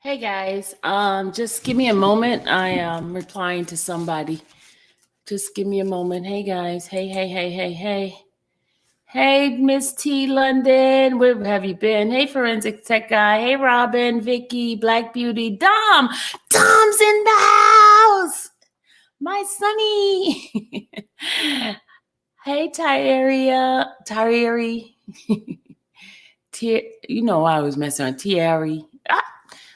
Hey guys, just give me a moment. I am replying to somebody. Just give me a moment. Hey guys, hey. Hey, Miss T London, where have you been? Hey, Forensic Tech Guy. Hey, Robin, Vicky, Black Beauty, Dom. Dom's in the house. My sonny. Hey, Tyri. You know I was messing on Thierry.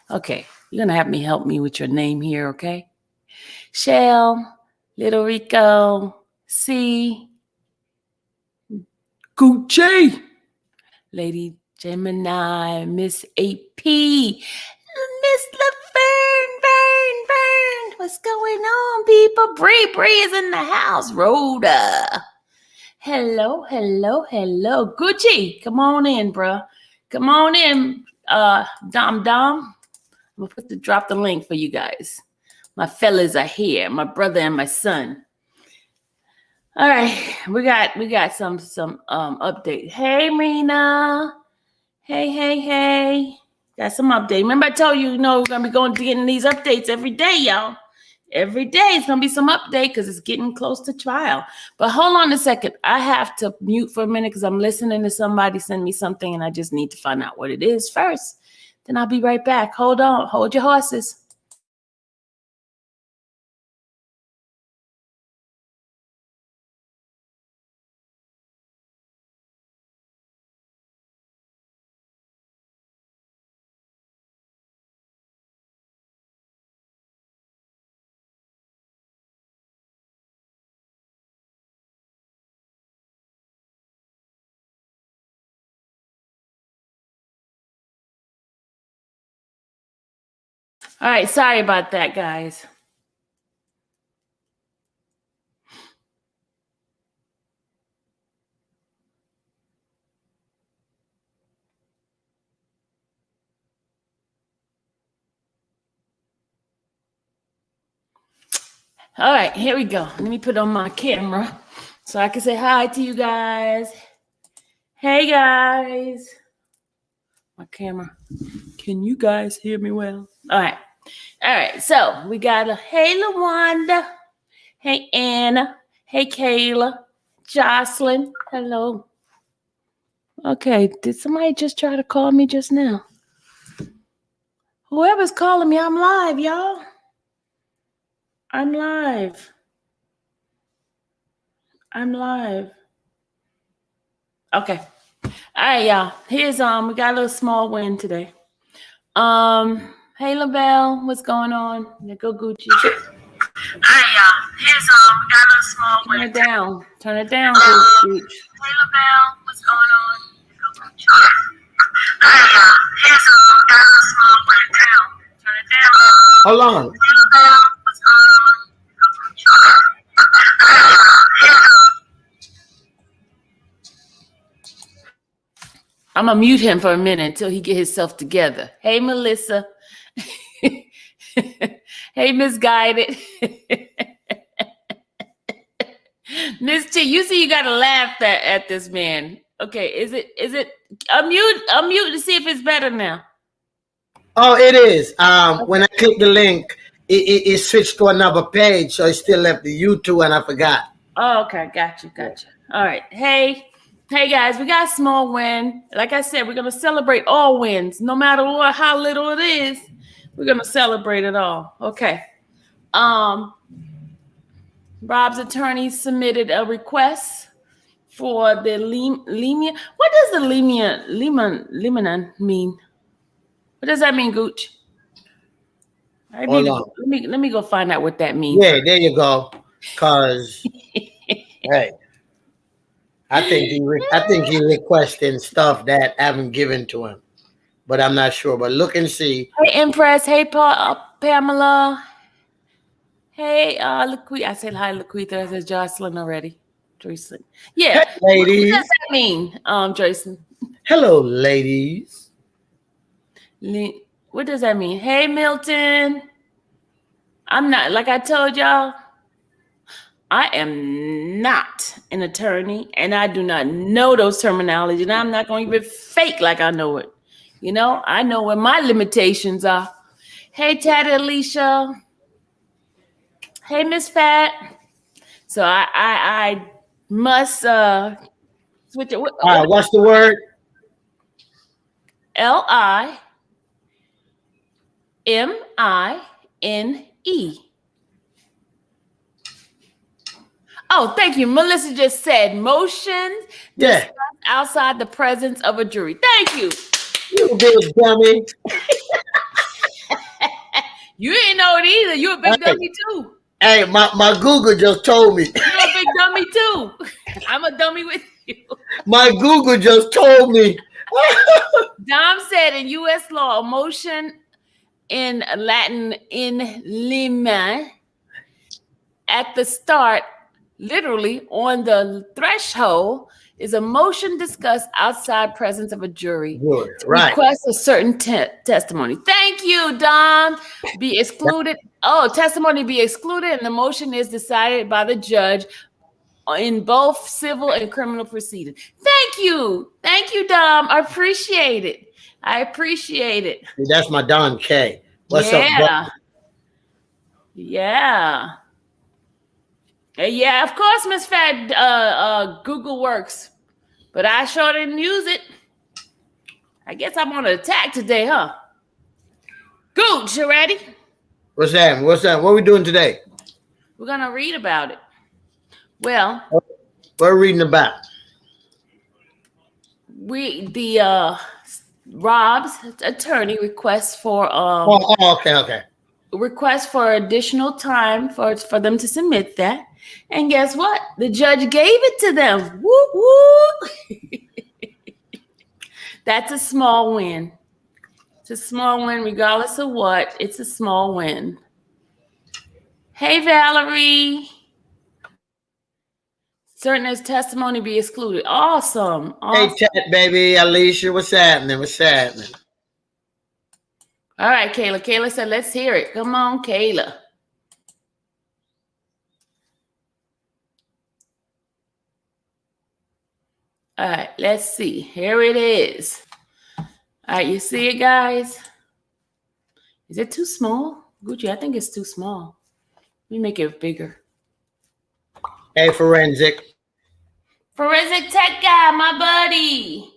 Okay, you're gonna have me help me with your name here, okay? Shell, Little Rico, C, Gucci, Lady Gemini, Miss AP, Miss Laverne. What's going on, people? Bree is in the house. Rhoda. Hello. Gucci, come on in, bruh. Come on in, Dom. I'm gonna drop the link for you guys. My fellas are here, my brother and my son. All right, we got some update. Hey, Rena. Hey. Got some update. Remember I told you, we're gonna be getting these updates every day, y'all. Every day it's gonna be some update because it's getting close to trial. But hold on a second. I have to mute for a minute because I'm listening to somebody send me something and I just need to find out what it is first. Then I'll be right back. Hold on. Hold your horses. All right, sorry about that, guys. All right, here we go. Let me put on my camera so I can say hi to you guys. Hey, guys. My camera. Can you guys hear me well? All right. So we got a hey, LaWanda. Hey, Anna. Hey, Kayla. Jocelyn. Hello. Okay, did somebody just try to call me just now? Whoever's calling me, I'm live, y'all. I'm live. Okay. All right, y'all. Here's we got a little small win today. Hey, LaBelle, what's going on? Go Gucci. All right, y'all. Here's we got a little small win. Turn it down, Gucci. Hey, LaBelle, what's going on? Go Gucci. All right, y'all. Here's we got a little small win. Turn it down. Hold on. Hey, LaBelle, what's going on? Go Gucci. All right, y'all. I'm gonna mute him for a minute until he get himself together. Hey, Melissa. Hey, Misguided. Miss T, you see you gotta laugh at this man. Okay, is it unmute to see if it's better now? Oh, it is. When I click the link, it switched to another page, so it still left the YouTube, and I forgot. Oh, okay, got you. All right. Hey guys, we got a small win. Like I said, we're gonna celebrate all wins, no matter what, how little it is. We're gonna celebrate it all. Okay. Rob's attorney submitted a request for the lenient. What does the lenient mean? What does that mean, Gooch? Hold on. Let me go find out what that means. Yeah, there you go. Cause hey, I think he requesting stuff that I haven't given to him, but I'm not sure. But look and see. Hey, Empress. Hey, Pamela. Hey, Laquita. I said hi, Laquita. I said Jocelyn already. Jocelyn. Yeah. Hey, ladies. What does that mean, Jocelyn? Hello, ladies. What does that mean? Hey, Milton. I'm not, like I told y'all, I am not an attorney and I do not know those terminology, and I'm not going to even fake like I know it. I know where my limitations are. Hey, Tad Alicia. Hey, Miss Fat. So I must switch it. All right, what's the word? Limine. Oh, thank you. Melissa just said motion Yeah. discussed outside the presence of a jury. Thank you. You big dummy. You didn't know it either. You a big Hey. dummy too. Hey, my Google just told me. You're a big dummy too. I'm a dummy with you. My Google just told me. Dom said in U.S. law, a motion in Latin in lima at the start, literally on the threshold, is a motion discussed outside presence of a jury. Good, To right. request a certain testimony. Thank you, Dom. Be excluded. Oh, testimony be excluded, and the motion is decided by the judge in both civil and criminal proceedings. Thank you, Dom. I appreciate it. That's my Don K. What's up, bro? Yeah. Yeah, of course, Miss Fat. Google works, but I sure didn't use it. I guess I'm on an attack today, huh? Gooch, you ready? What's that? What are we doing today? We're gonna read about it. Well, what are we reading about? Rob's attorney requests for okay. Request for additional time for them to submit that. And guess what? The judge gave it to them. Woo woo. That's a small win. It's a small win, regardless of what. It's a small win. Hey, Valerie. Certain as testimony be excluded. Awesome. Hey, chat, baby. Alicia, what's happening? All right, Kayla. Kayla said, let's hear it. Come on, Kayla. All right, let's see. Here it is. All right, you see it, guys? Is it too small? Gucci, I think it's too small. Let me make it bigger. Hey, Forensic Tech Guy, my buddy.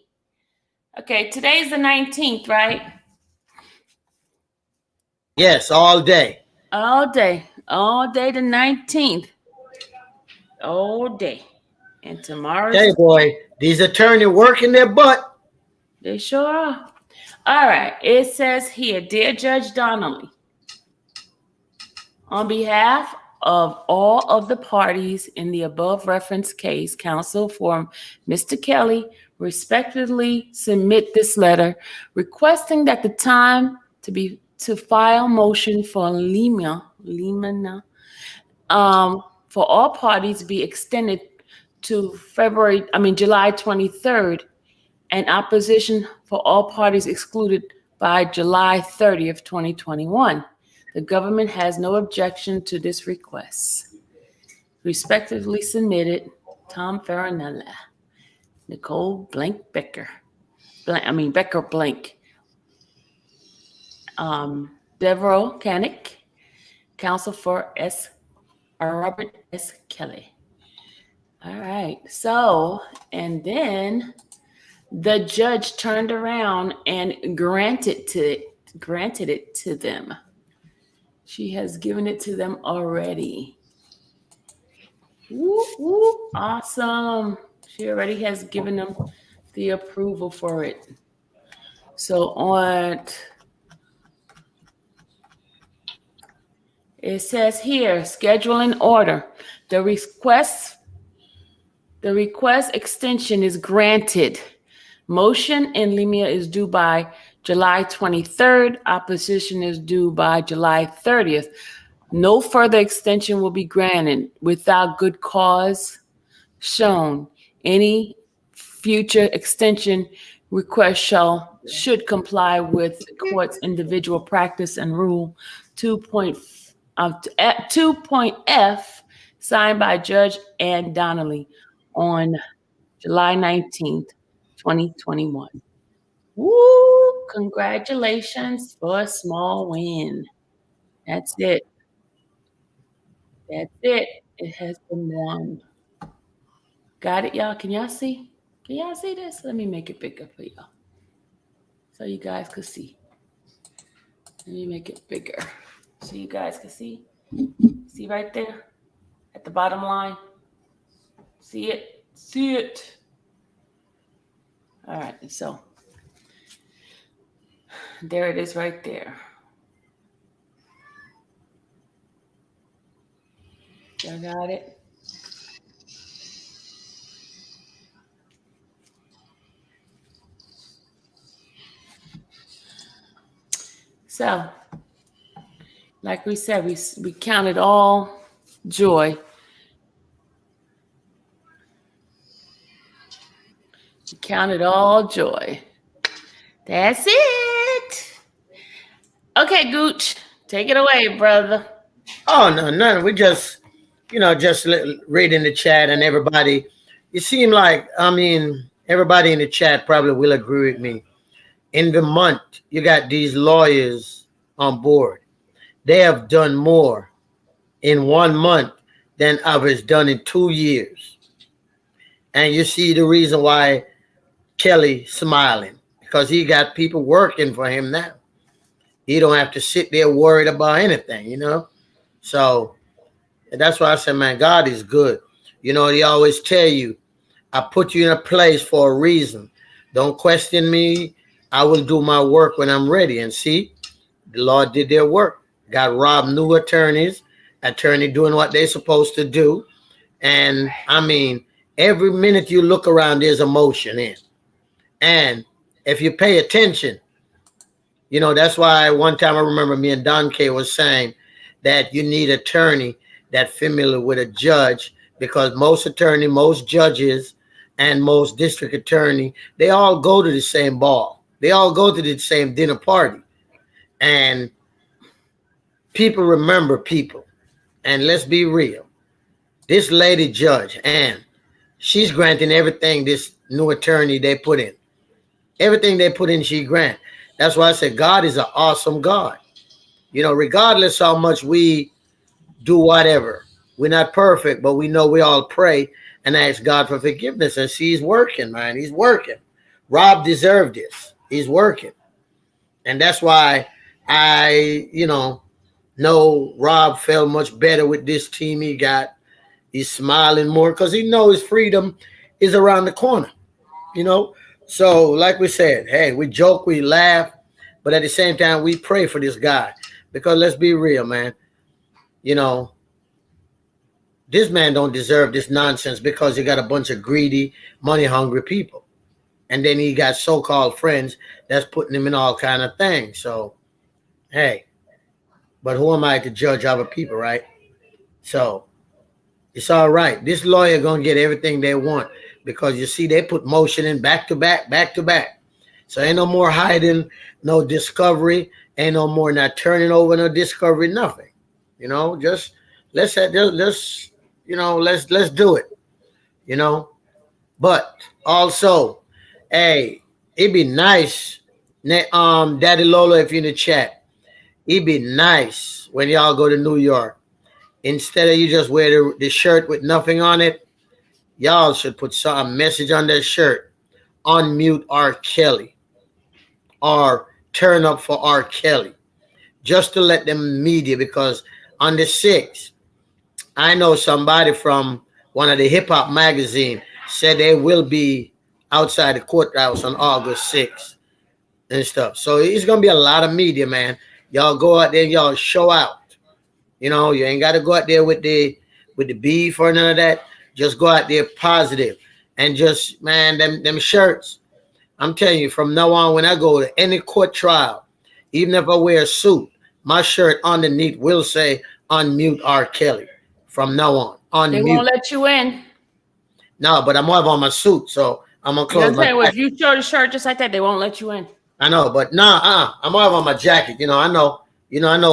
Okay, today's the 19th, right? Yes, all day. All day the 19th. All day. And tomorrow's... Hey, boy, these attorneys working their butt. They sure are. All right, it says here, Dear Judge Donnelly, on behalf of all of the parties in the above referenced case, counsel for Mr. Kelly respectively submit this letter requesting that the time to file motion for for all parties be extended to July 23rd, and opposition for all parties excluded by July 30th, 2021. The government has no objection to this request. Respectively submitted, Tom Farinella, Nicole Becker Blank, Devereaux Canick, counsel for Robert S. Kelly. All right. So, and then the judge turned around and granted it to them. She has given it to them already. Woo, woo, awesome. She already has given them the approval for it. So it says here, scheduling order. The request extension is granted. Motion in limina is due by July 23rd. Opposition is due by July 30th. No further extension will be granted without good cause shown. Any future extension request should comply with the court's individual practice and rule 2.F signed by Judge Ann Donnelly on July 19th, 2021. Woo! Congratulations for a small win. That's it. That's it. It has been won. Got it, y'all? Can y'all see? Can y'all see this? Let me make it bigger for y'all so you guys could see. Let me make it bigger so you guys can see. See right there at the bottom line? See it? See it? All right, so there it is right there. Y'all got it? So, like we said, we counted all joy. We counted all joy. That's it. Okay, Gooch, take it away, brother. Oh no, none. We just, just reading the chat and everybody. It seemed like, everybody in the chat probably will agree with me. In the month, you got these lawyers on board. They have done more in 1 month than others done in 2 years. And you see the reason why Kelly smiling, because he got people working for him now. He don't have to sit there worried about anything, So that's why I said, man, God is good. He always tell you, I put you in a place for a reason. Don't question me. I will do my work when I'm ready. And see, the Lord did their work. Got Rob new attorney doing what they're supposed to do. And every minute you look around, there's emotion in. And if you pay attention, that's why one time I remember me and Don K was saying that you need an attorney that familiar with a judge, because most attorney, most judges, and most district attorney, they all go to the same ball. They all go to the same dinner party. And people remember people. And let's be real. This lady judge, Ann, she's granting everything this new attorney they put in. Everything they put in, she grant. That's why I said God is an awesome God. Regardless how much we do whatever, we're not perfect, but we know we all pray and ask God for forgiveness. And she's working, man. He's working. Rob deserved this. He's working. And that's why I, know Rob felt much better with this team he got. He's smiling more because he knows his freedom is around the corner, So like we said, hey, we joke, we laugh, but at the same time, we pray for this guy. Because let's be real, man. This man don't deserve this nonsense because he got a bunch of greedy, money-hungry people. And then he got so-called friends that's putting him in all kind of things. So, hey, but who am I to judge other people, right? So, it's all right. This lawyer going to get everything they want because, you see, they put motion in back to back, back to back. So, ain't no more hiding, no discovery, ain't no more not turning over no discovery, nothing. Just let's do it. But also, hey, it'd be nice, Daddy Lola, if you're in the chat, it'd be nice when y'all go to New York. Instead of you just wear the shirt with nothing on it, y'all should put some message on that shirt. Unmute R. Kelly. Or turn up for R. Kelly. Just to let them media, because on the 6th, I know somebody from one of the hip-hop magazine said they will be outside the courthouse on August 6th and stuff. So it's going to be a lot of media, man. Y'all go out there and y'all show out. You ain't got to go out there with the beef or none of that. Just go out there positive. And just, man, them shirts. I'm telling you, from now on, when I go to any court trial, even if I wear a suit, my shirt underneath will say unmute R. Kelly. From now on. Unmute. They won't let you in. No, but I'm on my suit, so I'm going to close my jacket. If you show the shirt just like that, they won't let you in. I know, but I'm on my jacket. I know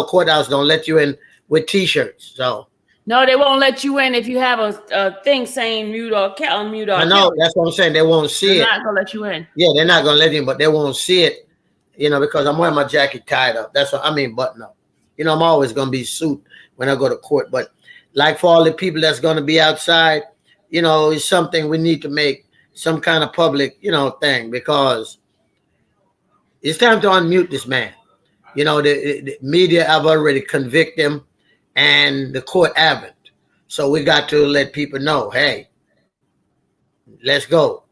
courthouse don't let you in with T-shirts, so. No, they won't let you in if you have a thing saying mute or unmute or. I know, that's what I'm saying. They won't see it. They're not gonna let you in. Yeah, they're not gonna let you in, but they won't see it because I'm wearing my jacket tied up. That's what I mean, button up. I'm always gonna be suit when I go to court. But like for all the people that's gonna be outside, it's something we need to make some kind of public, thing, because it's time to unmute this man. The media have already convicted him, and the court haven't. So we got to let people know, hey, let's go.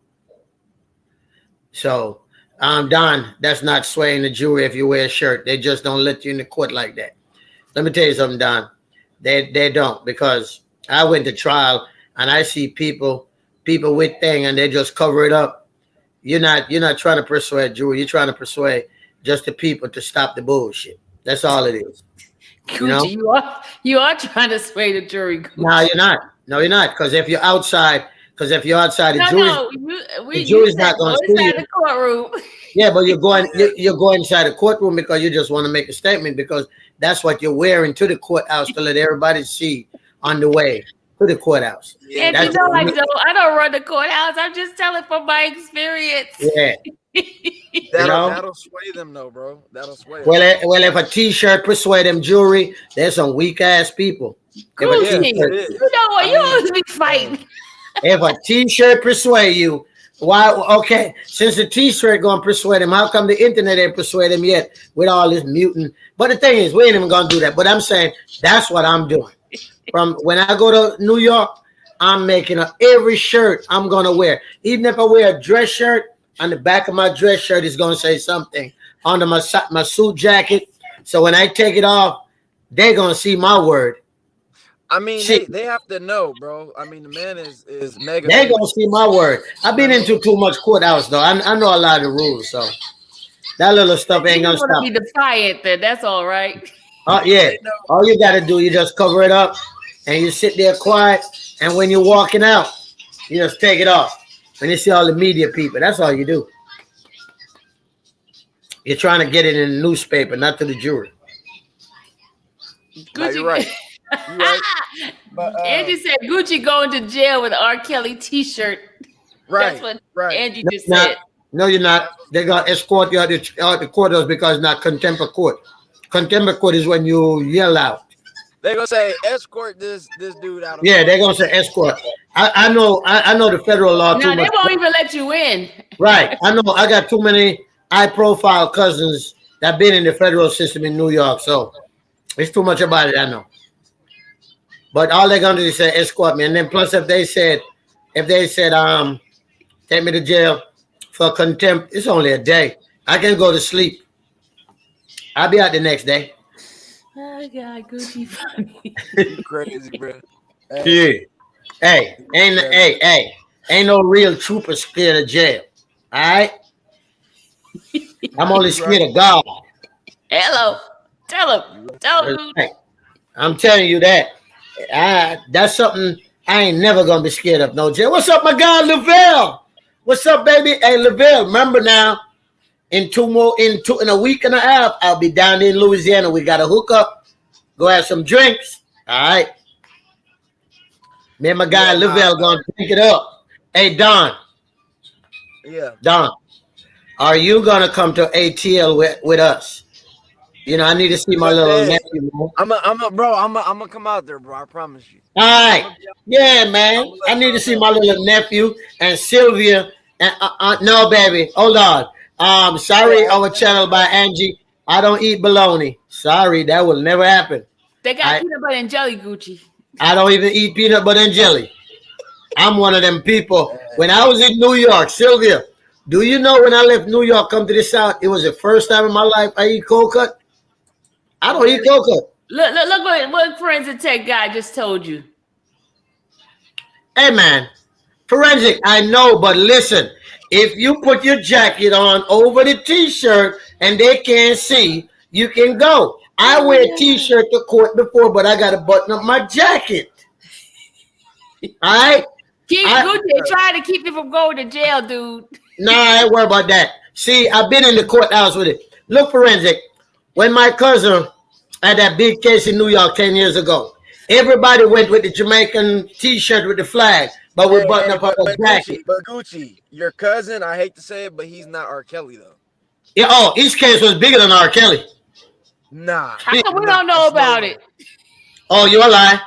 So, Don, that's not swaying the jury if you wear a shirt. They just don't let you in the court like that. Let me tell you something, Don. They don't, because I went to trial and I see people with thing and they just cover it up. You're not trying to persuade jury. You're trying to persuade just the people to stop the bullshit. That's all it is. Gucci, you are trying to sway the jury. Gucci. No, you're not. No, you're not. Because if you're outside, the jury's not going to see you. The courtroom. Yeah, but you're going inside the courtroom because you just want to make a statement, because that's what you're wearing to the courthouse to let everybody see on the way to the courthouse. And I don't run the courthouse. I'm just telling from my experience. Yeah. That'll sway them, though, bro. That'll sway them. Well, if a T-shirt persuade them jury, there's some weak ass people. Gucci, you always be fighting. If a T-shirt persuade you, why? Okay, since the T-shirt gonna persuade him, how come the internet ain't persuade him yet with all this mutant? But the thing is, we ain't even gonna do that. But I'm saying that's what I'm doing. From when I go to New York, I'm making every shirt I'm gonna wear. Even if I wear a dress shirt, on the back of my dress shirt is gonna say something under my suit jacket. So when I take it off, they're gonna see my word. I mean, they have to know, bro. I mean, the man is mega. They're gonna see my word. I've been into too much courthouse though. I know a lot of the rules, so that little stuff ain't gonna stop. Be defiant, then that's all right. Oh yeah. All you gotta do, you just cover it up, and you sit there quiet. And when you're walking out, you just take it off. When you see all the media people, that's all you do. You're trying to get it in the newspaper, not to the jury. No, you're right. You're right. But, Angie said Gucci going to jail with R. Kelly T-shirt. Right. That's what Angie just said. said. No, you're not. They're going to escort you out the courthouse because it's not contempt of court. Contempt of court is when you yell out. They're going to say, escort this dude out. Yeah, they're going to say escort. I know the federal law too much. No, they won't even let you in. Right. I know. I got too many high-profile cousins that been in the federal system in New York, so it's too much about it, I know. But all they're gonna do is say escort me, and then plus if they said take me to jail for contempt, it's only a day. I can go to sleep. I'll be out the next day. Oh God, Gucci funny. You crazy, bro. Yeah. Hey, ain't no real trooper scared of jail. All right. I'm only scared of God. Hello, tell him. Hey, I'm telling you that. That's something I ain't never gonna be scared of. No jail. What's up, my guy Lavelle? What's up, baby? Hey, Lavelle. Remember now, in a week and a half, I'll be down in Louisiana. We got to hook up, go have some drinks. All right. Me and my guy Lavelle gonna drink it up. Hey, Don. Yeah. Don, are you gonna come to ATL with us? I need to see my little nephew. I'm gonna come out there, bro. I promise you. All right. Yeah, man. I need to see my little nephew and Sylvia. And no, baby. Hold on. Sorry, our channel by Angie. I don't eat bologna. Sorry, that will never happen. They got peanut butter and jelly, Gucci. I don't even eat peanut butter and jelly. I'm one of them people. When I was in New York, Sylvia, do you know when I left New York, come to the South, it was the first time in my life I eat cold cut? I don't eat cold cut. Look what Forensic Tech guy just told you. Hey, man. Forensic, I know, but listen. If you put your jacket on over the T-shirt and they can't see, you can go. I wear a T-shirt to court before, but I got to button up my jacket. All right? Gucci trying to keep you from going to jail, dude. Nah, I ain't worry about that. See, I've been in the courthouse with it. Look, Forensic, when my cousin had that big case in New York 10 years ago, everybody went with the Jamaican T-shirt with the flag, but we buttoned up our jacket. But Gucci, your cousin, I hate to say it, but he's not R. Kelly, though. Yeah. Oh, his case was bigger than R. Kelly. Nah. How come we don't know about it? Oh, you're lying.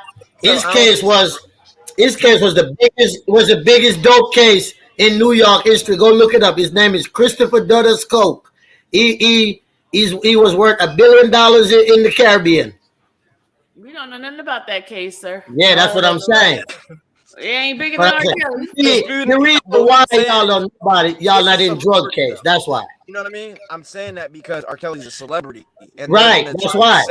So, His case was the biggest dope case in New York history. Go look it up. His name is Christopher Dudus Coke. He was worth $1 billion in the Caribbean. We don't know nothing about that case, sir. Yeah, that's what I'm saying. It ain't bigger than R. Kelly. The reason why y'all don't know about it, y'all not in drug case. That's why. You know what I mean? I'm saying that because R. Kelly's a celebrity. And right, that's why.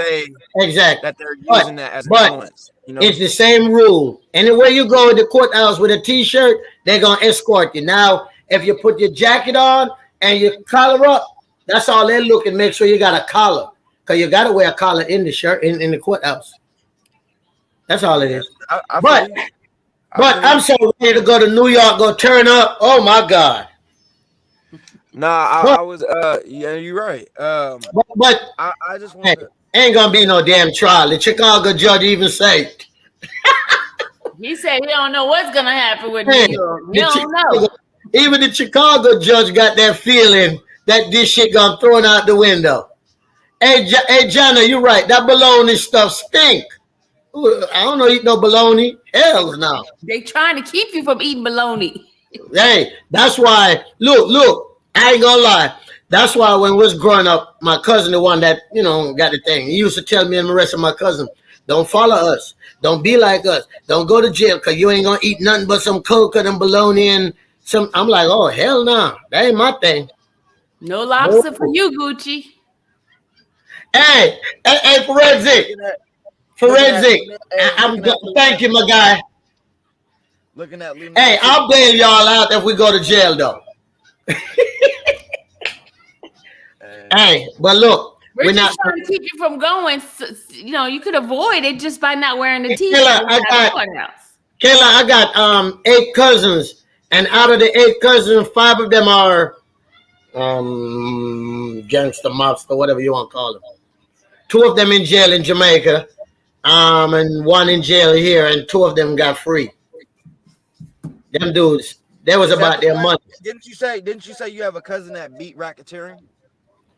Exactly. That they're using that as influence. You know? It's the same rule. Anywhere you go in the courthouse with a T-shirt, they're going to escort you. Now, if you put your jacket on and your collar up, that's all they look and make sure you got a collar. Because you got to wear a collar in the shirt, in the courthouse. That's all it is. But I'm so ready to go to New York, go turn up. Oh, my God. Nah, I was yeah, you're right. But I just want to ain't gonna be no damn trial. The Chicago judge even said he said he don't know what's gonna happen with New York. He don't know. Even the Chicago judge got that feeling that this shit gonna throw it out the window. Hey, Johnny, you're right. That bologna stuff stink. Ooh, I don't know eat no bologna. Hell no. They trying to keep you from eating bologna. Hey, that's why. Look. I ain't gonna lie. That's why when we was growing up, my cousin, the one that, got the thing, he used to tell me and the rest of my cousins, don't follow us. Don't be like us. Don't go to jail because you ain't gonna eat nothing but some coconut and bologna and some. I'm like, oh, hell no. That ain't my thing. No lobster for you, Gucci. Hey, Forensic. Thank you, my guy. Looking at hey, I'll bail y'all out if we go to jail, though. Hey, but look, we're just trying to keep you from going. So, you could avoid it just by not wearing the T-shirt. Kayla, I got 8 cousins, and out of the 8 cousins, 5 of them are gangster, mobster, whatever you want to call them. 2 of them in jail in Jamaica, and 1 in jail here, and 2 of them got free. Them dudes, that was about their money. Didn't you say you have a cousin that beat racketeering?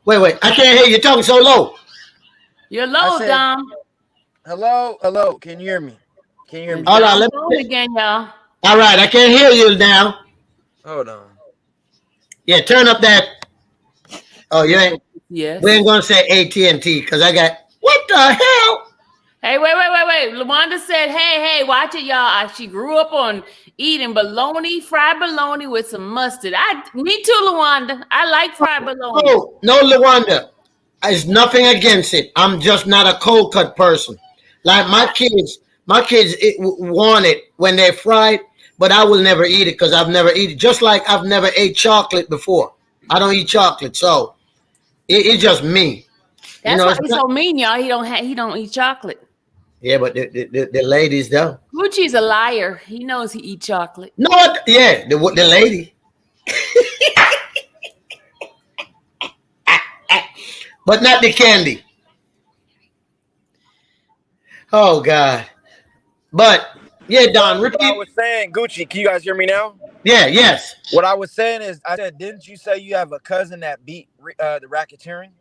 Wait, I can't hear you talking so low. You're low, Dom. Hello. Can you hear me? Hold on, let me again, y'all. All right, I can't hear you now. Hold on. Yeah, turn up that. Oh, you ain't. Yes. We ain't gonna say AT&T because I got. What the hell? Hey, wait. LaWanda said, hey, watch it, y'all. She grew up on eating fried bologna with some mustard. Me too, LaWanda. I like fried bologna. Oh, no, LaWanda. There's nothing against it. I'm just not a cold cut person. Like my kids want it when they're fried, but I will never eat it because I've never eaten it. Just like I've never ate chocolate before. I don't eat chocolate, so it's just me. That's why he's so mean, y'all. He don't eat chocolate. Yeah, but the ladies though. Gucci's a liar. He knows he eats chocolate. No, yeah, the lady. But not the candy. Oh God. But yeah, Don, repeat. What I was saying, Gucci, can you guys hear me now? Yeah, yes. What I was saying is, I said, didn't you say you have a cousin that beat the racketeering?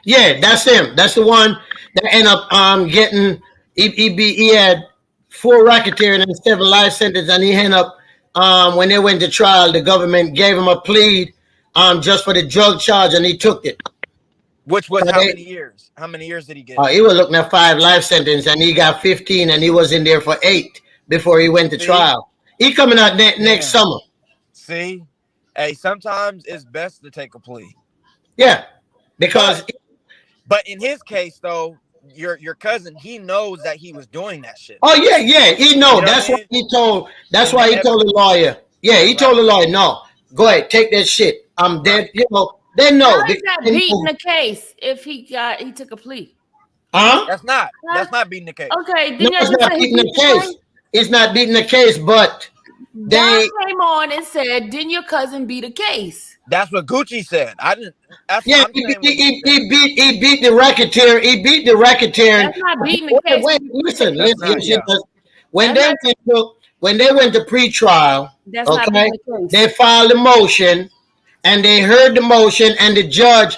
Yeah, that's him. That's the one that ended up getting. He had 4 racketeering and 7 life sentences, and he ended up when they went to trial, the government gave him a plea just for the drug charge, and he took it. Which was how many years? How many years did he get? He was looking at 5 life sentences, and he got 15, and he was in there for 8 before he went to trial. He coming out next summer. See, hey, sometimes it's best to take a plea. Yeah, because. But in his case, though, your cousin, he knows that he was doing that shit. Oh yeah, he knows. You know that's what he told. That's why he told the lawyer. Yeah, he told the lawyer, no, go ahead, take that shit. I'm dead. You know, they know. How is that beating the case if he took a plea? Huh? That's not beating the case. Okay, no, it's not beating the case. It's not beating the case, but they came on and said, "Didn't your cousin beat a case?" That's what Gucci said. I didn't. Yeah, he beat the racketeer. He beat the racketeer. That's not beating the case. Wait, listen. When they went to pre-trial, okay, they filed a motion and they heard the motion, and the judge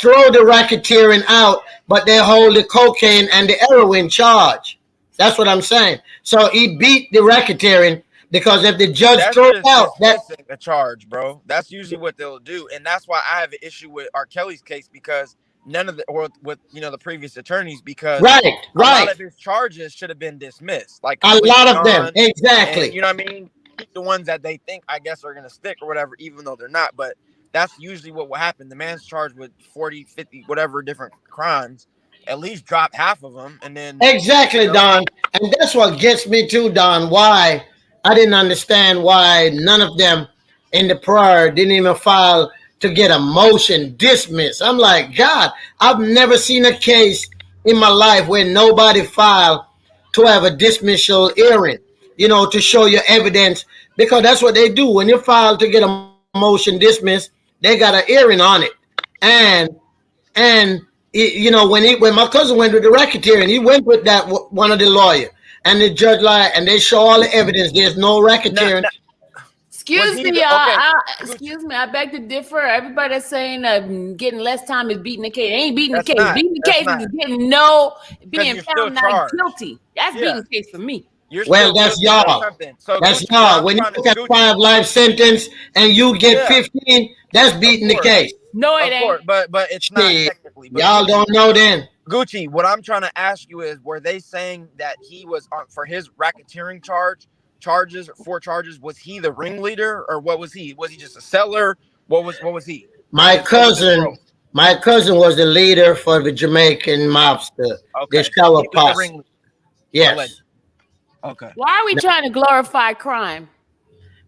throw the racketeering out, but they hold the cocaine and the heroin charge. That's what I'm saying. So he beat the racketeering because if the judge That's throws just out that, dismissing a charge, bro. That's usually what they'll do, and that's why I have an issue with R. Kelly's case because none of the or with the previous attorneys because right, a lot right, of his charges should have been dismissed, like a completely lot of them, gone. And exactly. you know what I mean? The ones that they think, I guess, are gonna stick or whatever, even though they're not. But that's usually what will happen. The man's charged with 40, 50, whatever different crimes. At least drop half of them, and then Exactly, Don. And that's what gets me too, Don. Why I didn't understand why none of them in the prior didn't even file to get a motion dismissed. I'm like, God, I've never seen a case in my life where nobody filed to have a dismissal hearing, to show your evidence, because that's what they do. When you file to get a motion dismissed, they got a hearing on it. And when my cousin went with the racketeering, he went with that one of the lawyer, and the judge lied, and they show all the evidence. There's no racketeering. Excuse me, y'all. Excuse me. I beg to differ. Everybody that's saying getting less time is beating the case. It ain't beating the case. Beating the case is getting being found not guilty. That's beating the case for me. Well, that's y'all. So that's y'all. When you look at 5 life sentence and you get 15, that's beating the case. No, it ain't. But it's not technically. But y'all don't know then. Gucci, what I'm trying to ask you is, were they saying that he was on for his racketeering charges, 4 charges? Was he the ringleader, or what was he? Was he just a seller? What was he? My cousin was the leader for the Jamaican mobster, the Shower Posse. Yes. Okay. Why are we trying to glorify crime?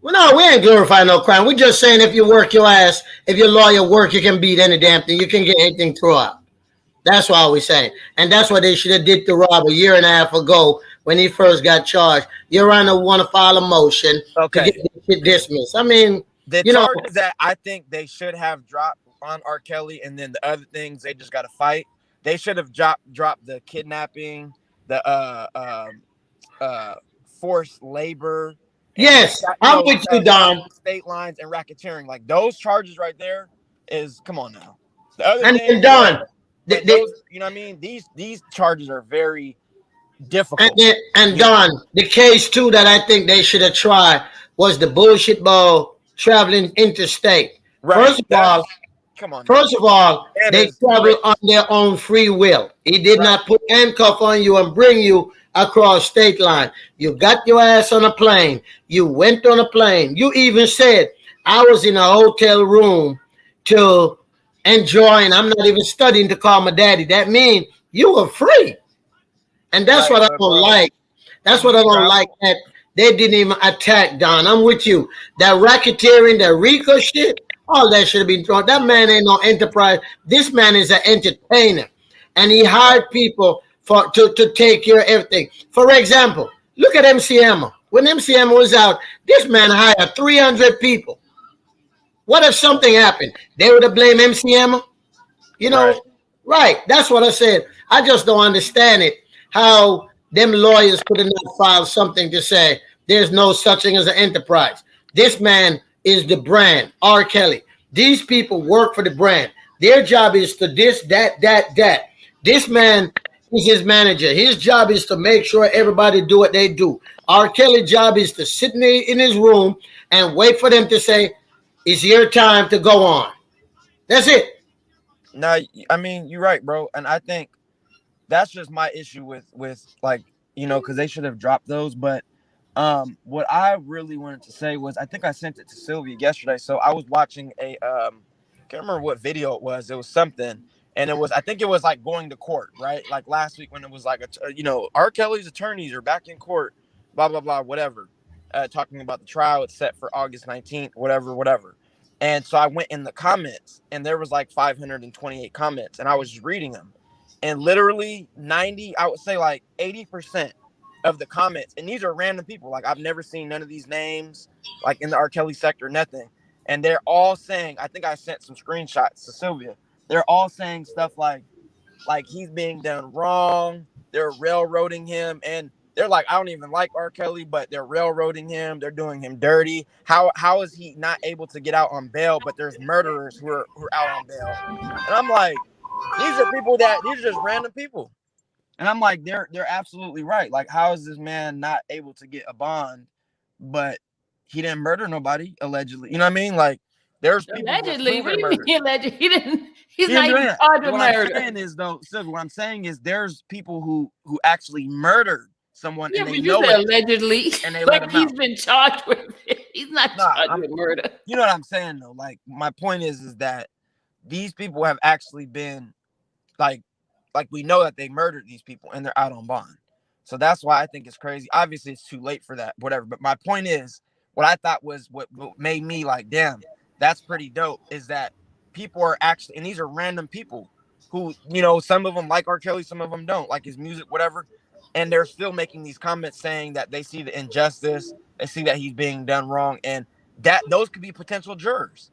Well, no, we ain't glorifying no crime. We're just saying if you work your ass, if your lawyer work, you can beat any damn thing. You can get anything thrown out. That's why we're saying. And that's what they should have did to Rob a year and a half ago when he first got charged. Your Honor want to file a motion to get this shit dismissed. I mean, the charges that I think they should have dropped on R. Kelly, and then the other things they just got to fight. They should have dropped the kidnapping, the forced labor. Yes, I'm with you, Don. State lines and racketeering, like those charges right there, is come on now. The other and Don, you know what I mean? These charges are very difficult. And Don, the case too that I think they should have tried was the bullshit ball traveling interstate. Right. First of all, they travel on their own free will. He did not put handcuff on you and bring you across state line. You got your ass on a plane. You went on a plane. You even said, I was in a hotel room to enjoying. I'm not even studying to call my daddy. That means you were free. And that's what I don't like. That's what I don't like, that they didn't even attack Don. I'm with you. That racketeering, that RICO shit, all that should have been thrown. That man ain't no enterprise. This man is an entertainer. And he hired people to take care of everything. For example, look at MC Hammer. When MC Hammer was out, this man hired 300 people. What if something happened? They would have blamed MC Hammer? Right. That's what I said. I just don't understand it. How them lawyers could have not filed something to say there's no such thing as an enterprise. This man is the brand, R. Kelly. These people work for the brand. Their job is to this, that. This man is his manager. His job is to make sure everybody do what they do. R. Kelly's job is to sit in his room and wait for them to say, it's your time to go on. That's it. No, I mean, you're right, bro. And I think that's just my issue with like, because they should have dropped those. But what I really wanted to say was, I think I sent it to Sylvia yesterday. So I was watching can't remember what video it was. It was something. And I think it was like going to court, right? Like last week when it was like, R. Kelly's attorneys are back in court, blah, blah, blah, whatever. Talking about the trial. It's set for August 19th, whatever. And so I went in the comments, and there was like 528 comments, and I was just reading them. And literally 90, I would say like 80% of the comments, and these are random people. Like I've never seen none of these names, like in the R. Kelly sector, nothing. And they're all saying, I think I sent some screenshots to Sylvia. They're all saying stuff like he's being done wrong. They're railroading him. And they're like, I don't even like R. Kelly, but they're railroading him. They're doing him dirty. How is he not able to get out on bail? But there's murderers who are out on bail. And I'm like, these are just random people. And I'm like, they're absolutely right. Like, how is this man not able to get a bond, but he didn't murder nobody, allegedly? You know what I mean? Like, there's people allegedly. What do you mean allegedly? He's not even charged with murder. What I'm saying is, though, Sylvia, what I'm saying is there's people who actually murdered someone, yeah, and they but know you it, allegedly, and they like let him he's out. been charged with it. He's not charged with murder. You know what I'm saying, though? Like, my point is that these people have actually been like we know that they murdered these people and they're out on bond. So that's why I think it's crazy. Obviously, it's too late for that, whatever. But my point is, what I thought was what made me like, damn, that's pretty dope, is that people are actually, and these are random people who, you know, some of them like R. Kelly, some of them don't like his music, whatever. And they're still making these comments saying that they see the injustice, they see that he's being done wrong, and that those could be potential jurors,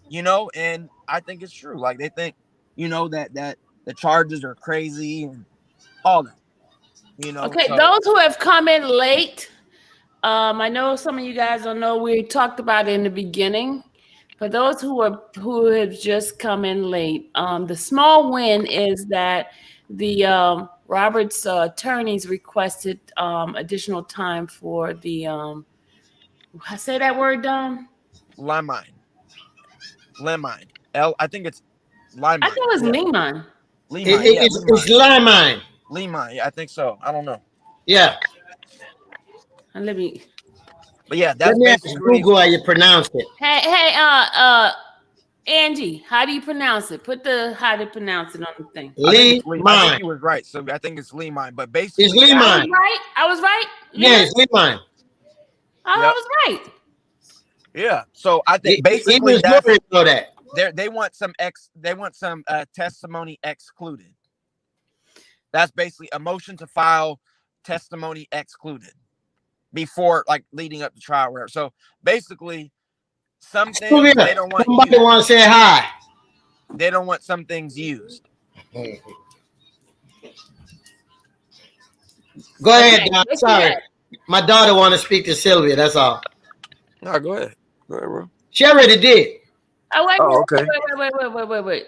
you know. And I think it's true. Like, they think, you know, that the charges are crazy and all that, you know. Okay, so. Those who have come in late, I know some of you guys don't know, we talked about it in the beginning. For those who have just come in late, the small win is that the Roberts attorneys requested additional time for the say that word, Dom. Limine. I think it's Limine. I thought it was Limine. It's Limine. Limine. Yeah, I think so. I don't know. Yeah. And let me. But yeah, that's basically Google how you pronounce it. Hey, Angie, how do you pronounce it? Put the how to pronounce it on the thing. I think he was right. So I think it's Limine, but basically it's Limine. I was right. Yeah, it's Limine. I was right. Yeah. So I think basically that they want some testimony excluded. That's basically a motion to file testimony excluded before, like, leading up to trial, whatever. So basically, some things they don't want. Somebody want to say hi. They don't want some things used. Go ahead, Don. Sorry, my daughter want to speak to Sylvia. That's all. No, go ahead. Go ahead, bro. She already did. Okay. Wait.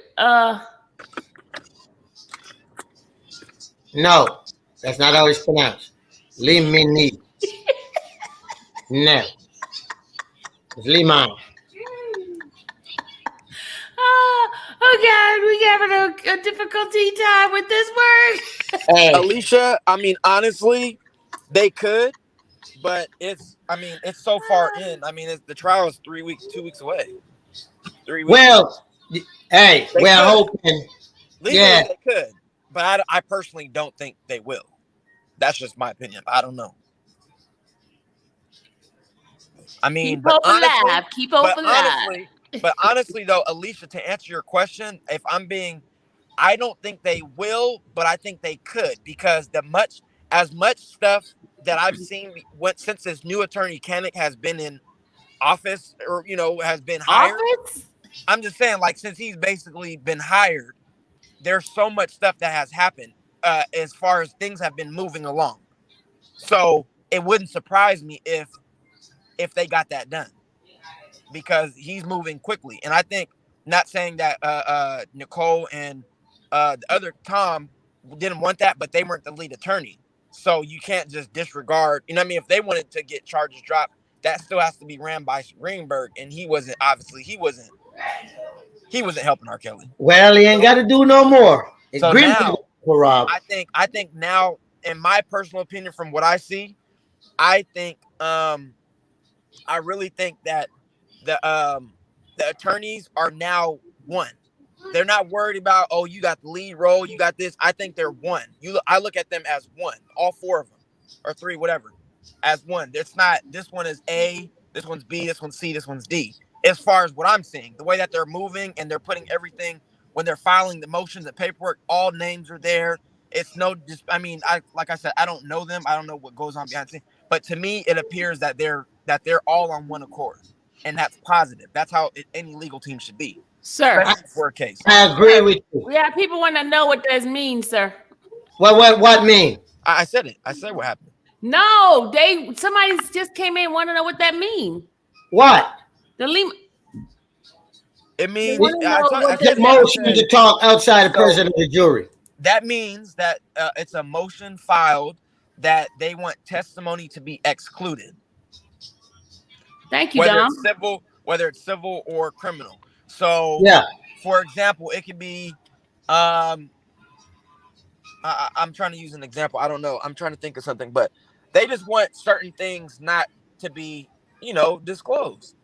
No, that's not how it's pronounced. Limini. No. It's Limine. Oh God, we having a difficulty time with this word. Hey. Alicia, I mean, honestly, they could, but it's so far in. I mean, the trial is 2 weeks away. 3 weeks. Well, hey, we're hoping. Legally, they could, but I personally don't think they will. That's just my opinion. I don't know. I mean, keep hope alive. But honestly, though, Alicia, to answer your question, I don't think they will, but I think they could, because as much stuff that I've seen since this new attorney Kanick has been in office, or, you know, has been hired. I'm just saying, like, since he's basically been hired, there's so much stuff that has happened as far as things have been moving along. So it wouldn't surprise me if they got that done, because he's moving quickly. And I think, not saying that Nicole and the other Tom didn't want that, but they weren't the lead attorney. So you can't just disregard, you know what I mean? If they wanted to get charges dropped, that still has to be ran by Greenberg, and he wasn't helping R. Kelly. Well, he ain't got to do no more. So now, I think now, in my personal opinion, from what I see, I think I really think that the attorneys are now one. They're not worried about, oh, you got the lead role, you got this. I think they're one. I look at them as one, all four of them, or three, whatever, as one. It's not, this one is A, this one's B, this one's C, this one's D. As far as what I'm seeing, the way that they're moving and they're putting everything, when they're filing the motions, the paperwork, all names are there. It's like I said, I don't know them. I don't know what goes on behind the scenes. But to me, it appears that they're all on one accord, and that's positive. That's how any legal team should be, sir. For a case, I agree with you. Yeah, people want to know what this means, sir. What mean? I said it. I said what happened. No, somebody just came in, want to know what that means. What? The Lima. It means wanna know what The motion to talk outside the presence of the jury. That means that it's a motion filed that they want testimony to be excluded. Thank you, Dom. Whether it's civil or criminal. So, yeah. For example, it could be, I'm trying to use an example. I don't know. I'm trying to think of something, but they just want certain things not to be, disclosed.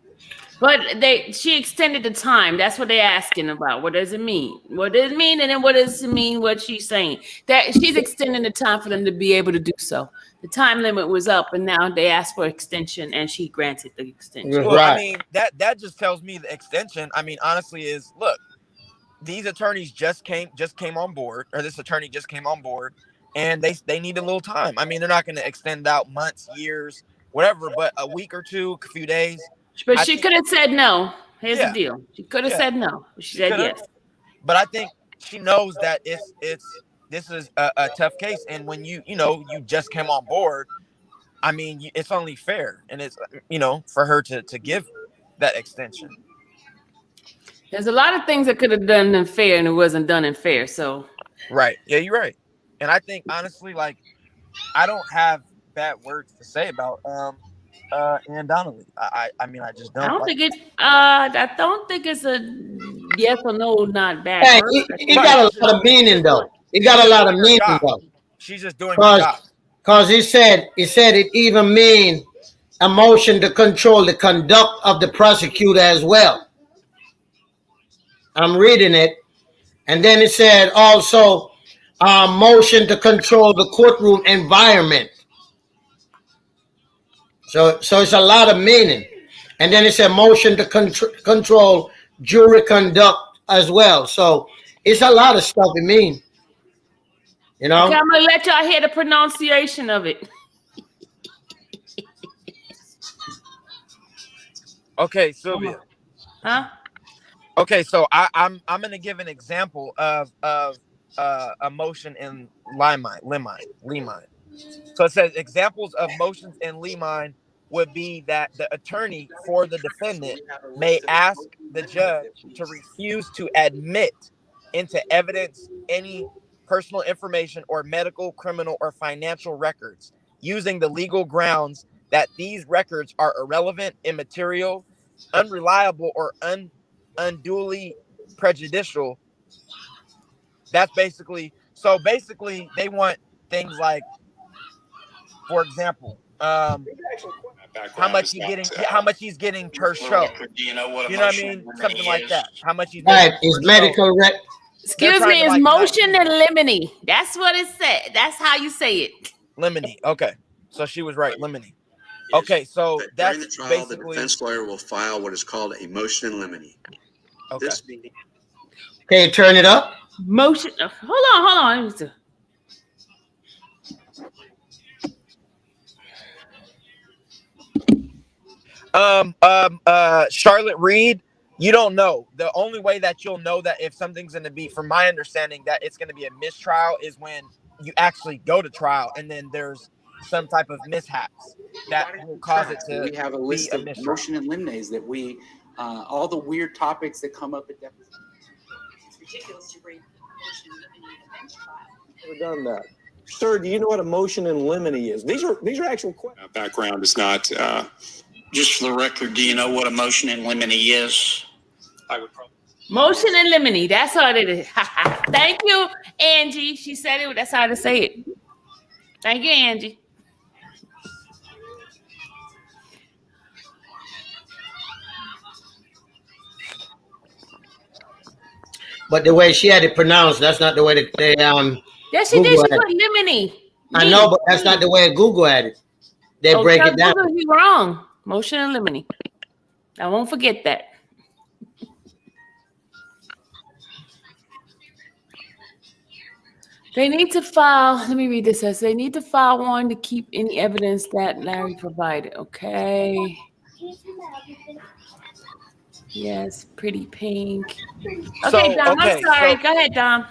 But she extended the time. That's what they're asking about. What does it mean? What does it mean? And then what does it mean? What she's saying? That she's extending the time for them to be able to do so. The time limit was up, and now they asked for extension, and she granted the extension. Well, I mean, that just tells me the extension. I mean, honestly, is look, these attorneys just came on board, or this attorney just came on board, and they need a little time. I mean, they're not going to extend out months, years, whatever, but a week or two, a few days. But she could have said no. Here's the deal. She could have said no. She said yes. But I think she knows that this is a tough case, and when you just came on board, I mean, it's only fair, and it's for her to give that extension. There's a lot of things that could have done in fair, and it wasn't done in fair. So right, yeah, you're right, and I think honestly, like, I don't have bad words to say about Ann Donnelly. I mean, I just don't. I don't think it's a yes or no, not bad. Hey, it got a lot of meaning though. It got a lot of meaning though. She's just doing her job. Because he said it even mean a motion to control the conduct of the prosecutor as well. I'm reading it, and then it said also motion to control the courtroom environment. So it's a lot of meaning. And then it's a motion to control jury conduct as well. So it's a lot of stuff it means. Okay, I'm going to let y'all hear the pronunciation of it. Okay, Sylvia. Huh? Okay, so I'm going to give an example of a motion in Limine. So it says examples of motions in Limine would be that the attorney for the defendant may ask the judge to refuse to admit into evidence any personal information or medical, criminal, or financial records using the legal grounds that these records are irrelevant, immaterial, unreliable, or unduly prejudicial. That's basically they want things like, for example, how much he's getting per show. You know what I mean? Something like that. How much he's getting is medical record. Excuse me, it's motion and limine. That's what it said. That's how you say it. Limine. Okay. So she was right. Limine. Okay. So that's during the trial, basically the defense lawyer will file what is called a motion in limine. Okay. This meeting. Can you turn it up? Motion. Hold on. Charlotte Reed, you don't know. The only way that you'll know that if something's going to be, from my understanding, that it's going to be a mistrial is when you actually go to trial and then there's some type of mishaps that will cause it to. We have a list of motion and limines that we, all the weird topics that come up at deposition. It's ridiculous to bring motion and limine at a bench trial. Never done that. Sir, do you know what a motion in limine is? These are actual questions. Background is not. Just for the record, do you know what a motion in limine is? I would probably. Motion and limine. That's all it is. Thank you, Angie. She said it. That's how to say it. Thank you, Angie. But the way she had it pronounced, that's not the way that they Yes, she did. She put limine. I know, but that's not the way Google had it. They break it down. Google, you wrong. Motion and limine. I won't forget that. They need to file. Let me read this. As they need to file one to keep any evidence that Larry provided. Okay. Yes, pretty pink. Okay, Dom. I'm sorry. Go ahead, Dom.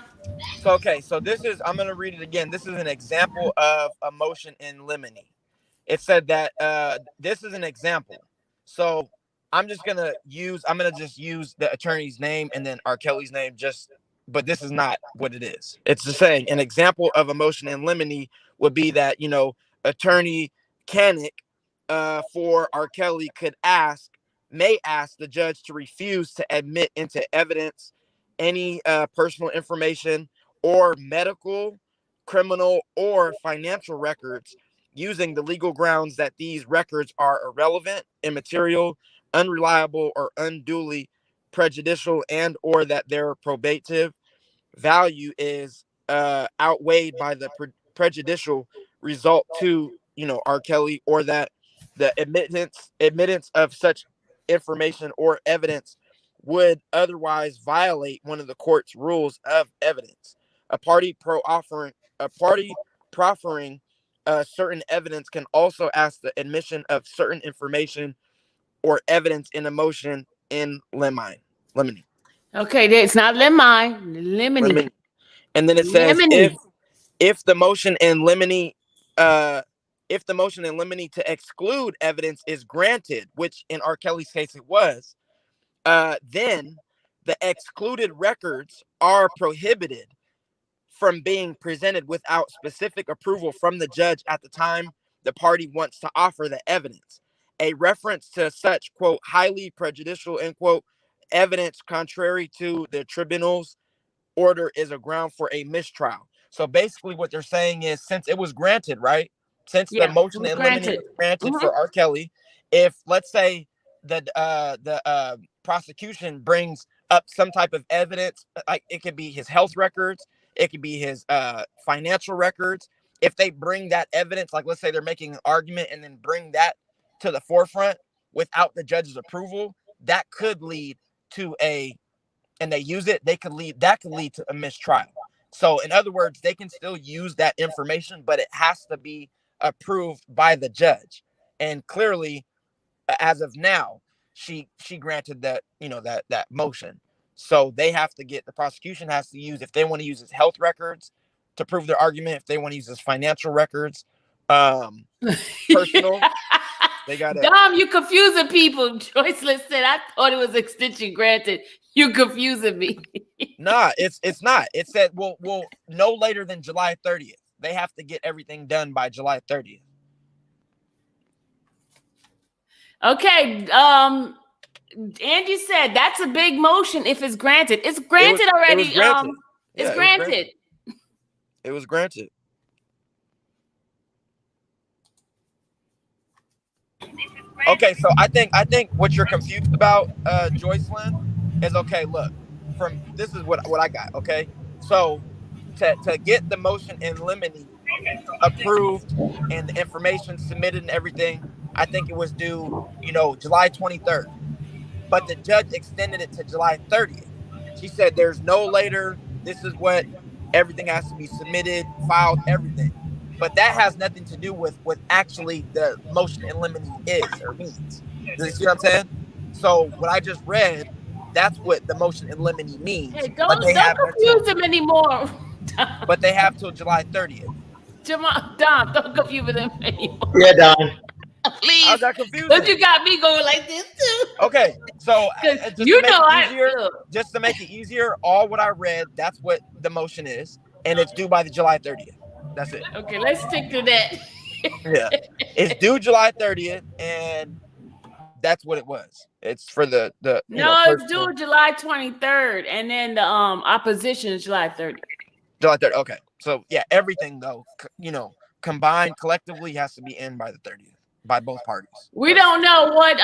So this is. I'm going to read it again. This is an example of a motion in limine. it said that this is an example. So I'm gonna just use the attorney's name and then R. Kelly's name, but this is not what it is. It's just saying an example of a motion in limine would be that, attorney Kanik for R. Kelly may ask the judge to refuse to admit into evidence any personal information or medical, criminal, or financial records using the legal grounds that these records are irrelevant, immaterial, unreliable, or unduly prejudicial, and or that their probative value is outweighed by the prejudicial result to R. Kelly, or that the admittance of such information or evidence would otherwise violate one of the court's rules of evidence. A party proffering certain evidence can also ask the admission of certain information or evidence in a motion in limine. Okay, it's not limine. And then it says if the motion in limine to exclude evidence is granted, which in R. Kelly's case it was, then the excluded records are prohibited from being presented without specific approval from the judge at the time the party wants to offer the evidence. A reference to such, quote, highly prejudicial, end quote, evidence contrary to the tribunal's order is a ground for a mistrial. So basically what they're saying is, since it was granted, right? Since the motion in limine was granted for R. Kelly, if, let's say, the prosecution brings up some type of evidence, like it could be his health records, it could be his financial records. If they bring that evidence, like let's say they're making an argument and then bring that to the forefront without the judge's approval, that could lead to and they use it, that could lead to a mistrial. So in other words, they can still use that information, but it has to be approved by the judge. And clearly, as of now, she granted that, that motion. So the prosecution has to use, if they want to use his health records to prove their argument, if they want to use his financial records, personal, they got it. Dom, you confusing people. Joycelyn said, I thought it was extension granted. You confusing me. Nah, it's not. It said, well, no later than July 30th. They have to get everything done by July 30th. Okay. Angie said that's a big motion if it's granted. It's granted already. It's granted. It was granted. Okay, so I think what you're confused about, Joycelyn, is okay. Look, this is what I got. Okay, so to get the motion in limine approved and the information submitted and everything, I think it was due, July 23rd. But the judge extended it to July 30th. She said there's no later. This is what everything has to be submitted, filed, everything. But that has nothing to do with what actually the motion in limine is or means. Do you see what I'm saying? So what I just read, that's what the motion in limine means. Hey, don't confuse them anymore. But they have till July 30th. Dom, don't confuse them anymore. Yeah, Don. Please. How's that confusing? But you got me going like this too. Okay, so just to make it easier, all what I read, that's what the motion is, and it's due by the July 30th. That's it. Okay, let's stick to that. Yeah, it's due July 30th, and that's what it was. It's for the it's due July 23rd, and then the opposition is July 30th. July 30th. Okay, so yeah, everything though, combined collectively has to be in by the 30th. By both parties. We don't know what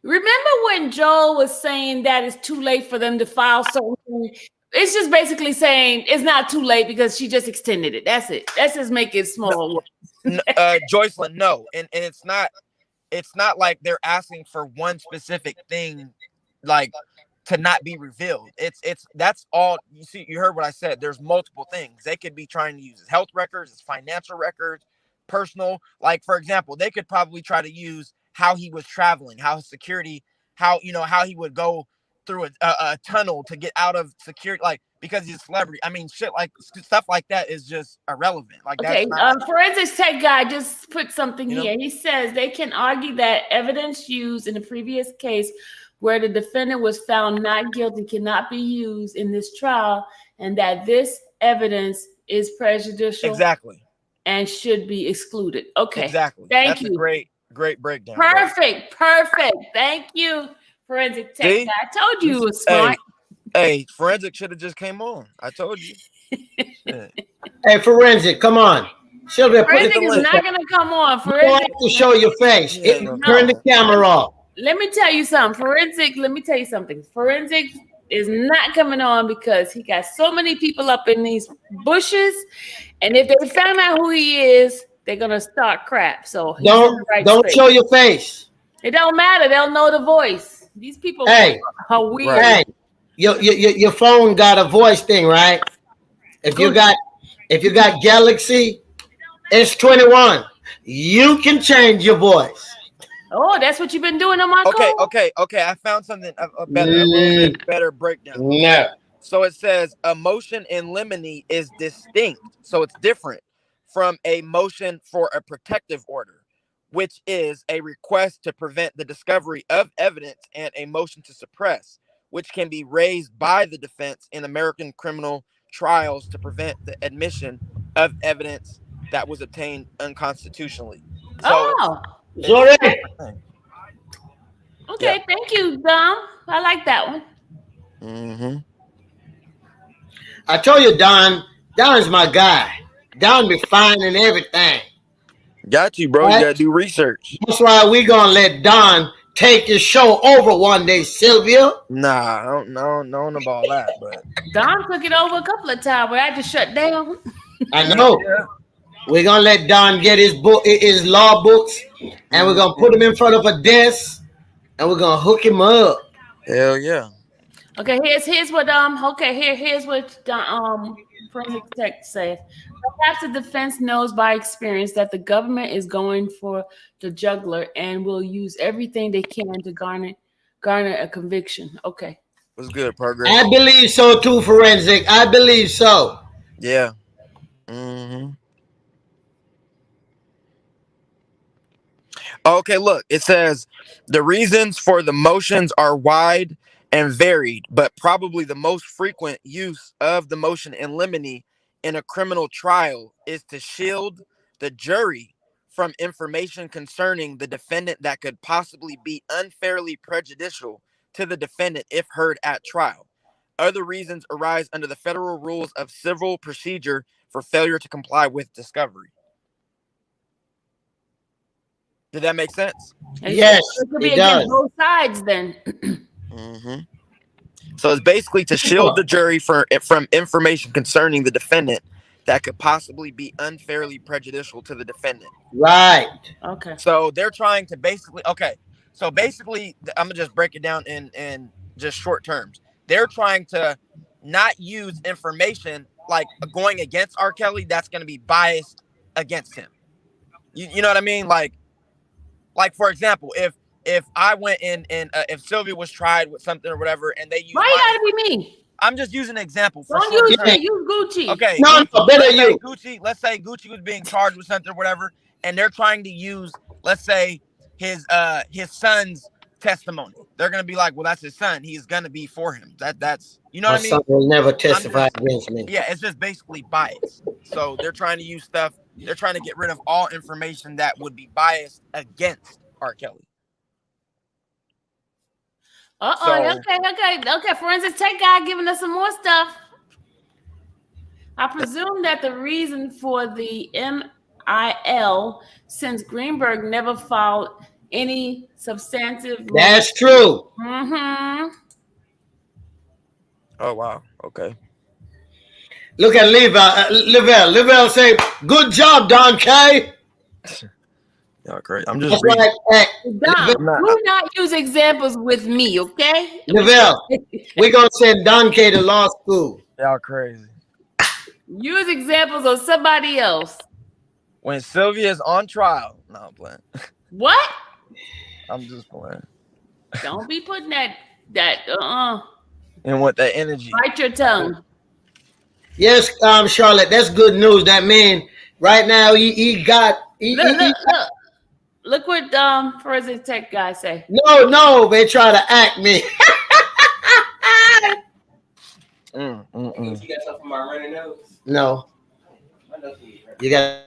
remember when Joel was saying that it's too late for them to file certain things? It's just basically saying it's not too late because she just extended it. That's it. Let's just make it small. Joycelyn, no. And it's not like they're asking for one specific thing, like to not be revealed. That's all. You see, you heard what I said. There's multiple things. They could be trying to use his health records, his financial records, personal. Like, for example, they could probably try to use how he was traveling, how his security, how he would go through a tunnel to get out of security, like, because he's a celebrity. I mean, shit like stuff like that is just irrelevant. Like Okay, that's not, forensics tech guy just put something You know? here. He says they can argue that evidence used in the previous case where the defendant was found not guilty cannot be used in this trial, and that this evidence is prejudicial exactly. and should be excluded. Okay, Exactly. Thank That's you. a great breakdown. bro. Perfect. Thank you, forensic tech See? guy. I told you was smart. Hey, forensic should have just came on. I told you. Shit. Hey, forensic, come on. Sylvia, put it Forensic is link. not gonna come on. You don't Forensic. have to show your face. Yeah, Turn the camera off. Let me tell you something. Let me tell you something. Forensic is not coming on because he got so many people up in these bushes. And if they found out who he is, they're gonna start crap. So he's in the right Don't space. show your face. It don't matter. They'll know the voice. These people Hey, are weird. hey, your phone got a voice thing, right? If you got Galaxy S21, you can change your voice. Oh, that's what you've been doing on my Okay. I found something a little bit better breakdown. No. So it says a motion in limine is distinct. So it's different from a motion for a protective order, which is a request to prevent the discovery of evidence, and a motion to suppress, which can be raised by the defense in American criminal trials to prevent the admission of evidence that was obtained unconstitutionally. So Sorry. Okay, thank you, Dom. I like that one. Mm-hmm. I told you, Don's my guy. Don be finding everything. Got you, bro. Right? You gotta do research. That's why we gonna let Don take your show over one day, Sylvia. Nah, I don't know about that, but Don took it over a couple of times, but I had to shut down. I know. We're gonna let Don get his law books, and we're gonna put him in front of a desk, and we're gonna hook him up. hell yeah. Okay, here's what here's what forensic tech says. Perhaps the defense knows by experience that the government is going for the juggler and will use everything they can to garner a conviction. Okay. What's good, progress? I believe so too, forensic. I believe so. Yeah. Mm-hmm. Okay, look, it says the reasons for the motions are wide and varied, but probably the most frequent use of the motion in limine in a criminal trial is to shield the jury from information concerning the defendant that could possibly be unfairly prejudicial to the defendant if heard at trial. Other reasons arise under the federal rules of civil procedure for failure to comply with discovery. Did that make sense? Yes, it could be it against does. both sides then. Mm-hmm. So it's basically to shield the jury from information concerning the defendant that could possibly be unfairly prejudicial to the defendant. Right. Okay. So they're trying to basically, I'm gonna just break it down in just short terms. They're trying to not use information like going against R. Kelly that's going to be biased against him. You know what I mean? Like for example, if I went in and if Sylvia was tried with something or whatever, and they use Why you gotta be me? I'm just using an example. For Don't short use term. me. Use Gucci. Okay. No, better let's say you. Gucci. Let's say Gucci was being charged with something or whatever, and they're trying to use, let's say, his son's testimony. They're gonna be like, well, that's his son. He's gonna be for him. That's you know My what I mean? son will never testify against me. Yeah, it's just basically bias. So they're trying to use stuff. They're trying to get rid of all information that would be biased against R. Kelly. Okay. Forensic tech guy giving us some more stuff. I presume that the reason for the MIL, since Greenberg never filed any substantive. That's true. Mm-hmm. Oh wow. Okay. Look at Lavelle say, "Good job, Don K." Y'all great. I'm just That's reading. right. Hey, Don, do not use examples with me, okay? Lavelle, we're gonna send Don K to law school. Y'all crazy. Use examples of somebody else. When Sylvia's on trial. No, I'm playing. What? I'm just playing. Don't be putting that And with that energy. bite your tongue. Yes, Charlotte, that's good news. That man right now he got Look what Forensic Tech guy say. no, they try to act me. You got something from my running nose? No, you got.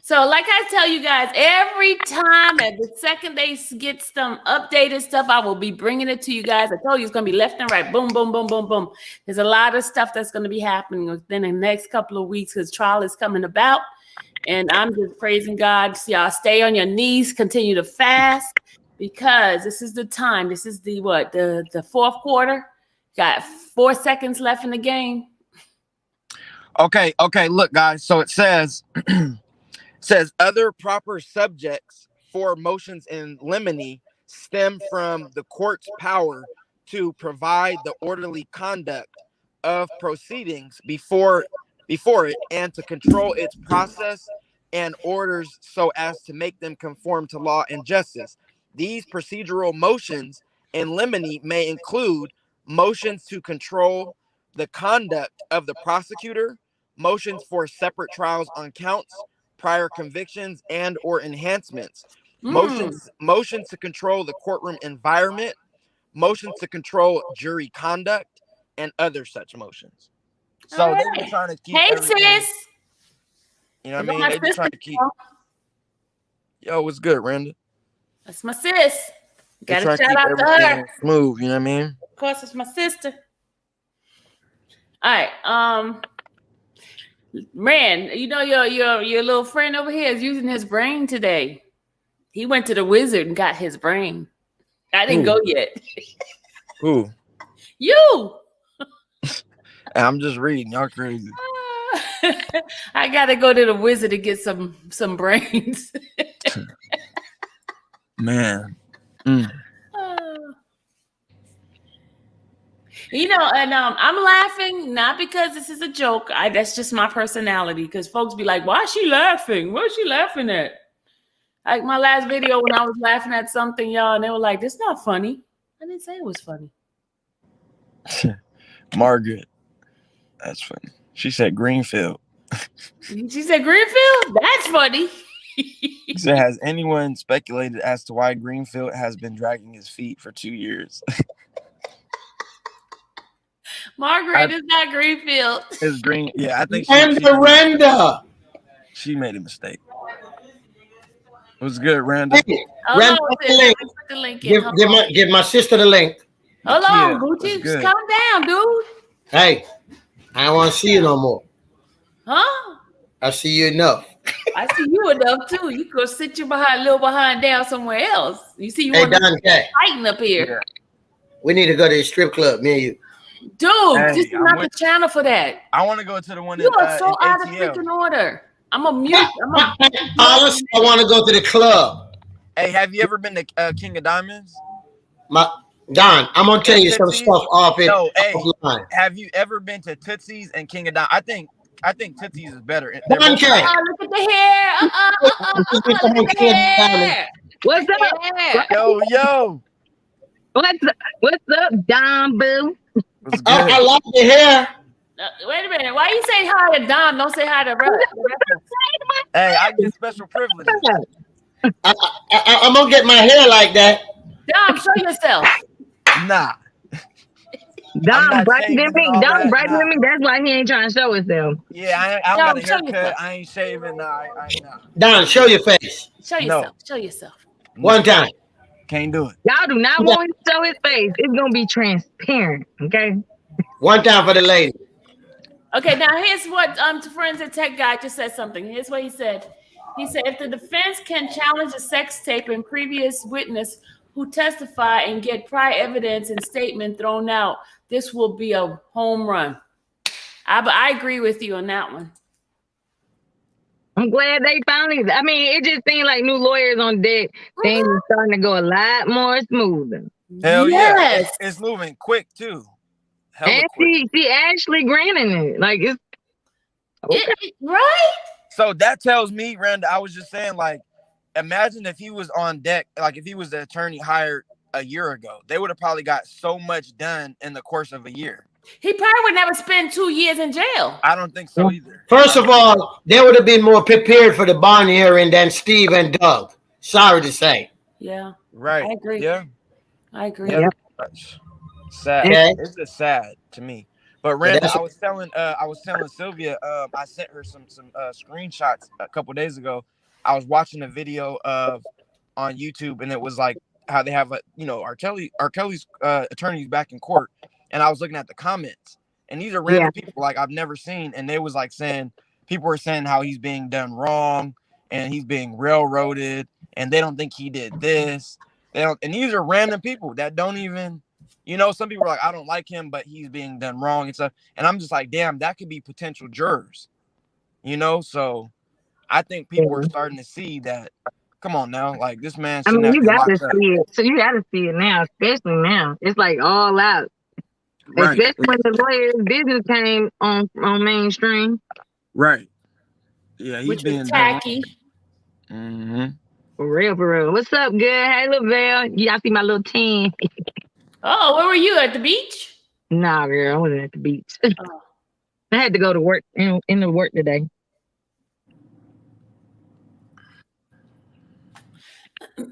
So, like I tell you guys, every time at the second they get some updated stuff, I will be bringing it to you guys. I told you it's going to be left and right. Boom, boom, boom, boom, boom. There's a lot of stuff that's going to be happening within the next couple of weeks because trial is coming about. And I'm just praising God. So y'all stay on your knees, continue to fast because this is the time. This is the fourth quarter. Got 4 seconds left in the game. Okay. Look, guys. So it says other proper subjects for motions in limine stem from the court's power to provide the orderly conduct of proceedings before it and to control its process and orders so as to make them conform to law and justice. These procedural motions in limine may include motions to control the conduct of the prosecutor, motions for separate trials on counts, prior convictions and or enhancements, motions to control the courtroom environment, motions to control jury conduct, and other such motions. So right. they've been trying to keep Hey, everything, sis. you know what I mean? They've been trying to keep. Yo, what's good, Randa? That's my sis. They're Got to trying to shout keep out to everything her. smooth, you know what I mean? Of course, it's my sister. All right. Man, you know your little friend over here is using his brain today. He went to the wizard and got his brain. I didn't go yet. Who? You. I'm just reading. Y'all crazy. I gotta go to the wizard to get some brains. Man. You know, and I'm laughing not because this is a joke. That's just my personality. Because folks be like, "Why is she laughing? What is she laughing at?" Like my last video when I was laughing at something, y'all, and they were like, "This not funny." I didn't say it was funny. Margaret. That's funny. She said Greenfield. She said Greenfield? That's funny. She said, has anyone speculated as to why Greenfield has been dragging his feet for 2 years? Margaret is not Greenfield. It's Green. Yeah, I think Randa. She made a mistake. It was good, Randa. Hey, Hold Randa, on, put the link. put the link in. Give my sister the link. Hold Yeah, on, Gucci. that's good. Calm down, dude. Hey, I don't want to see you no more. Huh? I see you enough. I see you enough too. You go sit your little behind down somewhere else. You see you Hey, want to Don K, fighting up here. we need to go to the strip club, me and you. Dude, Hey, this is I'm not the with- channel for that. I want to go to the one You in, are so out of ATL. freaking order. I'm a mute. Honestly, I want to go to the club. Hey, have you ever been to King of Diamonds? Don, I'm gonna tell you some Tootsie's? stuff off it. No, hey, offline. have you ever been to Tootsie's and King of Diamonds? I think Tootsie's is better. They're Don both- K. Oh, look at the hair. Look at the hair. What's up? Yeah. Yo. What's up, Don Boo? What's I good? like the hair. Wait a minute. Why you say hi to Dom? Don't say hi to Russ. Hey, I get special privileges. I'm gonna get my hair like that. Dom, show yourself. Nah. I'm Don not brighter than shaving me. and all Don that, brighter nah. than me. That's why he ain't trying to show himself. Yeah, I don't got a show haircut. yourself. I ain't shaving. Nah, I ain't. Nah. Don, show your face. Show yourself. Show yourself. One time. Can't do it. Y'all do not want him to show his face. It's gonna be transparent, okay? One time for the lady. Okay, now here's what Forensic Tech guy just said something. Here's what he said. He said, if the defense can challenge a sex tape and previous witness who testify and get prior evidence and statement thrown out, this will be a home run. I agree with you on that one. I'm glad they finally. I mean, it just seemed like new lawyers on deck. Things are starting to go a lot more smoother. Hell yeah. Yes. It's moving quick too. Hella And quick. she actually granting it. Like it's okay. Right? So that tells me, Randa, I was just saying, like, imagine if he was on deck, like if he was the attorney hired a year ago, they would have probably got so much done in the course of a year. He probably would never spend 2 years in jail. I don't think so either. First of all, they would have been more prepared for the bond hearing than Steve and Doug. Sorry to say. Yeah, Right. I agree. Yeah. I agree. Yeah. Sad. Okay. It's just sad to me. But Randa, that's- I was telling Sylvia, I sent her some screenshots a couple days ago. I was watching a video on YouTube, and it was like how they have R. Kelly's attorneys back in court, and I was looking at the comments, and these are random people like I've never seen, and they was like saying people were saying how he's being done wrong and he's being railroaded, and they don't think he did this. They don't, and these are random people that don't even. Some people are like, I don't like him, but he's being done wrong and stuff. And I'm just like, damn, that could be potential jurors. So I think people are starting to see that. Come on now, like this man. I mean, you got to see it. So you got to see it now, especially now. It's like all out. Right. Especially when the lawyer's business came on mainstream. Right. Yeah, he's Which being was tacky. Mm-hmm. For real. What's up, good? Hey, LaVelle. Y'all see my little tan. Oh, where were you at the beach? Nah, girl, I wasn't at the beach. I had to go to work in the work today.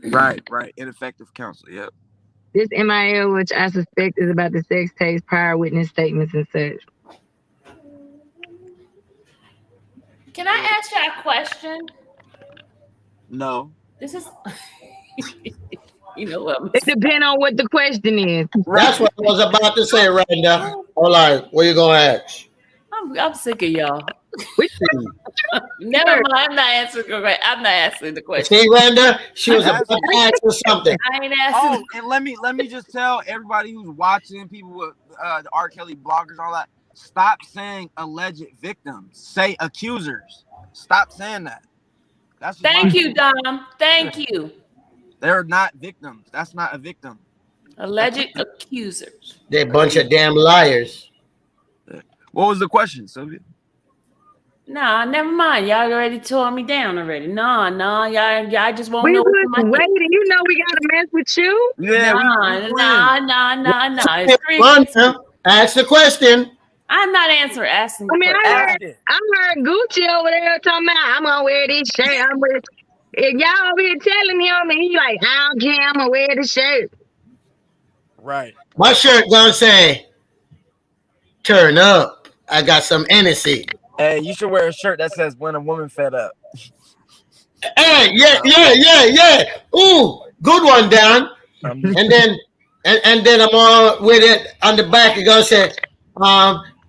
Right. Ineffective counsel. Yep. This MIL, which I suspect is about the sex tapes, prior witness statements, and such. Can I ask you a question? No. This is, you know what? It depends on what the question is. That's what I was about to say, Randa. Hold on. What you going to ask? I'm sick of y'all. Never mind. I'm not answering the question. See, Randa, she was about to answer something. I ain't asking. Oh, and let me just tell everybody who's watching, people with the R. Kelly bloggers, all that. Stop saying alleged victims. Say accusers. Stop saying that. That's Thank you, Dom. Thank you. They're not victims. That's not a victim. Alleged accusers. They're a bunch of damn liars. What was the question, Sylvia? Nah, never mind. Y'all already tore me down already. Nah, y'all just won't We know. was waiting. You know we gotta mess with you. Yeah, nah. Randa, ask the question. I'm not asking. I mean, I heard Gucci over there talking about I'm gonna wear this shirt. If y'all over here telling him, and he like, I don't care, I'm gonna wear the shirt. Right. My shirt gonna say, "Turn up." I got some energy. Hey, you should wear a shirt that says "When a Woman Fed Up." Hey, yeah. Ooh, good one, Don. And then I'm all with it on the back. It's gonna say,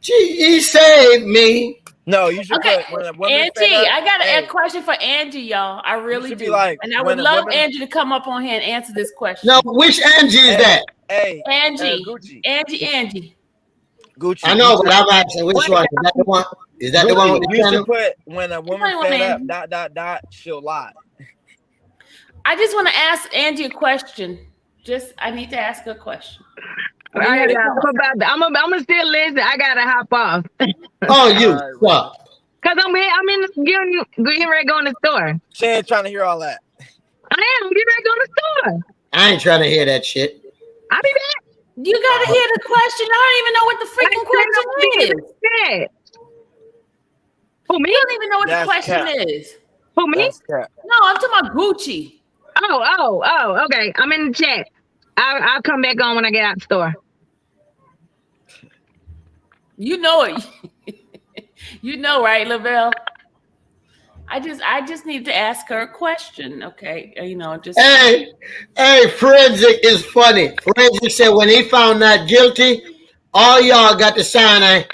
he saved me. No, you should put when a woman Angie, fed up. I got a question for Angie, y'all. I really do. Like, and I would love Angie to come up on here and answer this question. No, which Angie is that? Hey, Angie. Gucci. Angie. Gucci. I know, but I'm asking which one. Is that the one? Is that Gucci, the one with the you channel? should put when a woman fed up, ... she'll lie. I just want to ask Angie a question. I need to ask her a question. I'm gonna still listen. I gotta hop off. Oh, you what? Cause I'm getting ready to go in the store. She ain't trying to hear all that. I am getting ready to go in the store. I ain't trying to hear that shit. I'll be back. You gotta hear the question. I don't even know what the freaking question is. Who, me? You don't even know what That's the question cap. is. Who, me? No, I'm talking about Gucci. Oh, okay. I'm in the chat. I'll come back on when I get out the store. You know it. You know, right, Lavelle? I just need to ask her a question, okay? Hey, Forensic is funny. Forensic said when he found not guilty, all y'all got to sign a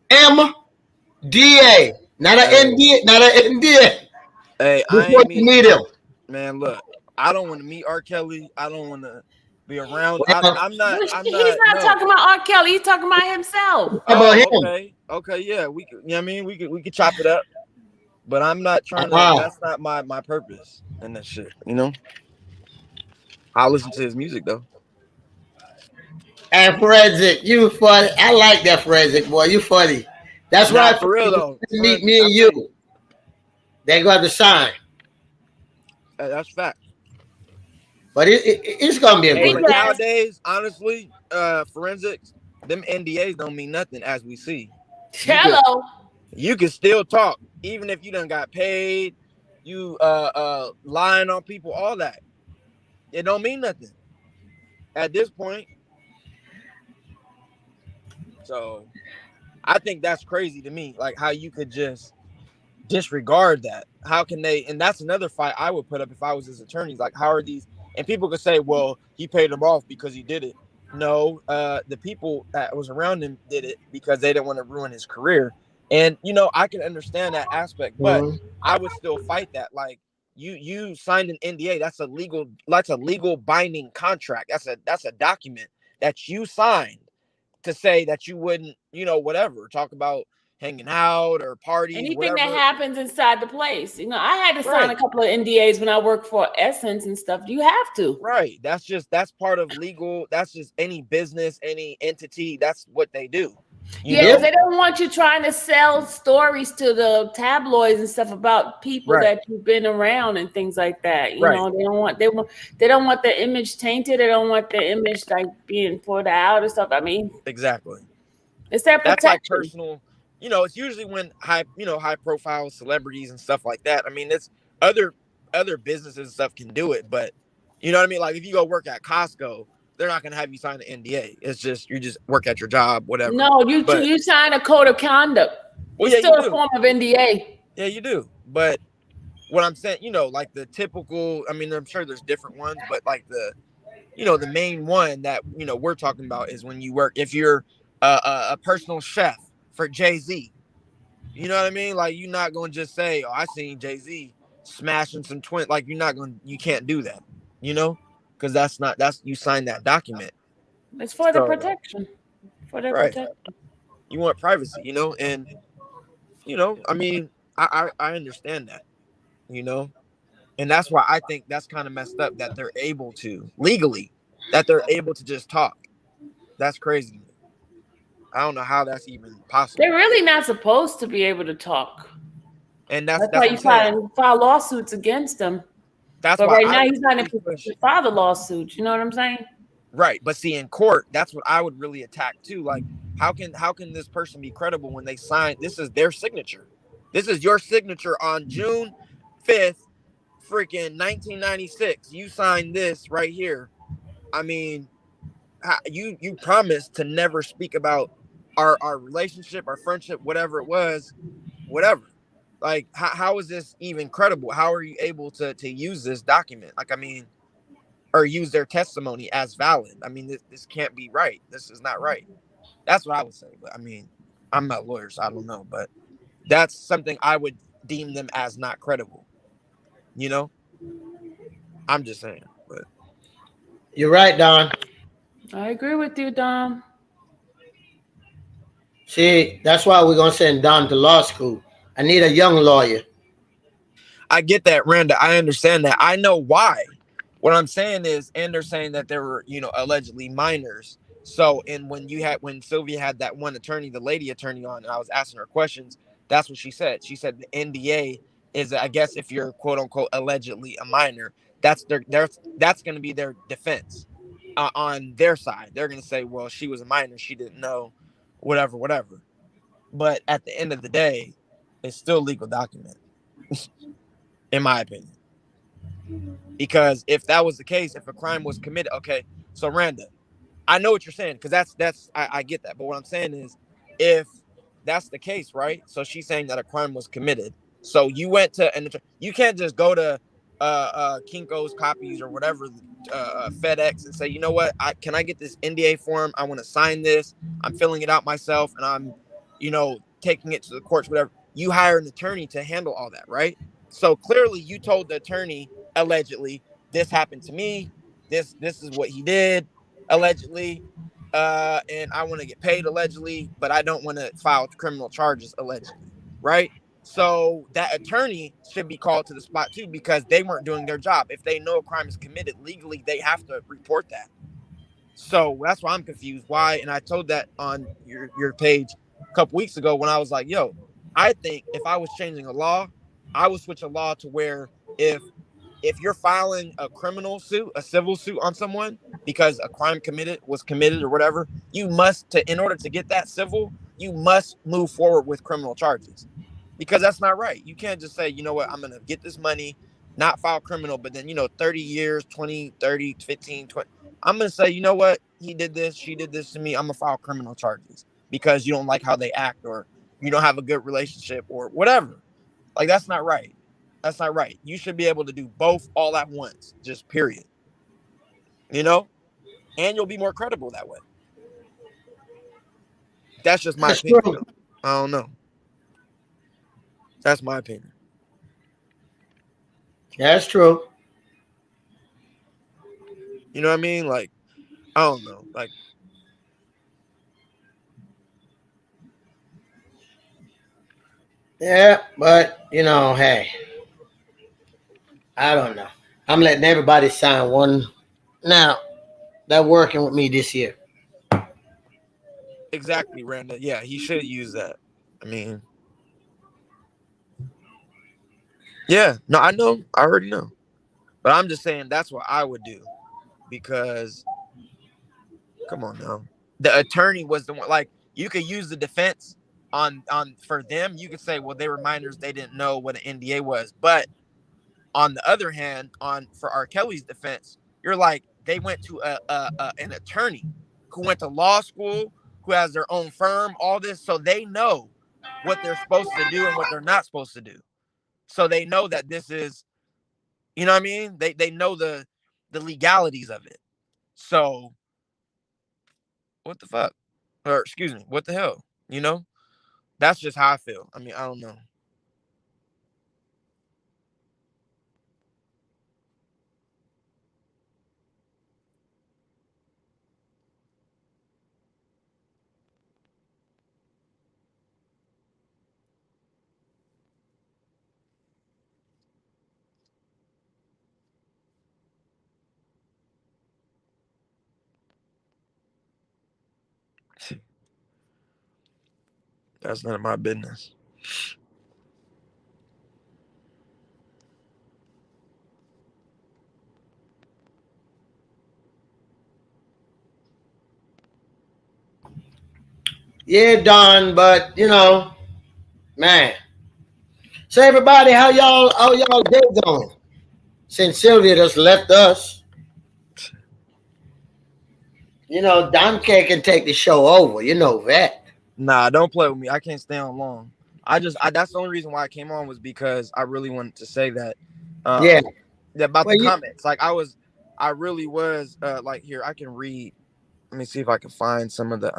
MDA, not an NDA, not an NDA. Hey, I ain't meet him. Man, look, I don't want to meet R. Kelly. I don't want to be around. Well, I'm not. He's not talking about R. Kelly. He's talking about himself. About him. Okay, yeah, we could. You know what I mean, we could chop it up. But I'm not trying to. That's not my purpose in that shit. You know. I'll listen to his music though. And Forensic, you funny. I like that Forensic boy. You funny. That's why for real though. Meet me and you. They got to sign. That's fact. But it's gonna be a good nowadays. Honestly, Forensics, them NDAs don't mean nothing, as we see. Hello. You can still talk, even if you done got paid, you lying on people, all that. It don't mean nothing at this point. So I think that's crazy to me, like how you could just disregard that. How can they? And that's another fight I would put up if I was his attorneys. Like, how are these? And people could say, well, he paid him off because he did it. No, the people that was around him did it because they didn't want to ruin his career. And I can understand that aspect, but I would still fight that. Like, you signed an NDA. That's a legal binding contract. That's a document that you signed to say that you wouldn't, whatever, talk about hanging out or parties, anything whatever. that happens inside the place. I had to sign a couple of NDAs when I worked for Essence and stuff. You have to. Right. That's part of legal. That's just any business, any entity. That's what they do. Because they don't want you trying to sell stories to the tabloids and stuff about people that you've been around and things like that. They don't want the image tainted. They don't want the image like being put out or stuff. I mean, exactly. It's their protection. That's like personal. It's usually when high profile celebrities and stuff like that. I mean, it's other businesses and stuff can do it, but you know what I mean? Like if you go work at Costco, they're not going to have you sign an NDA. It's just, you just work at your job, whatever. No, you sign a code of conduct. Well, it's still a form of NDA. Yeah, you do. But what I'm saying, like the typical, I mean, I'm sure there's different ones, but like the main one that, we're talking about is when you work, if you're a personal chef for Jay-Z, you know what I mean? Like you're not going to just say, oh, I seen Jay-Z smashing some twins. Like you can't do that, because that's you signed that document. It's for the protection. For their protection. You want privacy, and I mean, I understand that, and that's why I think that's kind of messed up that they're able to legally, that they're able to just talk. That's crazy. I don't know how that's even possible. They're really not supposed to be able to talk. And that's why you file lawsuits against them. But right now he's not in a position to file the lawsuit. You know what I'm saying? Right. But see, in court, that's what I would really attack too. Like, how can this person be credible when they sign? This is their signature. This is your signature on June 5th, freaking 1996. You signed this right here. I mean, you promised to never speak about our relationship, our friendship, whatever it was, whatever. Like, how is this even credible? How are you able to use this document? Like, I mean, or use their testimony as valid? I mean, this can't be right. This is not right. That's what I would say. But I mean, I'm not a lawyer, so I don't know. But that's something I would deem them as not credible. I'm just saying. But you're right, Don. I agree with you, Don. See, that's why we're gonna send Don to law school. I need a young lawyer. I get that, Randa. I understand that. I know why. What I'm saying is, and they're saying that there were, allegedly minors. So, and when Sylvia had that one attorney, the lady attorney on, and I was asking her questions, that's what she said. She said the NDA is, I guess, if you're quote unquote allegedly a minor, that's going to be their defense on their side. They're going to say, well, she was a minor, she didn't know, whatever. But at the end of the day, it's still a legal document, in my opinion. Because if that was the case, if a crime was committed, okay. So Randa, I know what you're saying, because I get that. But what I'm saying is, if that's the case, right? So she's saying that a crime was committed. So you went to, and you can't just go to Kinko's Copies or whatever, FedEx, and say, you know what, can I get this NDA form? I want to sign this. I'm filling it out myself, and I'm, taking it to the courts, whatever. You hire an attorney to handle all that, right? So clearly you told the attorney, allegedly, this happened to me. This is what he did, allegedly. And I want to get paid, allegedly, but I don't want to file criminal charges, allegedly, right? So that attorney should be called to the spot too, because they weren't doing their job. If they know a crime is committed legally, they have to report that. So that's why I'm confused. Why? And I told that on your page a couple weeks ago when I was like, yo, I think if I was changing a law, I would switch a law to where if you're filing a criminal suit, a civil suit on someone, because a crime was committed or whatever, you must, in order to get that civil, you must move forward with criminal charges, because that's not right. You can't just say, you know what, I'm going to get this money, not file criminal, but then, 30 years, 20, 30, 15, 20. I'm going to say, you know what, he did this, she did this to me, I'm going to file criminal charges because you don't like how they act, or you don't have a good relationship, or whatever. Like, that's not right. That's not right. You should be able to do both all at once, just period. And you'll be more credible that way. That's just my opinion. True. I don't know. That's my opinion. That's true. You know what I mean? Like, I don't know. Like, yeah, but hey, I don't know. I'm letting everybody sign one now. They're working with me this year. exactly, Randa. Yeah, he should use that. I mean, yeah. No, I know. I already know. But I'm just saying that's what I would do, because, come on now. The attorney was the one. Like, you could use the defense on for them. You could say, well, they were minors, they didn't know what an NDA was. But on the other hand, for R. Kelly's defense, you're like, they went to an attorney who went to law school, who has their own firm, all this, so they know what they're supposed to do and what they're not supposed to do. So they know that this is, you know what I mean? They know the legalities of it. So what the fuck? Or excuse me, what the hell? That's just how I feel. I mean, I don't know. That's none of my business. Yeah, Don, but man. So everybody, how y'all day going? Since Sylvia just left us, Don K can take the show over. You know that. Nah, don't play with me. I can't stay on long. That's the only reason why I came on, was because I really wanted to say that. Yeah. About the comments. Like, I really was like, here, I can read. Let me see if I can find some of the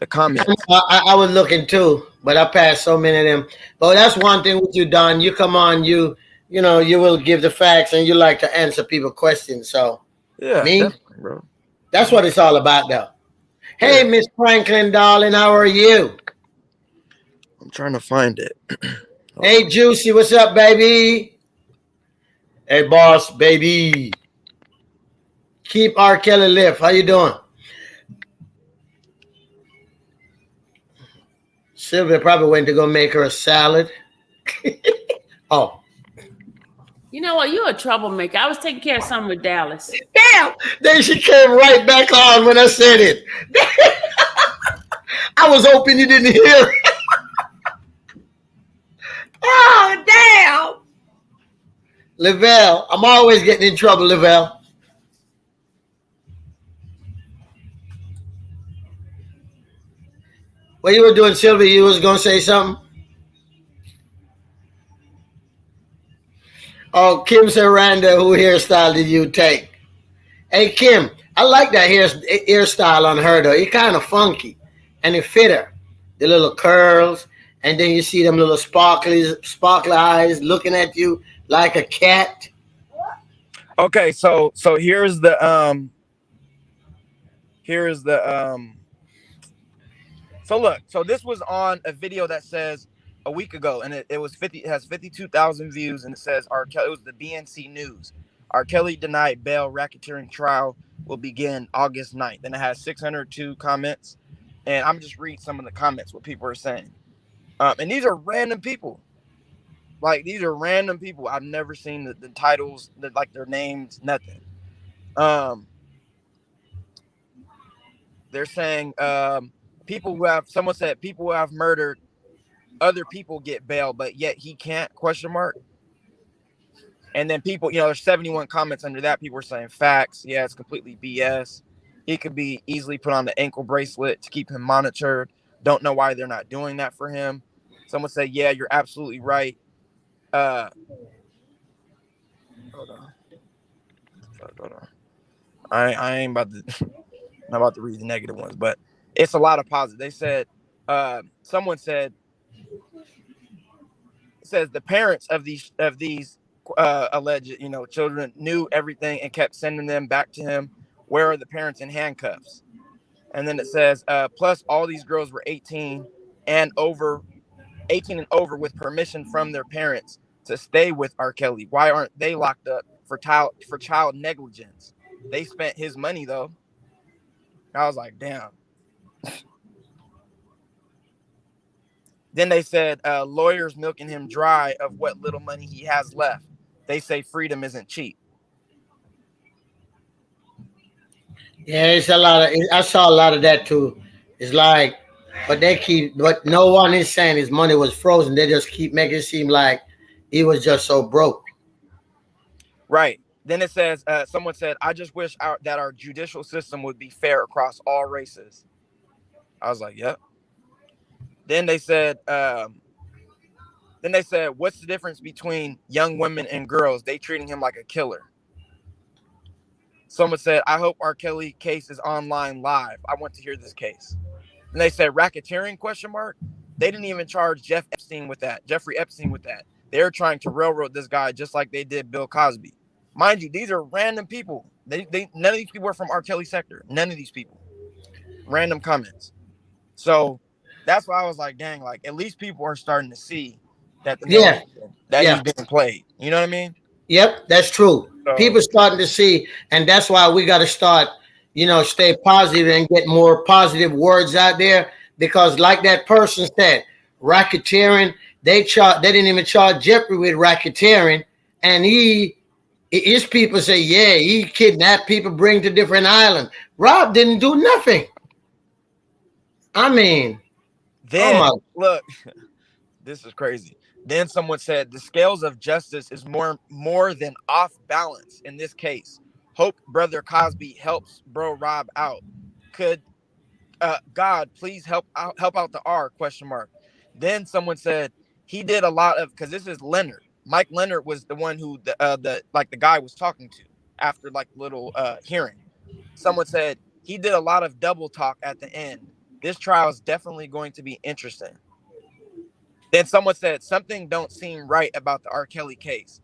comments. I was looking too, but I passed so many of them. But that's one thing with you, Don. You come on, you will give the facts, and you like to answer people's questions. So yeah, bro. That's what it's all about, though. Hey, Miss Franklin, darling, how are you? I'm trying to find it. Hey, Juicy, what's up, baby? Hey, boss, baby. Keep R. Kelly lift. How you doing? Sylvia probably went to go make her a salad. Oh. You know what? You're a troublemaker. I was taking care of something with Dallas. Damn! Then she came right back on when I said it. I was hoping you didn't hear it. Oh, damn! Lavelle, I'm always getting in trouble, Lavelle. What you were doing, Sylvia? You was going to say something? Oh, Kim Saranda, who hairstyle did you take? Hey, Kim, I like that hairstyle on her, though. It's kind of funky, and it fit her. The little curls, and then you see them little sparkly eyes looking at you like a cat. Okay, so here's the so look, so this was on a video that says a week ago, and it has 52,000 views, and it says R. Kelly. It was the BNC News. R. Kelly denied bail, racketeering trial will begin August 9th. And it has 602 comments, and I'm just reading some of the comments, what people are saying. And these are random people. Like, these are random people. I've never seen the titles, like their names, nothing. They're saying someone said people who have murdered other people get bail, but yet he can't, question mark. And then people, there's 71 comments under that. People are saying facts. Yeah, it's completely BS. He could be easily put on the ankle bracelet to keep him monitored. Don't know why they're not doing that for him. Someone said, yeah, you're absolutely right. Hold on. I ain't about to not about to read the negative ones, but it's a lot of positive. They said, someone said, says the parents of these alleged, children knew everything and kept sending them back to him. Where are the parents in handcuffs? And then it says, plus all these girls were 18 and over with permission from their parents to stay with R. Kelly. Why aren't they locked up for child negligence? They spent his money though. I was like, damn. Then they said lawyers milking him dry of what little money he has left. They say freedom isn't cheap. Yeah, it's a lot of. I saw a lot of that too. It's like, but no one is saying his money was frozen. They just keep making it seem like he was just so broke. Right. Then it says, someone said, I just wish that our judicial system would be fair across all races. I was like, yep. Then they said, what's the difference between young women and girls? They treating him like a killer. Someone said, I hope R. Kelly case is online live. I want to hear this case. And they said, racketeering, question mark. They didn't even charge Jeffrey Epstein with that. They're trying to railroad this guy just like they did Bill Cosby. Mind you, these are random people. None of these people are from R. Kelly sector. None of these people. Random comments. So that's why I was like, dang, like at least people are starting to see that he's being played. You know what I mean? Yep, that's true. So, people starting to see, and that's why we got to start, stay positive and get more positive words out there. Because, like that person said, racketeering. They didn't even charge Jeffrey with racketeering, and his people say, yeah, he kidnapped people, bring to different islands. Rob didn't do nothing. I mean, then look, this is crazy. Then someone said the scales of justice is more than off balance in this case. Hope brother Cosby helps bro Rob out. Could God please help out the R, question mark. Then someone said he did a lot of, because this is Leonard. Mike Leonard was the one who the guy was talking to after like little hearing. Someone said he did a lot of double talk at the end. This trial is definitely going to be interesting. Then someone said something don't seem right about the R. Kelly case.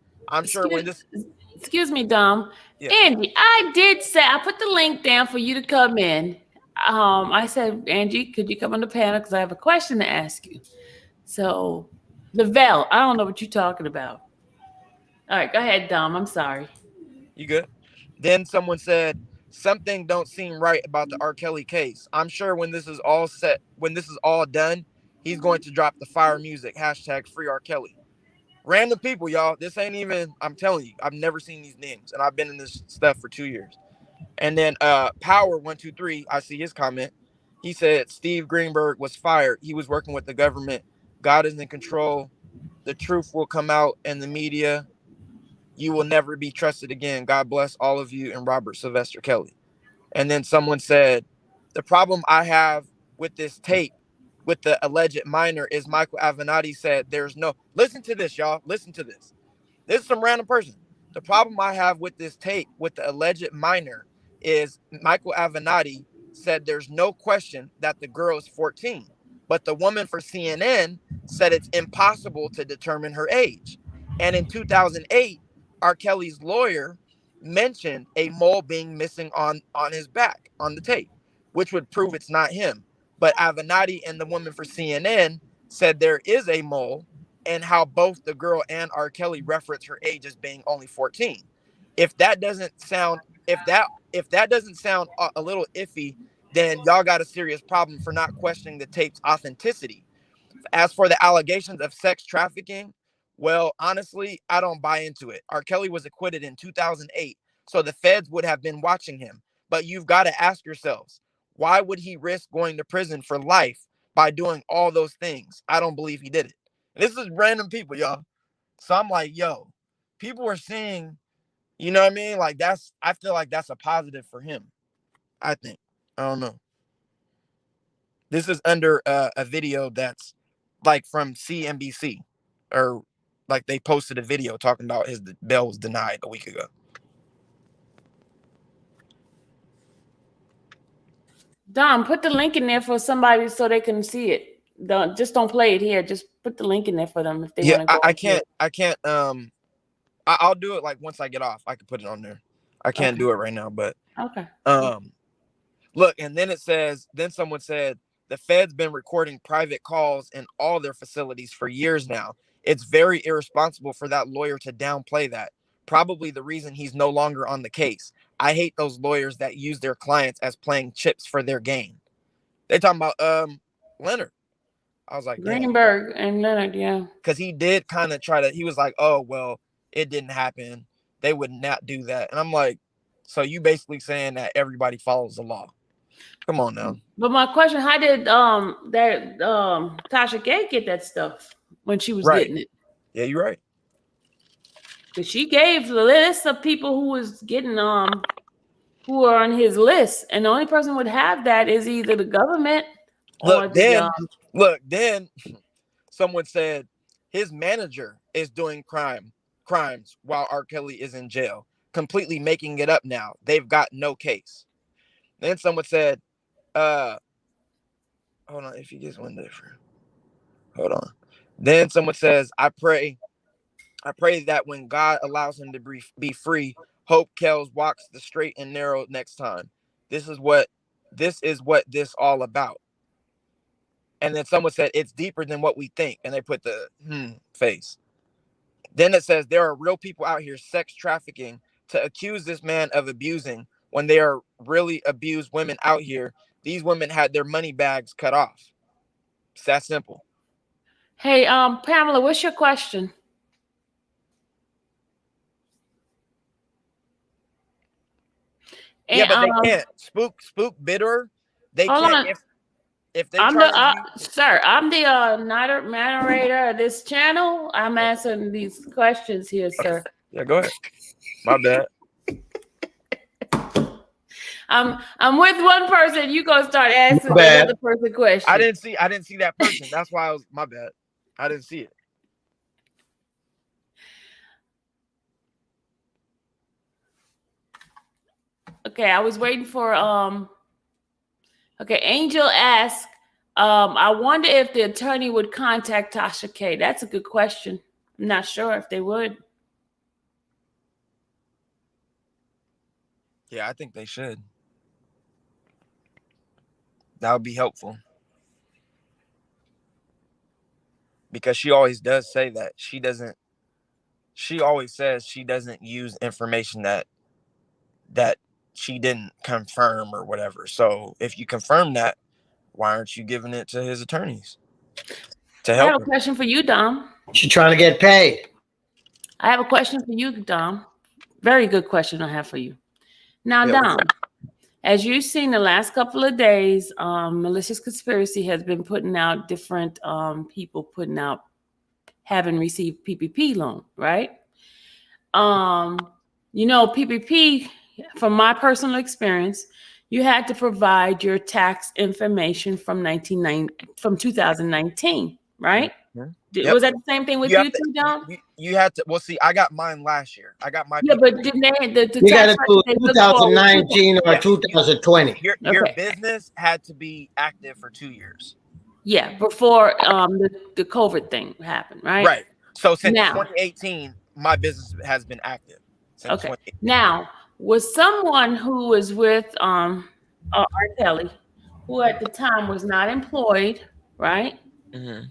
Excuse me, Dom. Yeah. Angie, I did say I put the link down for you to come in. I said, Angie, could you come on the panel because I have a question to ask you. So, Lavelle, I don't know what you're talking about. All right, go ahead, Dom. I'm sorry. You good? Then someone said something don't seem right about the R. Kelly case. I'm sure when this is all done, he's going to drop the fire music, #free R. Kelly. Random people, y'all. This ain't even, I'm telling you, I've never seen these names, and I've been in this stuff for 2 years. And then Power123, I see his comment. He said Steve Greenberg was fired. He was working with the government. God is in control. The truth will come out in the media. You will never be trusted again. God bless all of you and Robert Sylvester Kelly. And then someone said, the problem I have with this tape with the alleged minor is Michael Avenatti said listen to this, y'all. Listen to this. This is some random person. The problem I have with this tape with the alleged minor is Michael Avenatti said there's no question that the girl is 14. But the woman for CNN said it's impossible to determine her age. And in 2008, R. Kelly's lawyer mentioned a mole being missing on his back on the tape, which would prove it's not him. But Avenatti and the woman for CNN said there is a mole, and how both the girl and R. Kelly reference her age as being only 14. If that doesn't sound a little iffy, then y'all got a serious problem for not questioning the tape's authenticity. As for the allegations of sex trafficking, well, honestly, I don't buy into it. R. Kelly was acquitted in 2008, so the feds would have been watching him. But you've got to ask yourselves, Why would he risk going to prison for life by doing all those things? I don't believe he did it. And this is random people, y'all. So I'm like, yo, people are seeing, you know what I mean? Like I feel like that's a positive for him. I think. I don't know. This is under a video that's like from CNBC, or like they posted a video talking about his bail was denied a week ago. Dom, put the link in there for somebody so they can see it. Don't play it here. Just put the link in there for them if they want to go. I can't. I'll do it like once I get off. I can put it on there. I can't do it right now, but okay. Look, and then it says. Then someone said the Fed's been recording private calls in all their facilities for years now. It's very irresponsible for that lawyer to downplay that. Probably the reason he's no longer on the case. I hate those lawyers that use their clients as playing chips for their gain. They talking about Leonard. I was like, Greenberg and Leonard, yeah. Because he did kind of try to, he was like, oh, well, it didn't happen. They would not do that. And I'm like, so you basically saying that everybody follows the law. Come on now. But my question, how did Tasha K get that stuff when she was getting it? Yeah, you're right. Because she gave the list of people who was getting who are on his list, and the only person who would have that is either the government or then someone said his manager is doing crimes while R. Kelly is in jail, completely making it up now. They've got no case. Then someone said, hold on, if he gets one different. Hold on. Then someone says, I pray that when God allows him to be free, Hope Kells walks the straight and narrow next time. This is what this all about. And then someone said, it's deeper than what we think. And they put the face. Then it says, there are real people out here sex trafficking to accuse this man of abusing when they are really abused women out here. These women had their money bags cut off. It's that simple. Hey, Pamela, what's your question? Yeah, but they can't. Spook bitter. They can't. If they I'm the moderator of this channel. I'm answering these questions here, sir. Yeah, go ahead. My bad. I'm with one person. You gonna start asking another person questions. I didn't see that person. That's why I was my bad. I didn't see it. Okay, I was waiting for okay, Angel asked, I wonder if the attorney would contact Tasha K. That's a good question. I'm not sure if they would. Yeah, I think they should. That would be helpful. Because she always does say that she always says she doesn't use information that she didn't confirm or whatever. So if you confirm that, why aren't you giving it to his attorneys to help? I have a question for you, Dom. She's trying to get paid. I have a question for you, Dom. Very good question I have for you. Now, Dom, as you've seen the last couple of days, Malicious Conspiracy has been putting out different people putting out having received PPP loan, right? You know, PPP, from my personal experience, you had to provide your tax information from 2019, right? Yep. Was that the same thing with you too, Dom? You had to. Well, see, I got mine last year. I got my. Yeah, but didn't they? You got to do 2019 or 2020. Your business had to be active for 2 years. Yeah, before the COVID thing happened, right? Right. So since 2018, my business has been active. Okay. Now, was someone who was with R. Kelly, who at the time was not employed, right? Mm-hmm.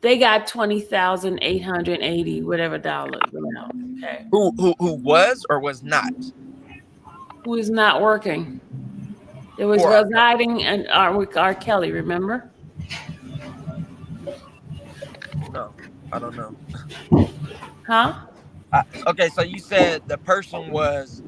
They got $20,880 whatever dollars. Okay. Who was or was not? Who is not working? It was residing in with R. Kelly. Remember? No, I don't know. Huh? Okay, so you said the person was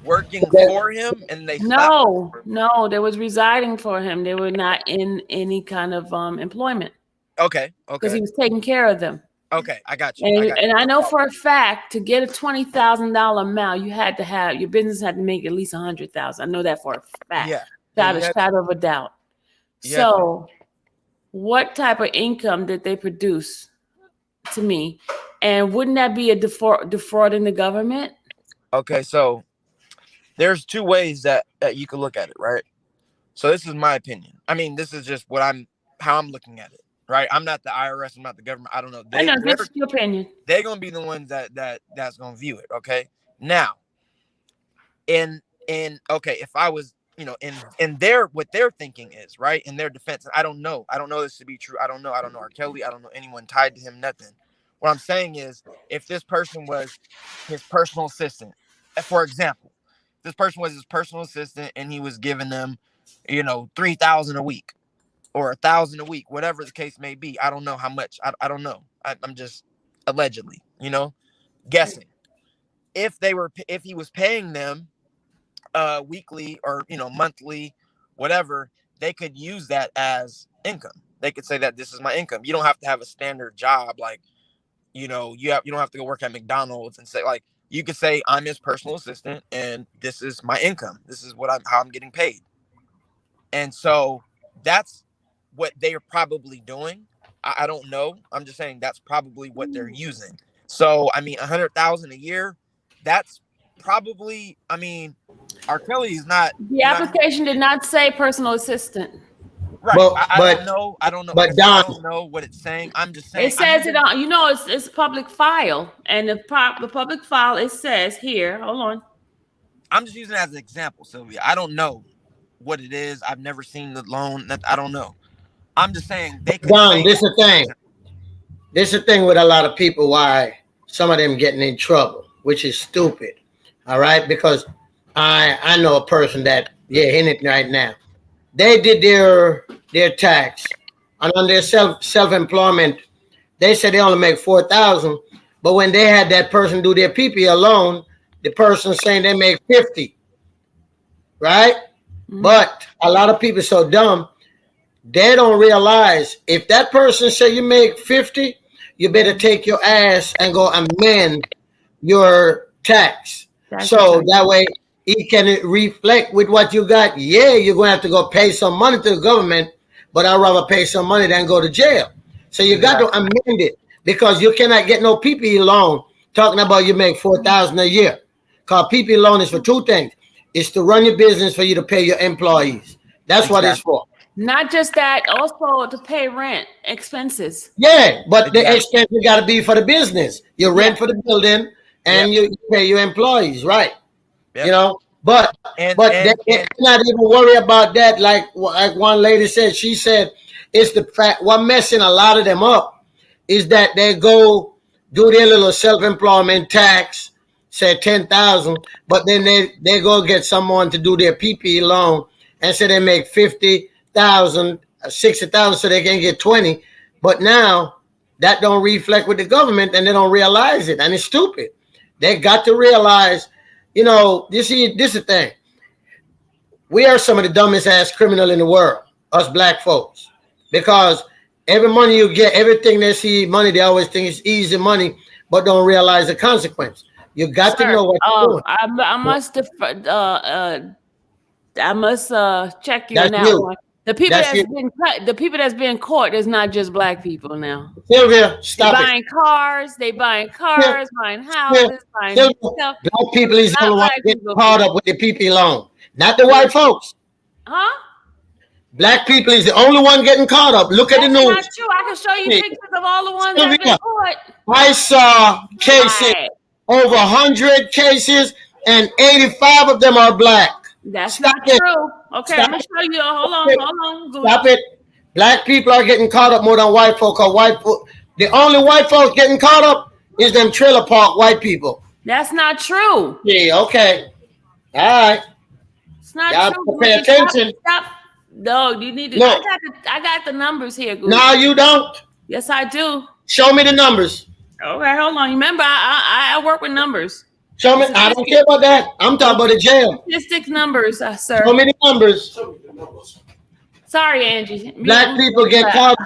working for him and they stopped? No, they was residing for him. They were not in any kind of employment. Okay. Because he was taking care of them. Okay, I got you. And I know for a fact to get a $20,000 amount, you had to have your business had to make at least $100,000. I know that for a fact. Yeah. Without a shadow of a doubt. So, what type of income did they produce to me? And wouldn't that be a defrauding the government? Okay, so there's two ways that you could look at it, right? So this is my opinion. I mean, this is just how I'm looking at it, right? I'm not the IRS. I'm not the government. I don't know. I know, that's your opinion. They're gonna be the ones that's gonna view it. Okay. Now, if I was, in their what their thinking is, right, in their defense, I don't know this to be true. I don't know R. Kelly. I don't know anyone tied to him. Nothing. What I'm saying is, if this person was his personal assistant, for example, this person was his personal assistant and he was giving them, $3,000 a week or $1,000 a week, whatever the case may be. I don't know how much. I don't know. I'm just allegedly, guessing. If he was paying them weekly or monthly, whatever, they could use that as income. They could say that this is my income. You don't have to have a standard job like, you don't have to go work at McDonald's and say, like, you could say I'm his personal assistant and this is my income. This is how I'm getting paid. And so that's what they're probably doing. I don't know. I'm just saying that's probably what they're using. So I mean, $100,000 a year, that's probably, R. Kelly is not. The application did not say personal assistant. Right. I don't know. But I don't know what it's saying. I'm just saying. It says it on. It's a public file, and the public file. It says here. Hold on. I'm just using it as an example, Sylvia. I don't know what it is. I've never seen the loan. I don't know. I'm just saying they. Don, this is the thing. This is the thing with a lot of people. Why some of them getting in trouble, which is stupid. All right, because I know a person that in it right now. They did their tax, and on their self-employment, they said they only make $4,000. But when they had that person do their PPP loan, the person saying they make $50,000, right? Mm-hmm. But a lot of people so dumb, they don't realize if that person say you make $50,000, you better take your ass and go amend your tax. That way it can reflect with what you got. Yeah, you're going to have to go pay some money to the government, but I'd rather pay some money than go to jail. So you got to amend it because you cannot get no PPP loan talking about you make $4,000 a year. Because PPP loan is for two things. It's to run your business for you to pay your employees. That's what it's for. Not just that, also to pay rent, expenses. Yeah, but the expenses got to be for the business. You rent for the building and you pay your employees, right? Yep. But they're not even worry about that. Like one lady said, she said, it's the fact what messing a lot of them up is that they go do their little self-employment tax, say 10,000, but then they go get someone to do their PPP loan and say they make 50,000, 60,000, so they can get 20. But now that don't reflect with the government, and they don't realize it, and it's stupid. They got to realize. This is the thing. We are some of the dumbest ass criminal in the world, us black folks, because every money you get, everything they see money, they always think it's easy money, but don't realize the consequence. You got to know what you're doing. I must check you now. The people that's been caught is not just black people now. Sylvia, stop buying cars, buying houses, buying stuff. Black people is the only one getting caught up with the PPP loan, not the white folks. Huh? Black people is the only one getting caught up. Look at the news. That's not true. I can show you pictures of all the ones that have been caught. I saw cases, over 100 cases, and 85 of them are black. That's not true. Okay, I'm gonna show you. Hold on. Stop it. Black people are getting caught up more than white folk. The only white folks getting caught up is them trailer park white people. That's not true. Yeah, okay. All right. It's not true. Pay attention. Stop. No, you need to. No. I got the numbers here. Google. No, you don't. Yes, I do. Show me the numbers. Okay, hold on. Remember, I work with numbers. Show me. I don't care about that. I'm talking about the jail. Statistic numbers, sir. Show me the numbers. Sorry, Angie. Black people get caught.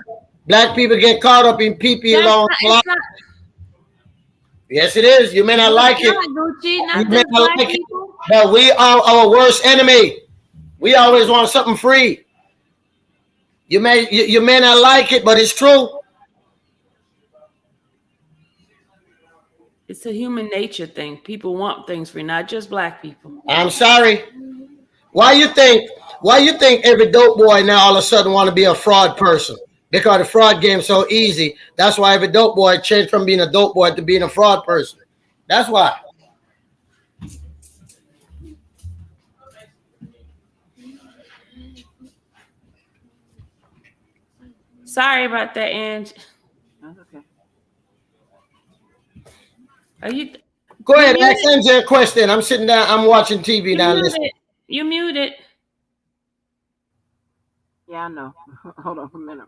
Black people get caught up in PP loans. Yes, it is. You may not like it. Gucci, not You may the not black like it. people. But we are our worst enemy. We always want something free. You may not like it, but it's true. It's a human nature thing. People want things free, not just black people. I'm sorry. Why you think every dope boy now all of a sudden want to be a fraud person? Because the fraud game's so easy. That's why every dope boy changed from being a dope boy to being a fraud person. That's why. Sorry about that, Angie. That's okay. Are you? Go ahead, ask Angie a question. I'm sitting down. I'm watching TV now. Listen. You muted. Yeah, I know. Hold on a minute.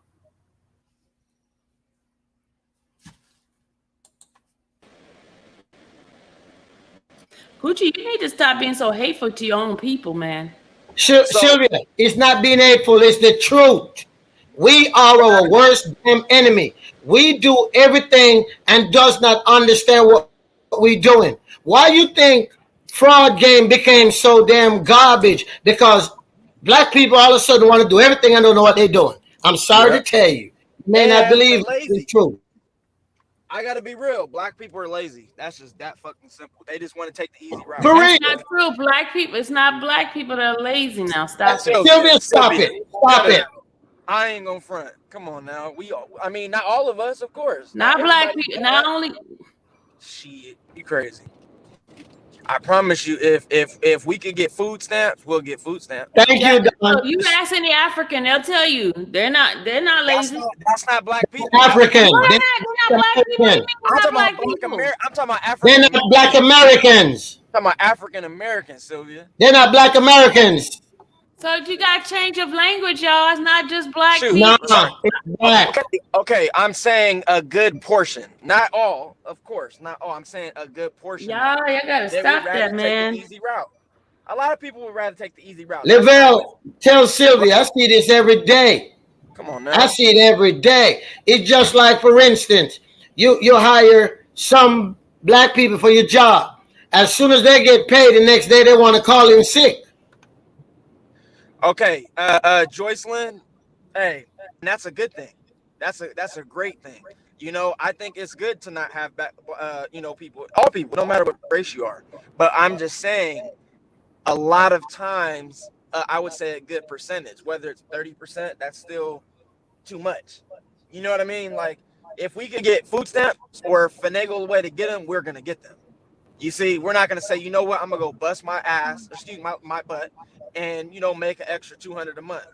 Gucci, you need to stop being so hateful to your own people, man. Sylvia, it's not being hateful. It's the truth. We are our worst damn enemy. We do everything and does not understand what we're doing. Why you think fraud game became so damn garbage? Because black people all of a sudden want to do everything and don't know what they're doing. I'm sorry to tell you. You may not believe it's true. I gotta be real. Black people are lazy. That's just that fucking simple. They just want to take the easy route. For real. It's not true. Black people. It's not black people that are lazy now. Stop it. Sylvia, stop it. Stop it. I ain't gonna front. Come on now. I mean, not all of us, of course. Not black people. Not only. Shit, you crazy. I promise you, if we could get food stamps, we'll get food stamps. Thank you, Don. So you ask any African, they'll tell you they're not lazy. That's not black people. African. No, they're not black people. I'm talking about African. They're not black Americans. I'm talking about African Americans, Sylvia. They're not black Americans. So you got to change of language, y'all. It's not just black people. No, it's black. Okay, I'm saying a good portion, not all, of course, not all. I'm saying a good portion. Y'all gotta stop that, man. Take the easy route. A lot of people would rather take the easy route. Lavelle, tell Sylvia, I see this every day. Come on now. I see it every day. It's just like, for instance, you hire some black people for your job. As soon as they get paid, the next day they want to call in sick. Okay, Joycelyn, hey, that's a good thing. That's a great thing. You know, I think it's good to not have people, all people, no matter what race you are. But I'm just saying, a lot of times, I would say a good percentage, whether it's 30%, that's still too much. You know what I mean? Like, if we could get food stamps or finagle a way to get them, we're gonna get them. You see, we're not gonna say, you know what, I'm gonna go bust my ass, my butt, and make an extra $200 a month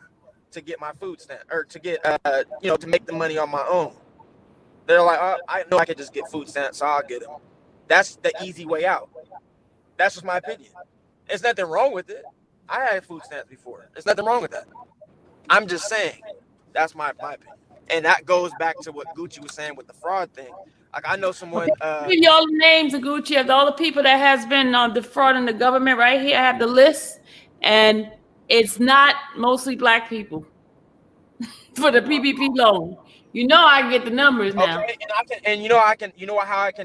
to get my food stamp or to get to make the money on my own. They're like, oh, I know I could just get food stamps, so I'll get them. That's the easy way out. That's just my opinion. There's nothing wrong with it. I had food stamps before. There's nothing wrong with that. I'm just saying, that's my opinion. And that goes back to what Gucci was saying with the fraud thing. Like, I know someone. Give you all the names of Gucci of all the people that has been defrauding the government. Right here, I have the list, and it's not mostly black people for the PPP loan. You know, I get the numbers now. Okay,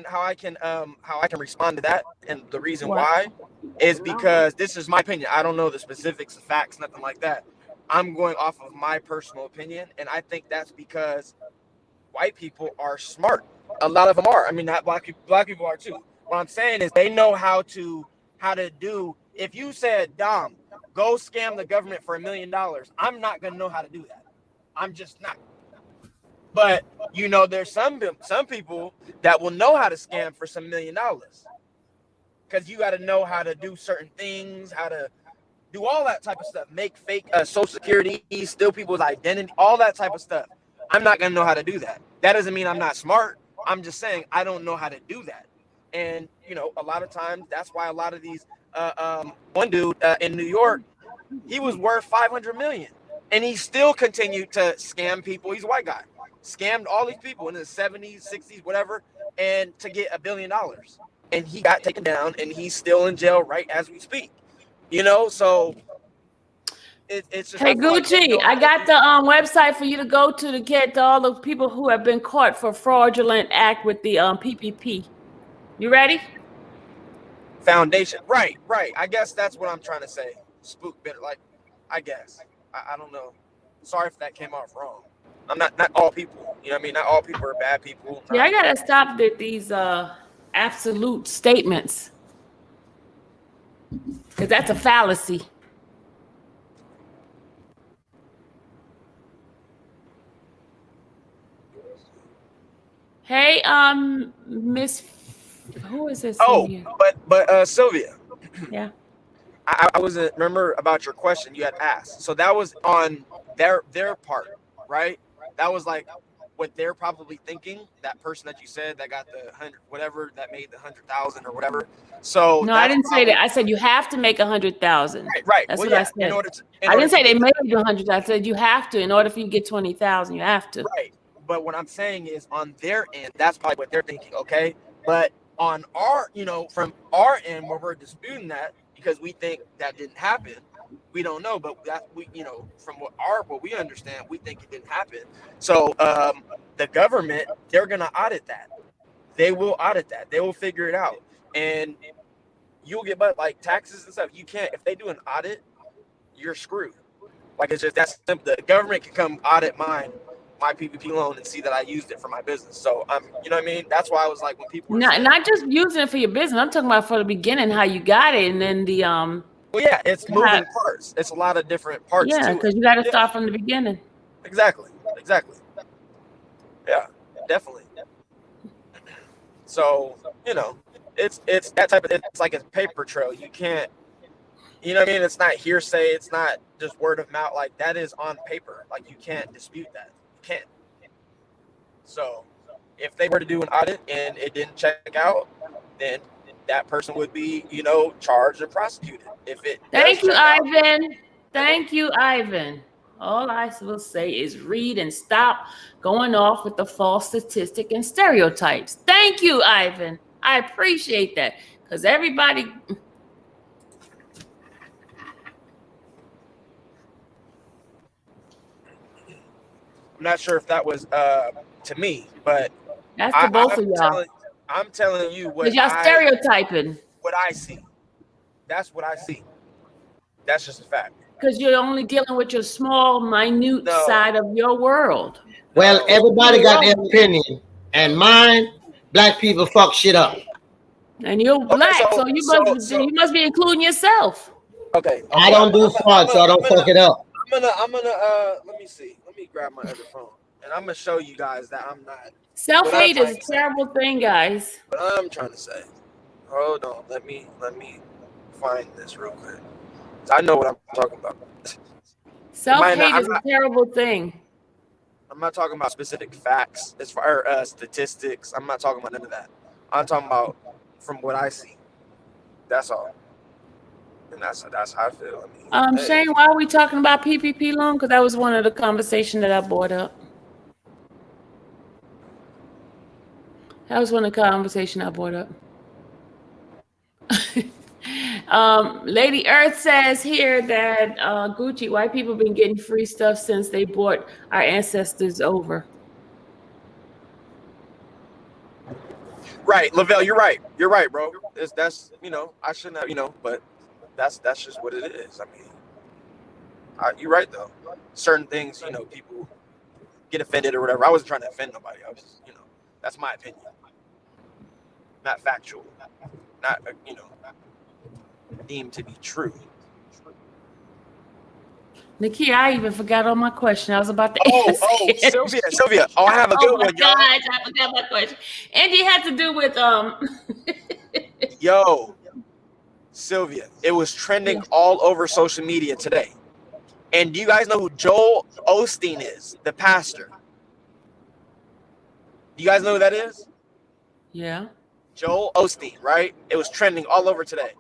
how I can respond to that, and the reason why is because this is my opinion. I don't know the specifics, the facts, nothing like that. I'm going off of my personal opinion, and I think that's because white people are smart. A lot of them are. I mean, not black people. Black people are too. What I'm saying is they know how to do. If you said, Dom, go scam the government for $1 million, I'm not gonna know how to do that. I'm just not. But there's some people that will know how to scam for some $1 million, because you got to know how to do certain things, how to do all that type of stuff, make fake social security, steal people's identity, all that type of stuff. I'm not gonna know how to do that. That doesn't mean I'm not smart. I'm just saying I don't know how to do that. And a lot of times that's why a lot of these one dude in New York, he was worth $500 million, and he still continued to scam people. He's a white guy, scammed all these people in the 70s, 60s, whatever, and to get $1 billion. And he got taken down, and he's still in jail right as we speak. You know, so it's just. Hey Gucci, I got the website for you to go to get all the people who have been caught for fraudulent act with the PPP. You ready? Foundation, right. I guess that's what I'm trying to say. Spook bit, like, I guess. I don't know. Sorry if that came off wrong. I'm not all people. You know what I mean? Not all people are bad people. Yeah, I gotta stop these absolute statements, because that's a fallacy. Hey, Miss, who is this? Oh, here? but Sylvia. Yeah. I wasn't remember about your question you had asked. So that was on their part, right? That was like what they're probably thinking. That person that you said that got the 100, whatever, that made the 100,000 or whatever. So no, I didn't say that. I said you have to make 100,000. Right. That's well, what yeah, I said. I didn't say they made you 100. I said you have to. In order for you to get 20,000, you have to. Right. But what I'm saying is on their end, that's probably what they're thinking. Okay. But on our, from our end, where we're disputing that because we think that didn't happen, we don't know. But that from what we understand, we think it didn't happen. So the government, they're gonna audit that. They will audit that. They will figure it out, and you'll get like taxes and stuff. You can't, if they do an audit, you're screwed. Like, it's just that simple. The government can come audit my PPP loan and see that I used it for my business. So you know what I mean? That's why I was like, when people not just using it for your business. I'm talking about for the beginning, how you got it, and then the Well, yeah, it's moving parts. It's a lot of different parts. Yeah, because you got to start from the beginning. Exactly. Yeah, definitely. So it's that type of. It's like a paper trail. You can't. You know what I mean? It's not hearsay. It's not just word of mouth. Like, that is on paper. Like, you can't dispute that. You can't. So if they were to do an audit and it didn't check out, then that person would be, charged and prosecuted. If it Thank you, Ivan. Thank you, Ivan. All I will say is read and stop going off with the false statistic and stereotypes. Thank you, Ivan. I appreciate that, because everybody. I'm not sure if that was to me, but that's to both of y'all. I'm telling you what y'all stereotyping. What I see. That's what I see. That's just a fact. Because you're only dealing with your small, minute side of your world. Well, everybody got their opinion, and mine, black people fuck shit up. And you're black, so you must be including yourself. Okay. I don't do fraud, so I don't fuck it up. I'm gonna let me see. Let me grab my other phone, and I'm gonna show you guys that I'm not. Self-hate is a terrible thing, guys. What I'm trying to say. Hold on. Let me find this real quick. I know what I'm talking about. Self-hate is a terrible thing. I'm not talking about specific facts as far as statistics. I'm not talking about none of that. I'm talking about from what I see. That's all. And that's how I feel. I mean, Shane, why are we talking about PPP loan? Because that was one of the conversations that I brought up. That was one of the conversations I brought up. Lady Earth says here that Gucci, white people been getting free stuff since they brought our ancestors over. Right, Lavelle, you're right. You're right, bro. That's I shouldn't have, but that's just what it is. I mean, you're right though. Certain things, people get offended or whatever. I wasn't trying to offend nobody. I was, that's my opinion, not factual, not deemed to be true. Nikki, I even forgot all my question. I was about to answer. Sylvia. Oh, I have a good one, y'all. Gosh, I forgot my question. Angie had to do with Yo, Sylvia, it was trending all over social media today. And do you guys know who Joel Osteen is, the pastor? Do you guys know who that is? Yeah. Joel Osteen, right? It was trending all over today.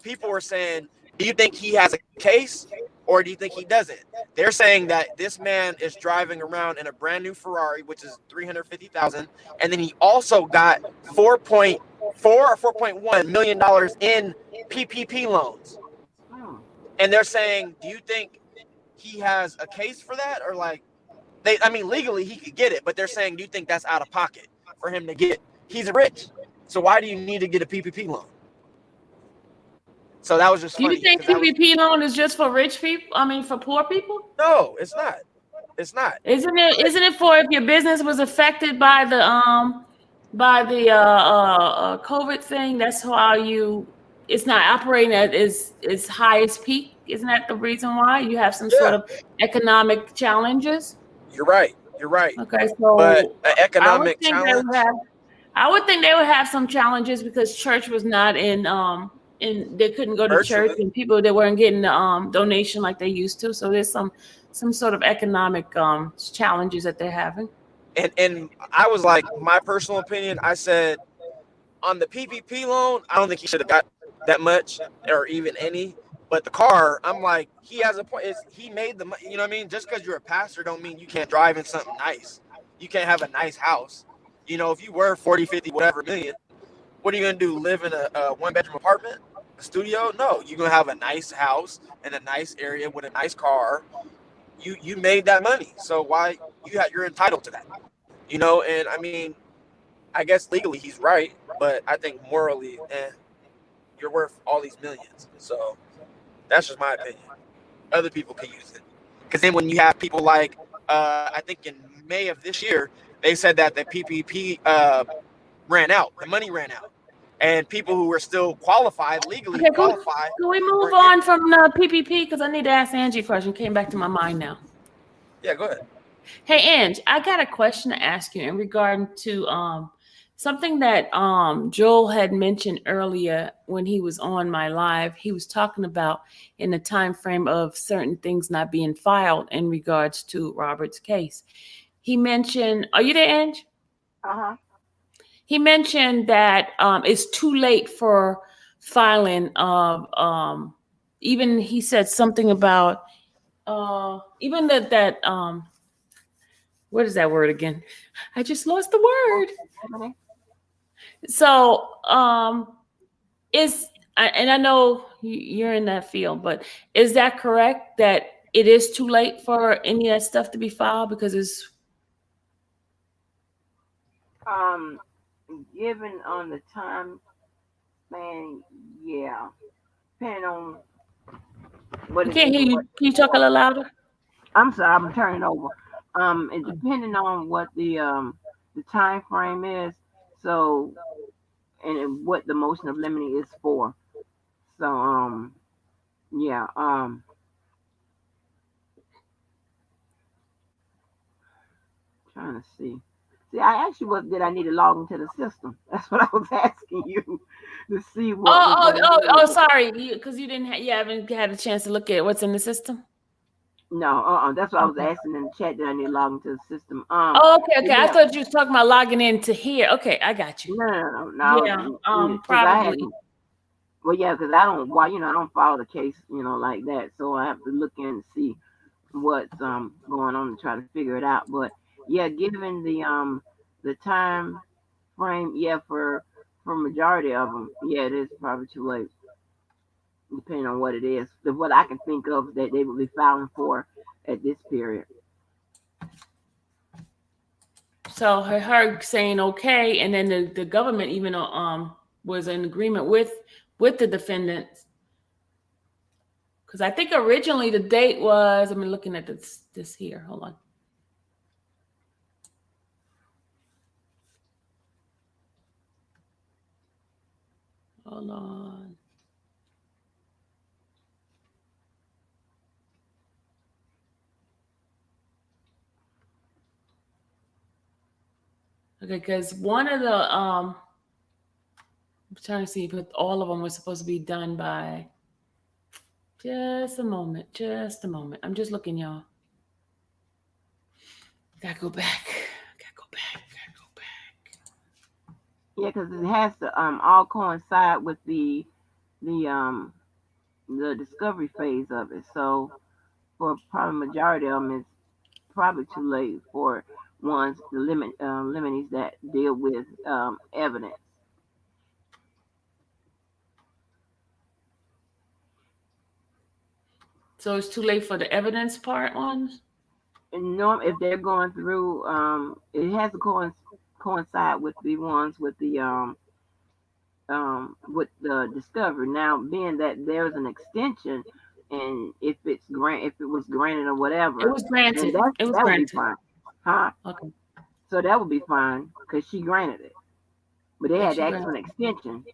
People were saying, do you think he has a case or do you think he doesn't? They're saying that this man is driving around in a brand new Ferrari, which is $350,000, and then he also got $4.4 or $4.1 million in PPP loans. Oh. And they're saying, do you think he has a case for that, or like legally he could get it, but they're saying, do you think that's out of pocket for him to get? He's rich, so why do you need to get a PPP loan? So that was just Do funny. you think PPP loan is just for rich people? I mean, for poor people? No, it's not. It's not. Isn't it for if your business was affected by the COVID thing? That's how it's not operating at its highest peak. Isn't that the reason why you have some sort of economic challenges? You're right. Okay, so but an economic challenge. I would think they would have some challenges because church was not in they couldn't go to Virtually. church, and people that weren't getting the donation like they used to. So there's some sort of economic challenges that they're having. And I was like, my personal opinion, I said on the PPP loan, I don't think he should have got that much or even any. But the car, I'm like, he has a point. He made the money. You know what I mean? Just because you're a pastor don't mean you can't drive in something nice. You can't have a nice house. You know, if you were 40, 50, whatever million, what are you going to do? Live in a one-bedroom apartment? A studio? No. You're going to have a nice house in a nice area with a nice car. You made that money. So why you're entitled to that? You know, and I mean, I guess legally he's right, but I think morally, you're worth all these millions. So that's just my opinion. Other people can use it. Because then when you have people like, I think in May of this year, they said that the PPP ran out. The money ran out. And people who were still qualified, legally qualified. Can we move on from the PPP? Because I need to ask Angie a question. Came back to my mind now. Yeah, go ahead. Hey, Ange, I got a question to ask you in regard to something that Joel had mentioned earlier when he was on my live. He was talking about in the time frame of certain things not being filed in regards to Robert's case. He mentioned, are you there, Ange? Uh-huh. He mentioned that it's too late for filing of even he said something about even that what is that word again? I just lost the word. So and I know you're in that field, but is that correct that it is too late for any of that stuff to be filed because it's given on the time span, yeah. Depending on what I can't hear you. Can you talk a little louder? I'm sorry, I'm turning over. And depending on what the time frame is, so and what the motion of limine is for. So yeah, trying to see. See, I asked you did I need to log into the system? That's what I was asking you to see what. Sorry, because you haven't had a chance to look at what's in the system. No, that's what I was asking in the chat. Did I need to log into the system? Okay. Yeah. I thought you were talking about logging into here. Okay, I got you. No. Yeah, probably. Well, yeah, because I don't follow the case, like that. So I have to look in and see what's going on to try to figure it out. But yeah, given the time frame, yeah, for majority of them, yeah, it is probably too late. Depending on what it is, what I can think of that they will be filing for at this period. So her saying okay, and then the government even was in agreement with the defendants, because I think originally the date was. I'm looking at this here. Hold on. Hold on. Okay, because one of the I'm trying to see if all of them were supposed to be done by. Just a moment. I'm just looking, y'all. Gotta go back. Yeah, because it has to all coincide with the discovery phase of it. So for probably majority of them, it's probably too late for ones the limines that deal with evidence. So it's too late for the evidence part ones? And if they're going through, it has to coincide with the ones with the discovery. Now, being that there's an extension, and if it was granted or whatever, It was granted. then It was that would be granted. fine, huh? Okay. So that would be fine because she granted it, but they Yeah, had she to ask for an granted. extension.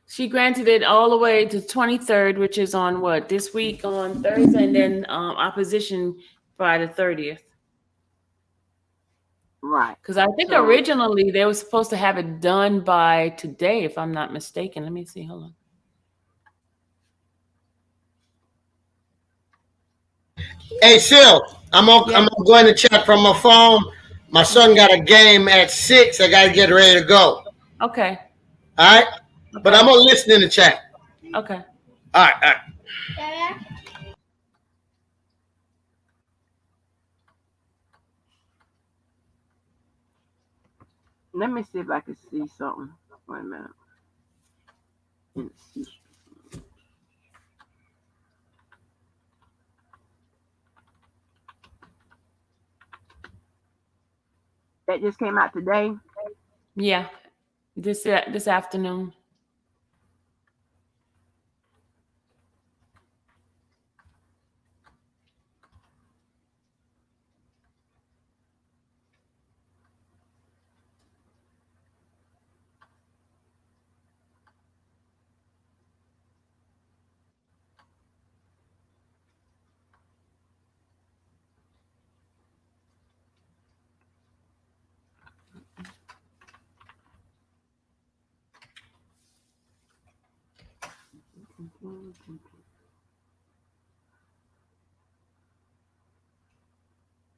She granted it all the way to 23rd, which is on what, this week on Thursday, and then opposition by the 30th. Right. Because I think So- originally they were supposed to have it done by today, if I'm not mistaken. Let me see. Hold on. Hey, Sil, I'm going to chat from my phone. My son got a game at 6. I got to get ready to go. Okay. All right? But I'm going to listen in the chat. Okay. All right. Let me see if I can see something. Wait a minute. Let's see. That just came out today. Yeah. This afternoon.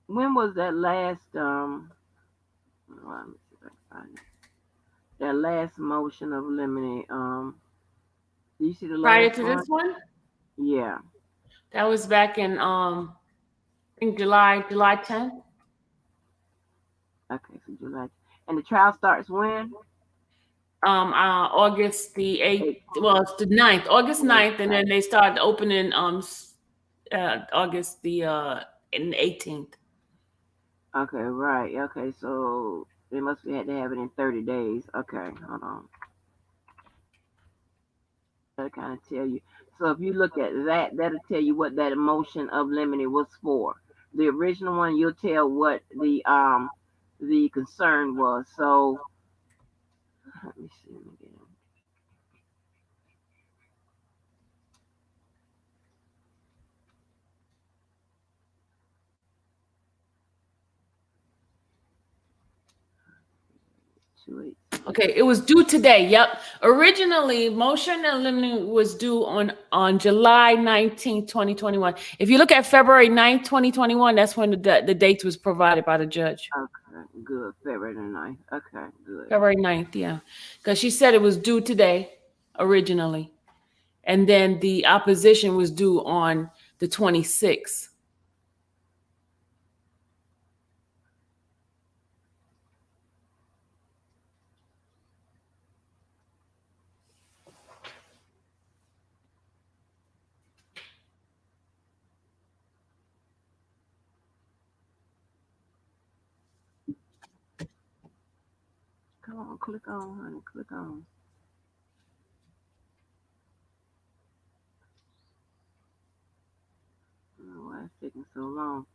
When was that last let me see if I can find it. That last motion of limine? Do you see the Prior last to one? this one? Yeah. That was back in I think July 10th. Okay, so July. And the trial starts when? August the 8th. Well, it's the 9th, August 9th, and then they started opening August the 18th. Okay, right. Okay, so they must have had to have it in 30 days. Okay, hold on. That'll kind of tell you. So if you look at that, that'll tell you what that motion of limine was for. The original one, you'll tell what the concern was. So let me see again. Okay, it was due today. Yep. Originally, motion and limine was due on July 19th, 2021. If you look at February 9th, 2021, that's when the date was provided by the judge. Okay, good. February 9th. Okay, good. February 9th, yeah. Because she said it was due today originally. And then the opposition was due on the 26th. Come on, click on, honey. Click on. I don't know why it's taking so long.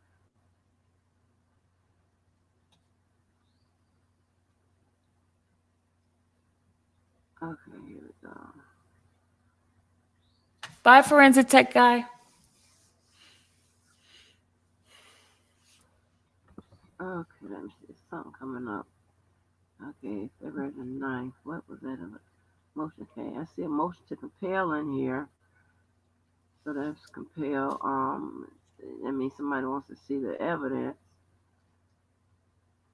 Okay, here we go. Bye, forensic tech guy. Okay, let me see. Something coming up. Okay, February the 9th. What was that? Motion. Okay, I see a motion to compel in here. So that's compel. That means somebody wants to see the evidence.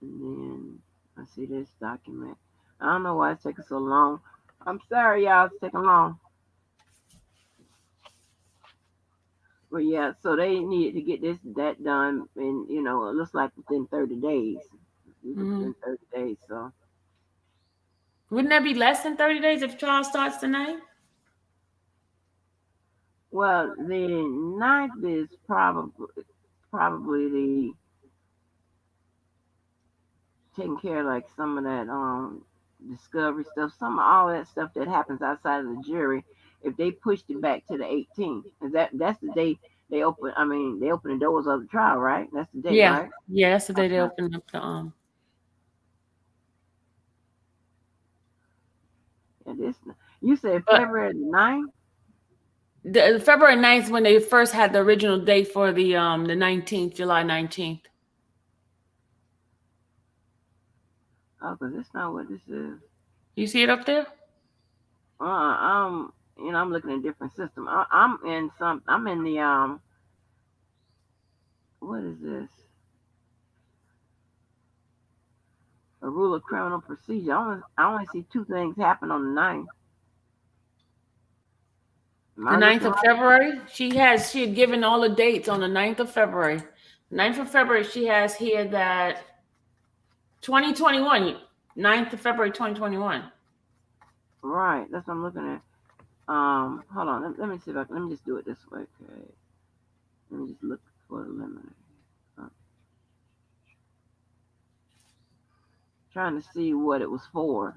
And then I see this document. I don't know why it's taking so long. I'm sorry, y'all. It's taking long. Well, yeah, so they needed to get that done, and it looks like within 30 days. Within 30 days, so. Wouldn't that be less than 30 days if trial starts tonight? Well, the 9th is probably the taking care of like some of that discovery stuff, all that stuff that happens outside of the jury. If they pushed it back to the 18th, that's the day they open. I mean, they open the doors of the trial, right? That's the day, right? Yeah, that's the day they open up the Yeah, you said February 9th? The February 9th when they first had the original date for the 19th, July 19th. Oh, because that's not what this is. You see it up there? I'm looking at a different system. I'm in the what is this? A rule of criminal procedure. I only see 2 things happen on the 9th. The 9th of February. She had given all the dates on the 9th of February. 9th of February, she has here that 2021, 9th of February, 2021. Right, that's what I'm looking at. Hold on, let me see let me just do it this way. Okay. Let me just look for the limit. Trying to see what it was for.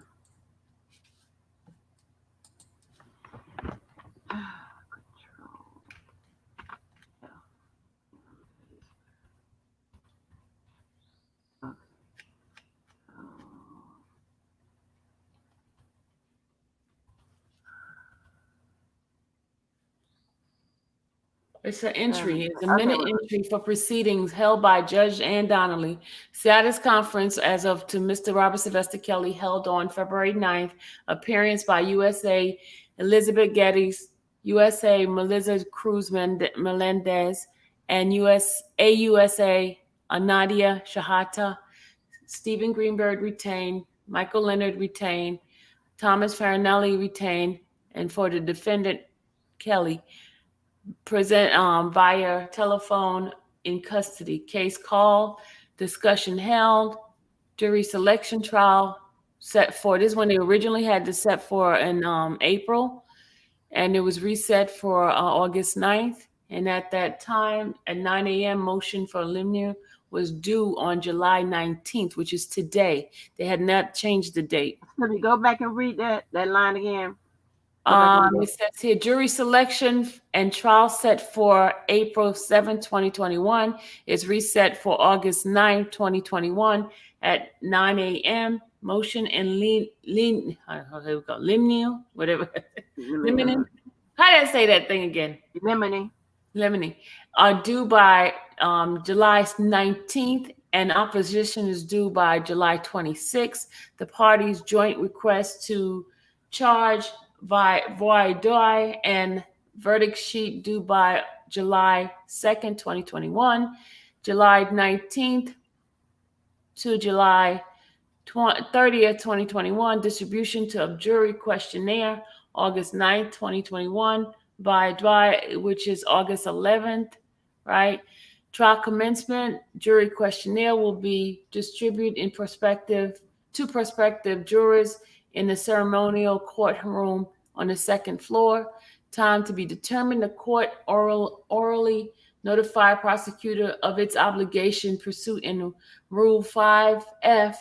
It's an entry. It's a minute entry for proceedings held by Judge Ann Donnelly. Status conference as of to Mr. Robert Sylvester Kelly held on February 9th. Appearance by USA Elizabeth Geddes, USA Melissa Cruz Melendez, and AUSA Nadia Shahata. Stephen Greenberg retained. Michael Leonard retained. Thomas Farinelli retained. And for the defendant, Kelly, present via telephone in custody. Case call, discussion held, jury selection trial set for, this is when they originally had to set for in April, and it was reset for August 9th. And at that time, at 9 a.m., motion for limine was due on July 19th, which is today. They had not changed the date. Can you go back and read that line again? It says here, jury selection and trial set for April 7, 2021 is reset for August 9, 2021 at 9 a.m. Motion and limine, whatever. Limine. How did I say that thing again? Limine. Are due by July 19th, and opposition is due by July 26th. The parties' joint request to charge Voidoi and verdict sheet due by July 2nd, 2021, July 19th to July 30th, 2021, distribution to jury questionnaire, August 9th, 2021, by Dry, which is August 11th, right? Trial commencement, jury questionnaire will be distributed to prospective jurors in the ceremonial courtroom on the 2nd floor. Time to be determined. The court orally notify prosecutor of its obligation pursuant in Rule 5F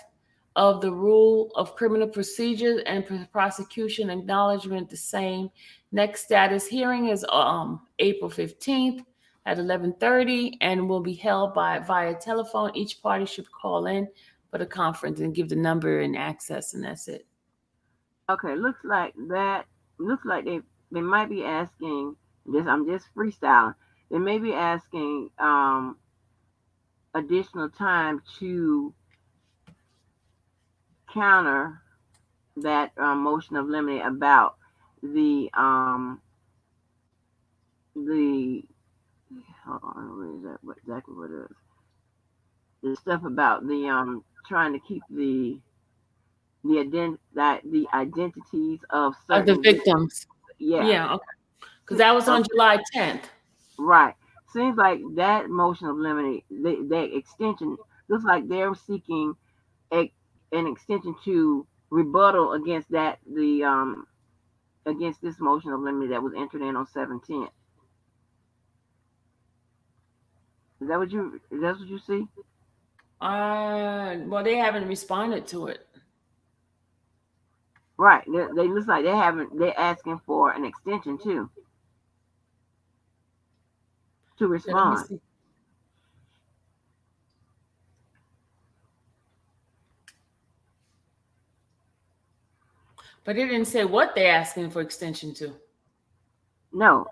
of the Rule of Criminal Procedure, and prosecution acknowledgement the same. Next status hearing is April 15th at 11:30 and will be held via telephone. Each party should call in for the conference and give the number and access, and that's it. Okay, looks like they might be asking this. I'm just freestyling. They may be asking additional time to counter that motion of limine about the hold on, where is that? Exactly what it is? The stuff about the trying to keep the identities of the victims. Yeah. Yeah. Okay. Because that was on July 10th. Right. seems like that motion of limine, that extension, looks like they're seeking an extension to rebuttal against against this motion of limine that was entered in on 7/10. Is that what you see? Well, they haven't responded to it. Right. They looks like they're asking for an extension too. To Let me respond. see. But it didn't say what they're asking for extension to. No,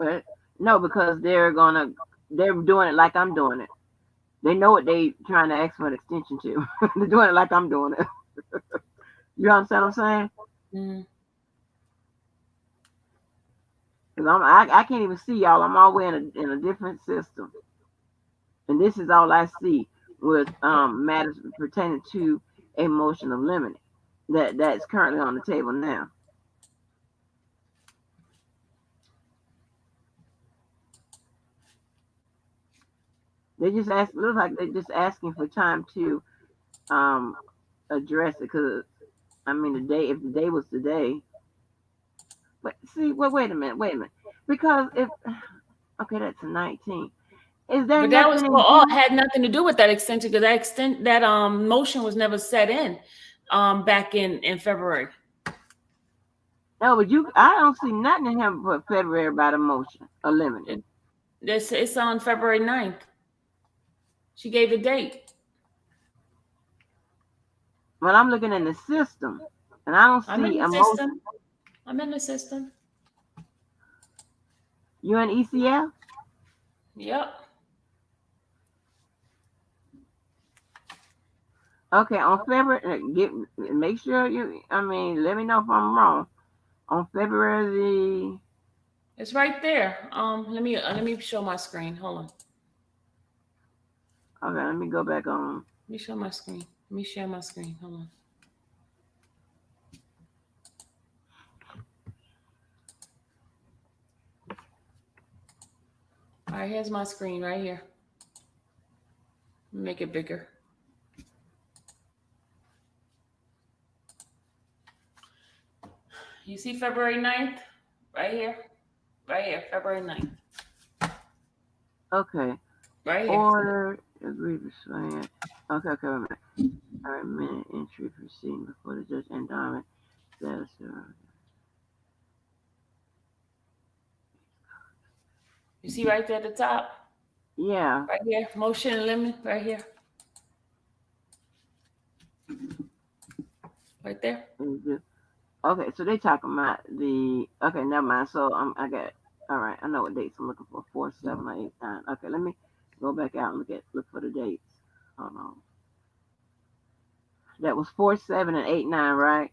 because they're doing it like I'm doing it. They know what they trying to ask for an extension to. They're doing it like I'm doing it. You understand what I'm saying? Mm-hmm. Because I can't even see y'all. I'm all the way in a different system, and this is all I see with matters pertaining to a motion of limine that's currently on the table now. They just looks like they're just asking for time to address it, because I mean if the day was today. But see, wait a minute. Because okay, that's a 19. Is there But that was nothing for in all here? had nothing to do with that extension, because that motion was never set in back in February. No, but I don't see nothing in here for February about a motion of limine. It's on February 9th. She gave the date. But I'm looking in the system, and I don't I'm in see the a system. motion. I'm in the system. You in ECF? Yep. Okay, on February, make sure let me know if I'm wrong. On February It's right there. Let me show my screen. Hold on. okay, let me go back on. Let me show my screen. Let me share my screen. Hold on. All right, here's my screen right here. Make it bigger. You see February 9th? Right here. Right here, February 9th. Okay. Right here. Order, agree to swear. Okay, wait a minute. All right, minute entry proceeding before the judge endowment. That's You see right there at the top? yeah. Right here. Motion and limit right here. Right there. Okay, so they talking about okay, never mind. So I got all right, I know what dates I'm looking for. 4, 7, or 8, 9. Okay, let me go back out and look for the dates. Hold on. That was 4, 7, and 8, 9, right?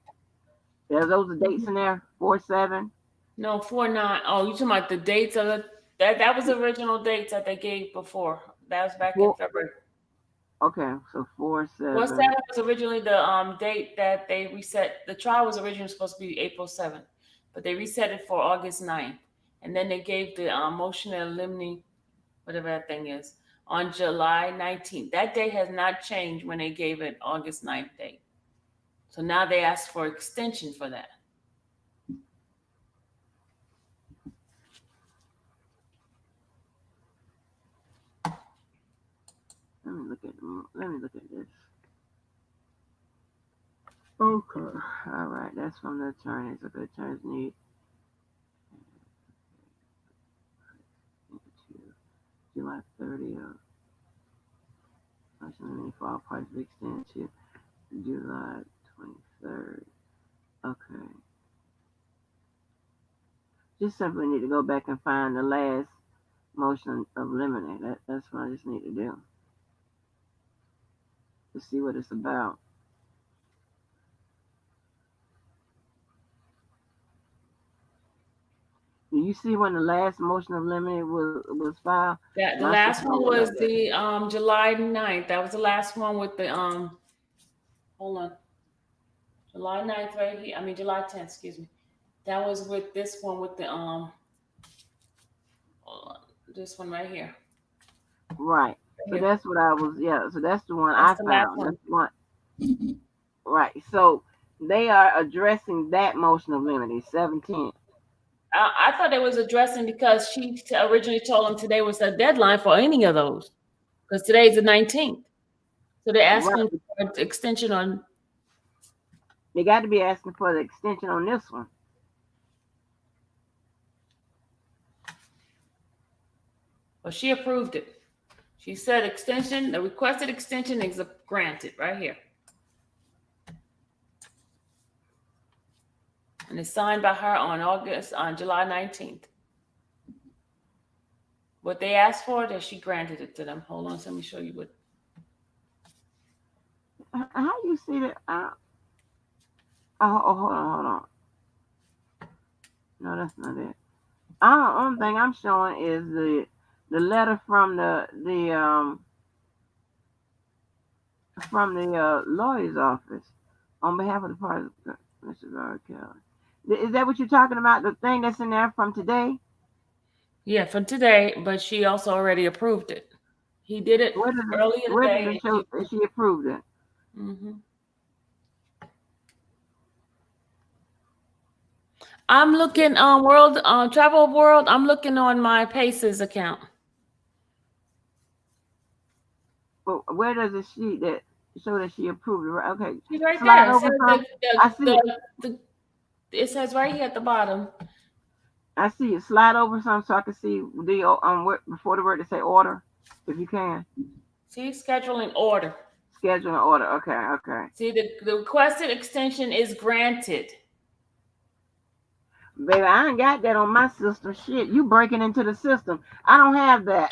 Are those the dates in there? 4, 7? No, 4, 9. Oh, you talking about the dates of that was the original dates that they gave before. That was back in February. Okay, so 4, 7. 4, 7 was originally the date that they reset. The trial was originally supposed to be April 7th, but they reset it for August 9th. And then they gave the motion to eliminate whatever that thing is on July 19th. That date has not changed when they gave it August 9th date. So now they asked for extension for that. Let me look at this. Okay. All right. That's from the attorneys. Okay, attorneys need July 30th. Motion for all parties to extend to July 23rd. Okay. Just simply need to go back and find the last motion of limine. That's what I just need to do. To see what it's about. Do you see when the last motion of limine was filed? The last one was the July 9th. That was the last one with the hold on. July 9th right here. I mean July 10th, excuse me. That was with this one with the hold on. This one right here. Right. So that's what I was. Yeah. So that's the one That's I the last found. one. That's the one. Right. So they are addressing that motion of limine 17. I thought they was addressing because she originally told them today was the deadline for any of those because today's the 19th. So they're Right. asking for an extension on. They got to be asking for the extension on this one. Well, she approved it. She said extension. The requested extension is granted right here, and it's signed by her on July 19th. What they asked for, that she granted it to them. Hold on, so let me show you what. How you see that? Hold on. No, that's not it. Only thing I'm showing is the letter from the lawyer's office on behalf of the party. Mr. Garrett Kelly. Is that what you're talking about? The thing that's in there from today? Yeah, from today, but she also already approved it. He did it earlier Where today. does it show that she approved it? Mm-hmm. I'm looking on Travel World. I'm looking on my Paces account. But where does it sheet that show that she approved it? Okay, She's right slide there. over some. I see it. It says right here at the bottom. I see it. Slide over some so I can see the before the word to say order, if you can. See, scheduling order. Scheduling order. Okay. See, the requested extension is granted. Baby, I ain't got that on my system. Shit, you breaking into the system. I don't have that.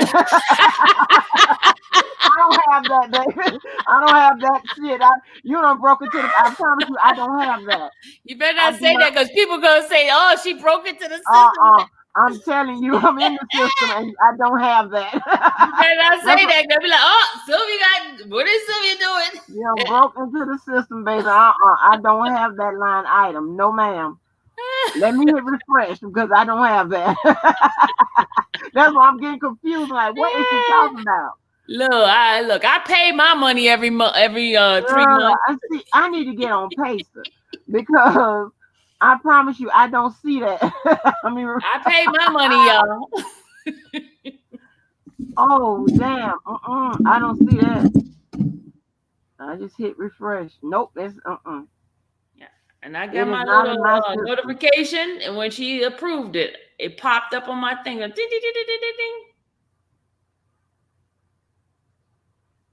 I don't have that, baby. I don't have that shit. You done broke into the. I promise you, I don't have that. You better not say that because people gonna say, "Oh, she broke into the system." I'm telling you, I'm in the system and I don't have that. You better not say that. They'll be like, "Oh, Sylvia what is Sylvia doing?" You broke into the system, baby. I don't have that line item. No, ma'am. Let me hit refresh because I don't have that. That's why I'm getting confused. Like, what is she talking about? Look, I pay my money every 3 months. I need to get on Pacer because I promise you, I don't see that. I pay my money, y'all. Oh, damn. I don't see that. I just hit refresh. Nope, that's Yeah, and I got my little notification, and when she approved it, it popped up on my thing. Ding, ding, ding, ding, ding, ding.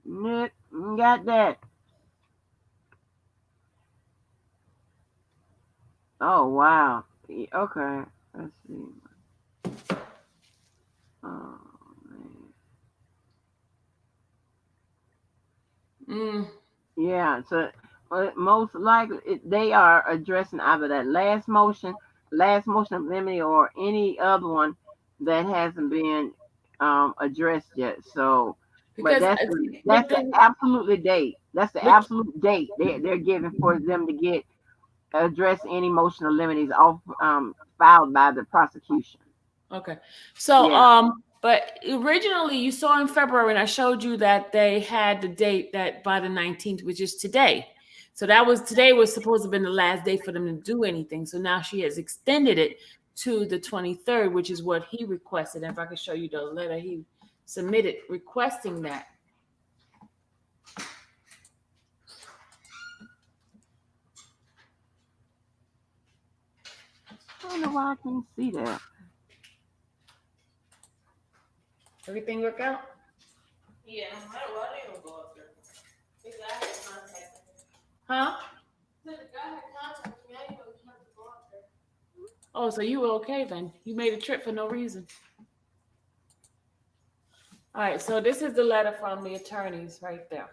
Nick, got that. Oh, wow. Okay, let's see. Oh, man. Yeah, so most likely they are addressing either that last motion of limine, or any other one that hasn't been addressed yet. So, but that's the absolute date. That's the absolute date they're giving for them to address any motion of limine filed by the prosecution. Okay, so but originally you saw in February, and I showed you that they had the date that by the 19th, which is today. So today was supposed to have been the last day for them to do anything. So now she has extended it to the 23rd, which is what he requested. And if I could show you the letter he submitted requesting that. I don't know why I can't see that. Everything work out? Yeah, I didn't go up there. The guy had contacted me. Huh? The guy had contacted me. I didn't have to go up there. Oh, so you were okay then. You made a trip for no reason. All right, so this is the letter from the attorneys right there.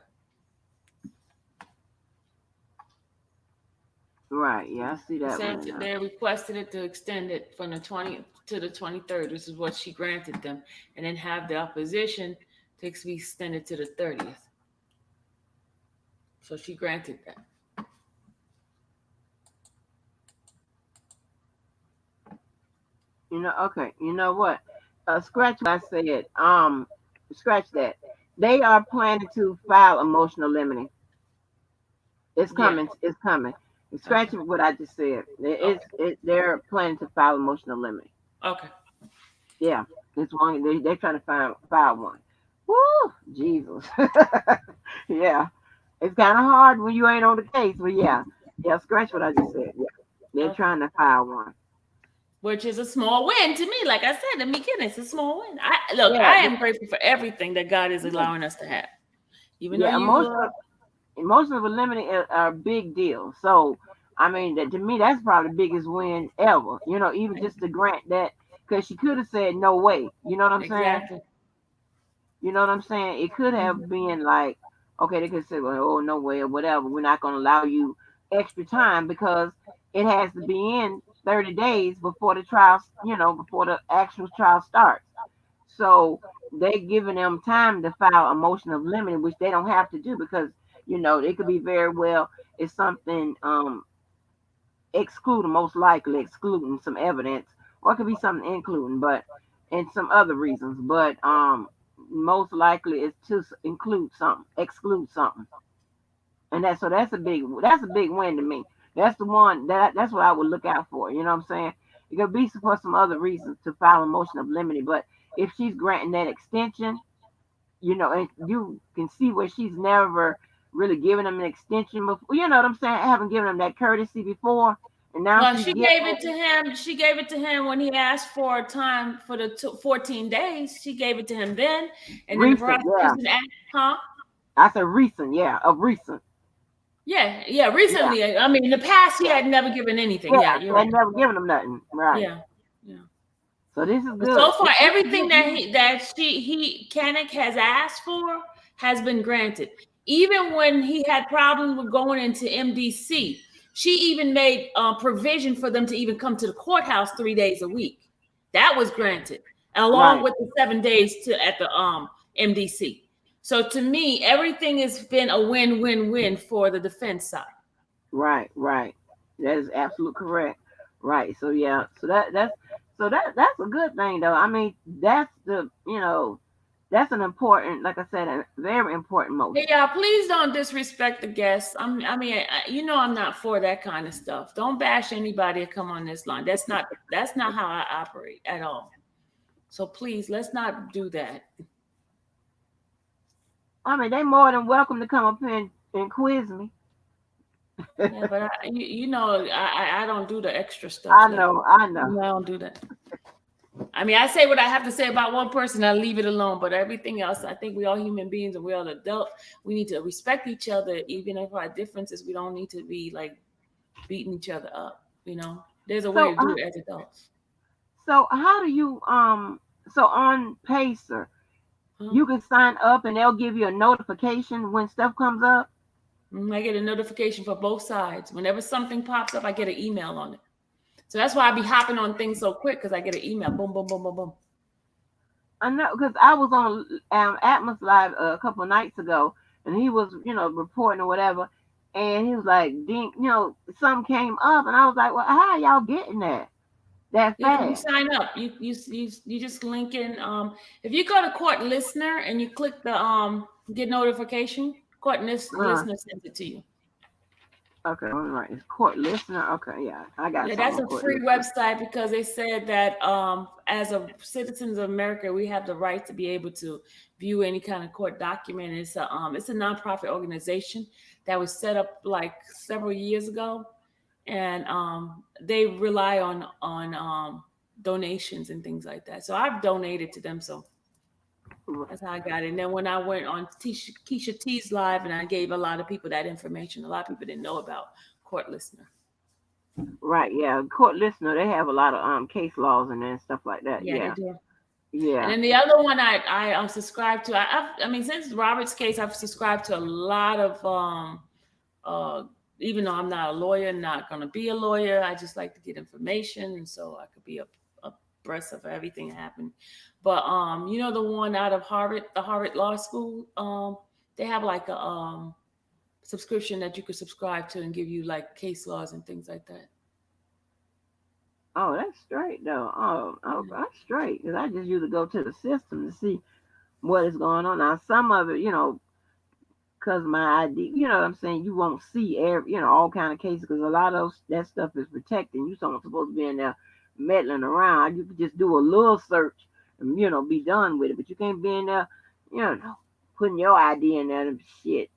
Right, yeah, I see that. They requested it to extend it from the 20th to the 23rd. This is what she granted them, and then have the opposition to be extended to the 30th. So she granted that. Okay. You know what? Scratch what I said. scratch that. They are planning to file a motion of limine. It's coming. It's coming. Scratch what I just said. They're planning to file a motion of limine. Okay. Yeah, it's one. They're trying to file one. Woo, Jesus. Yeah, it's kind of hard when you ain't on the case, but yeah, scratch what I just said. Yeah, they're trying to file one, which is a small win to me. Like I said in the beginning, it's a small win. I am grateful for everything that God is allowing us to have. Even though emotional eliminating are a big deal. So, I mean, to me, that's probably the biggest win ever. You know, even just to grant that, because she could have said no way. You know what I'm saying? You know what I'm saying? It could have been like, okay, they could say, well, oh, no way or whatever. We're not going to allow you extra time because it has to be in 30 days before the trial, before the actual trial starts. So they're giving them time to file a motion of limine, which they don't have to do because, it could be very well, it's something most likely excluding some evidence, or it could be something including, and some other reasons. But most likely is to exclude something. And that's a big win to me. That's the one that's what I would look out for. You know what I'm saying? It could be for some other reasons to file a motion of limine, but if she's granting that extension, and you can see where she's never really given them an extension before. You know what I'm saying? I haven't given them that courtesy before, and now she gave it to him. She gave it to him when he asked for time for the 14 days. She gave it to him then, and then the prosecution asked, huh? I said recent, of recent. Yeah, recently. Yeah. I mean, in the past, he had never given anything. Yeah, you're right. Never given him nothing. Right. Yeah. So this is good. So far, everything that Kenneth has asked for has been granted. Even when he had problems with going into MDC, she even made provision for them to even come to the courthouse 3 days a week. That was granted, along with the 7 days at the MDC. So to me, everything has been a win-win-win for the defense side. Right. That is absolutely correct. Right. So yeah. So that's a good thing though. I mean, that's that's an important, like I said, a very important motion. Hey, y'all, please don't disrespect the guests. I'm not for that kind of stuff. Don't bash anybody that come on this line. That's not how I operate at all. So please, let's not do that. I mean, they're more than welcome to come up here and quiz me. Yeah, but I don't do the extra stuff. I know. I don't do that. I mean, I say what I have to say about one person, I leave it alone. But everything else, I think we all human beings and we're all adults. We need to respect each other, even if our differences. We don't need to be like beating each other up. There's a way to do it as adults. So how do you so on Pacer, you can sign up and they'll give you a notification when stuff comes up? I get a notification for both sides. Whenever something pops up, I get an email on it. So that's why I be hopping on things so quick, because I get an email. Boom, boom, boom, boom, boom. I know, because I was on Atmos Live a couple of nights ago, and he was, reporting or whatever, and he was like, ding, something came up, and I was like, well, how are y'all getting that fast? You sign up. You just link in. If you go to Court Listener and you click the get notification, Court Listener sends it to you. Okay, all right. It's Court Listener. Okay, yeah, I got. Yeah, that's a free website because they said that as a citizens of America, we have the right to be able to view any kind of court document. It's a nonprofit organization that was set up like several years ago, and they rely on donations and things like that. So I've donated to them. So that's how I got it. And then when I went on Keisha T's live and I gave a lot of people that information, a lot of people didn't know about Court Listener. Right, yeah. Court Listener, they have a lot of case laws and then stuff like that. Yeah, they do. Yeah. And then the other one I subscribe to, I mean, since Robert's case, I've subscribed to a lot of, even though I'm not a lawyer, not going to be a lawyer, I just like to get information. And so I could be abreast of everything that happened. But the one out of Harvard, the Harvard Law School, they have like a subscription that you could subscribe to and give you like case laws and things like that. Oh, that's straight though. Oh, that's straight. Because I just usually go to the system to see what is going on. Now, some of it, because my ID, you know what I'm saying, you won't see every, all kind of cases, because a lot of that stuff is protected. You're supposed to be in there meddling around. You could just do a little search and, be done with it, but you can't be in there, putting your ID in there and shit.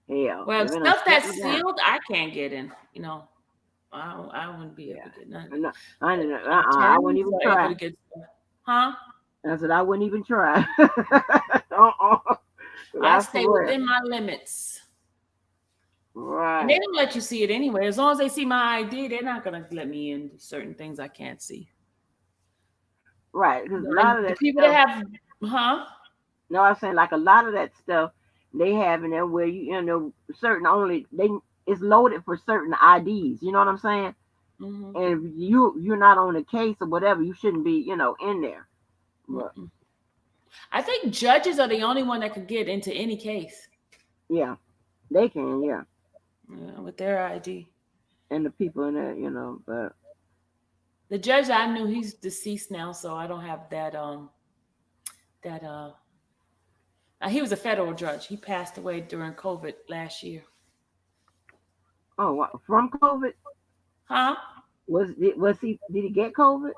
Hell. Well, if it stuff don't shut that's me down. sealed, I can't get in. I wouldn't be able to get nothing. No, I wouldn't even Attorneys are try. able to get stuff. Huh? I said I wouldn't even try. I stay within my limits. Right. And they don't let you see it anyway. As long as they see my ID, they're not going to let me in certain things I can't see. Right. Because a lot of that people stuff, that have, huh? No, I'm saying like a lot of that stuff they have in there where certain it's loaded for certain IDs. You know what I'm saying? Mm-hmm. And if you're not on a case or whatever, you shouldn't be in there. But, I think judges are the only one that could get into any case. Yeah, they can. Yeah, with their ID. And the people in there, but the judge I knew, he's deceased now, so I don't have that. He was a federal judge. He passed away during COVID last year. Oh, from COVID? Huh? Did he get COVID?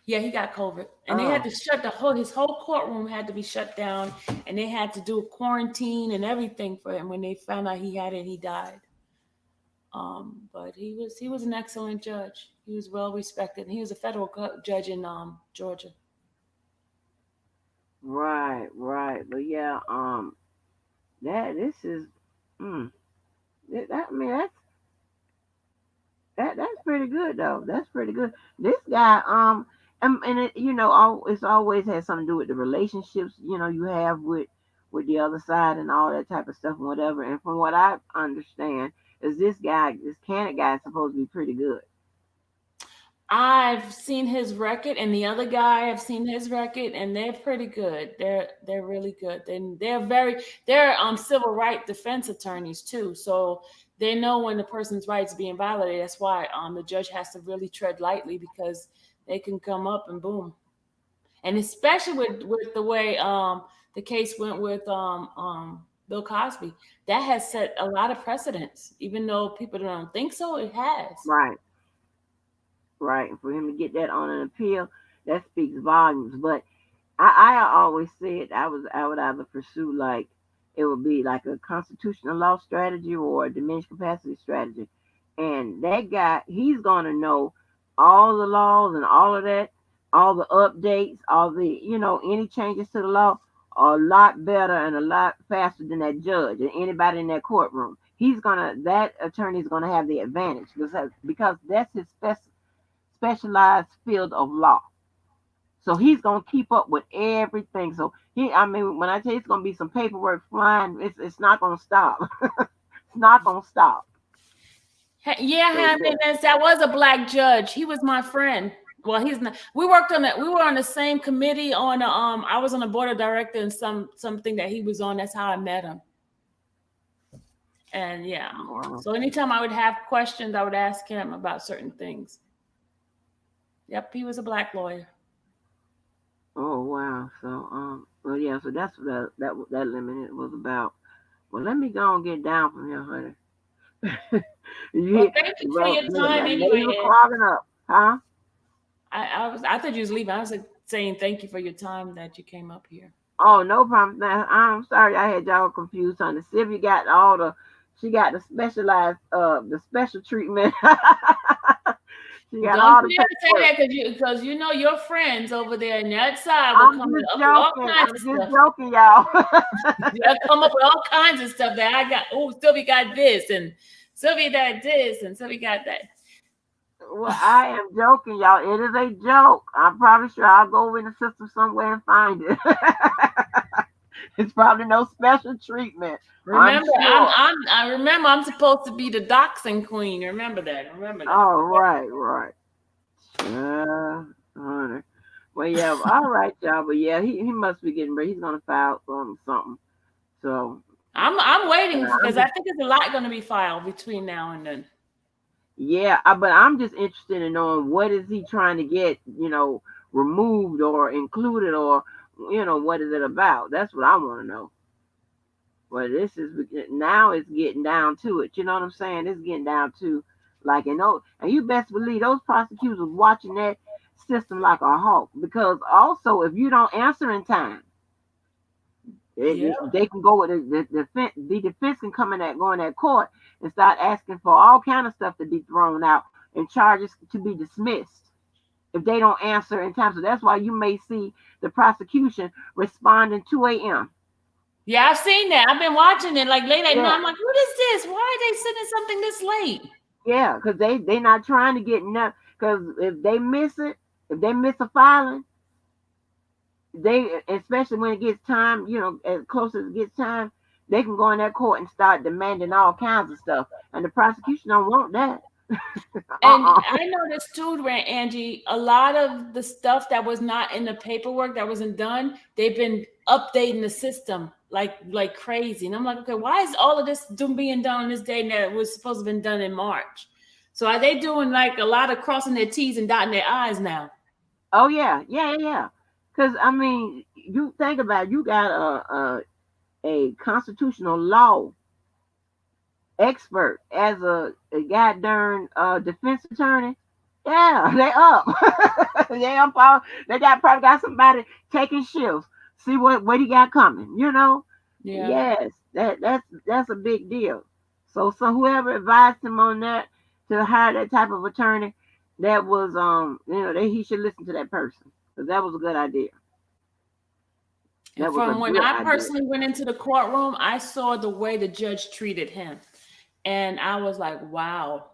Yeah, he got COVID, and they had to shut his whole courtroom had to be shut down, and they had to do a quarantine and everything for him. When they found out he had it, he died. But he was an excellent judge. He was well respected. He was a federal judge in Georgia. Right. But yeah, this is, that's pretty good though. That's pretty good. This guy, and it, it's always has something to do with the relationships, you have with the other side and all that type of stuff and whatever. And from what I understand, is this Canick guy is supposed to be pretty good. I've seen his record, and the other guy, I've seen his record, and they're pretty good. They're really good. They're civil rights defense attorneys too, so they know when the person's rights being violated. That's why the judge has to really tread lightly, because they can come up and boom. And especially with the way the case went with Bill Cosby, that has set a lot of precedents. Even though people don't think so, it has. Right. And for him to get that on an appeal, that speaks volumes. But I always said I would either pursue it would be like a constitutional law strategy or a diminished capacity strategy. And that guy, he's going to know all the laws and all of that, all the updates, all the, any changes to the law a lot better and a lot faster than that judge and anybody in that courtroom. That attorney is going to have the advantage because that's his specialized field of law. So he's going to keep up with everything. So when I tell you it's going to be some paperwork flying, it's not going to stop. It's not going to stop. Yeah, that was a black judge. He was my friend. Well, he's not. We were on the same committee on I was on the board of director and something that he was on. That's how I met him. And yeah. So anytime I would have questions, I would ask him about certain things. Yep, he was a black lawyer. Oh wow! So well yeah, so that's what that limit was about. Well, let me go and get down from here, honey. Thank you for your time anyway. Clogging up, huh? I thought you was leaving. I was saying thank you for your time that you came up here. Oh, no problem. Now, I'm sorry I had y'all confused, honey. Sylvia got she got the specialized the special treatment. She got all the say that because your friends over there on that side will come up with all kinds of stuff. I'm just joking, y'all. They'll come up with all kinds of stuff that I got. Oh, Sylvia got this, and Sylvia got this, and Sylvia got that. Well, I am joking, y'all. It is a joke. I'm probably sure I'll go over in the system somewhere and find it. It's probably no special treatment. Remember, I remember I'm supposed to be the doxing queen. Remember that. Oh, right. Honey. Well, yeah. All right, y'all. But yeah, he must be getting ready. He's gonna file something. So I'm waiting because I think there's a lot going to be filed between now and then. Yeah, but I'm just interested in knowing what is he trying to get, removed or included or what is it about? That's what I want to know. Well, this is now it's getting down to it. You know what I'm saying? It's getting down to like and you best believe those prosecutors watching that system like a hawk, because also if you don't answer in time, they can go with the defense. The defense can come in go in that court and start asking for all kind of stuff to be thrown out and charges to be dismissed if they don't answer in time. So that's why you may see the prosecution responding 2 a.m. Yeah, I've seen that. I've been watching it like late at night. I'm like, what is this? Why are they sending something this late? Yeah, because they not trying to get nothing. Because if they miss it, if they miss a filing, especially when it gets time, as close as it gets time, they can go in that court and start demanding all kinds of stuff. And the prosecution don't want that. And I noticed too, Angie, a lot of the stuff that was not in the paperwork that wasn't done, they've been updating the system like crazy. And I'm like, okay, why is all of this being done on this day that was supposed to have been done in March? So are they doing like a lot of crossing their T's and dotting their I's now? Oh yeah. Because I mean, you think about it, you got a constitutional law expert as a goddamn defense attorney. Yeah, they up. They up all, they probably got somebody taking shifts. See what he got coming, Yeah. Yes, that's a big deal. So whoever advised him on that to hire that type of attorney, that was he should listen to that person, because that was a good idea. And from when I personally went into the courtroom, I saw the way the judge treated him. And I was like, wow.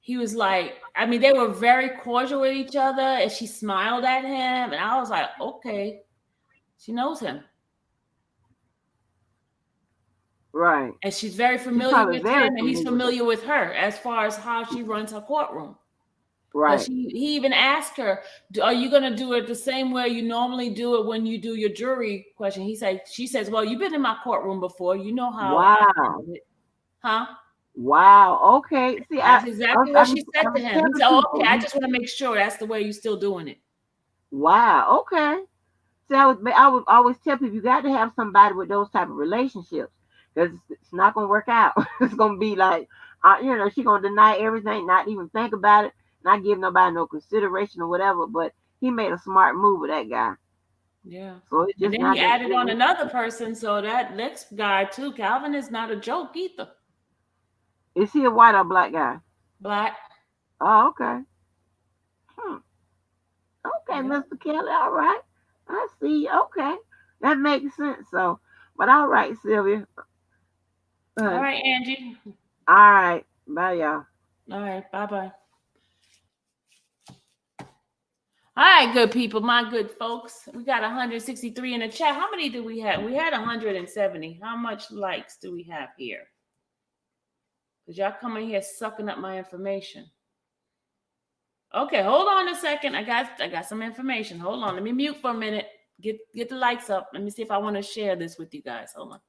He was like, I mean, they were very cordial with each other, and she smiled at him. And I was like, okay, she knows him. Right. And she's very familiar with him, and he's familiar with her as far as how she runs her courtroom. Right. He even asked her, are you going to do it the same way you normally do it when you do your jury question? She says, well, you've been in my courtroom before. You know how. Wow. Huh? Wow. Okay. See, that's exactly what she said to him. He said, oh, okay, I just want to make sure that's the way you're still doing it. Wow. Okay. See, I would always tell people you got to have somebody with those type of relationships, because it's not going to work out. It's going to be like, she's going to deny everything, not even think about it, not give nobody no consideration or whatever. But he made a smart move with that guy. Yeah. So it's just and then he added on another person. So that next guy too, Calvin, is not a joke either. Is he a white or black guy? Black. Oh, okay. Okay, Mr. Kelly. All right. I see. Okay. That makes sense. So, but all right, Sylvia. All right, Angie. All right. Bye, y'all. All right. Bye-bye. All right, good people, my good folks. We got 163 in the chat. How many do we have? We had 170. How much likes do we have here? Because y'all coming here sucking up my information. Okay, hold on a second. I got some information. Hold on. Let me mute for a minute. Get the likes up. Let me see if I want to share this with you guys. Hold on.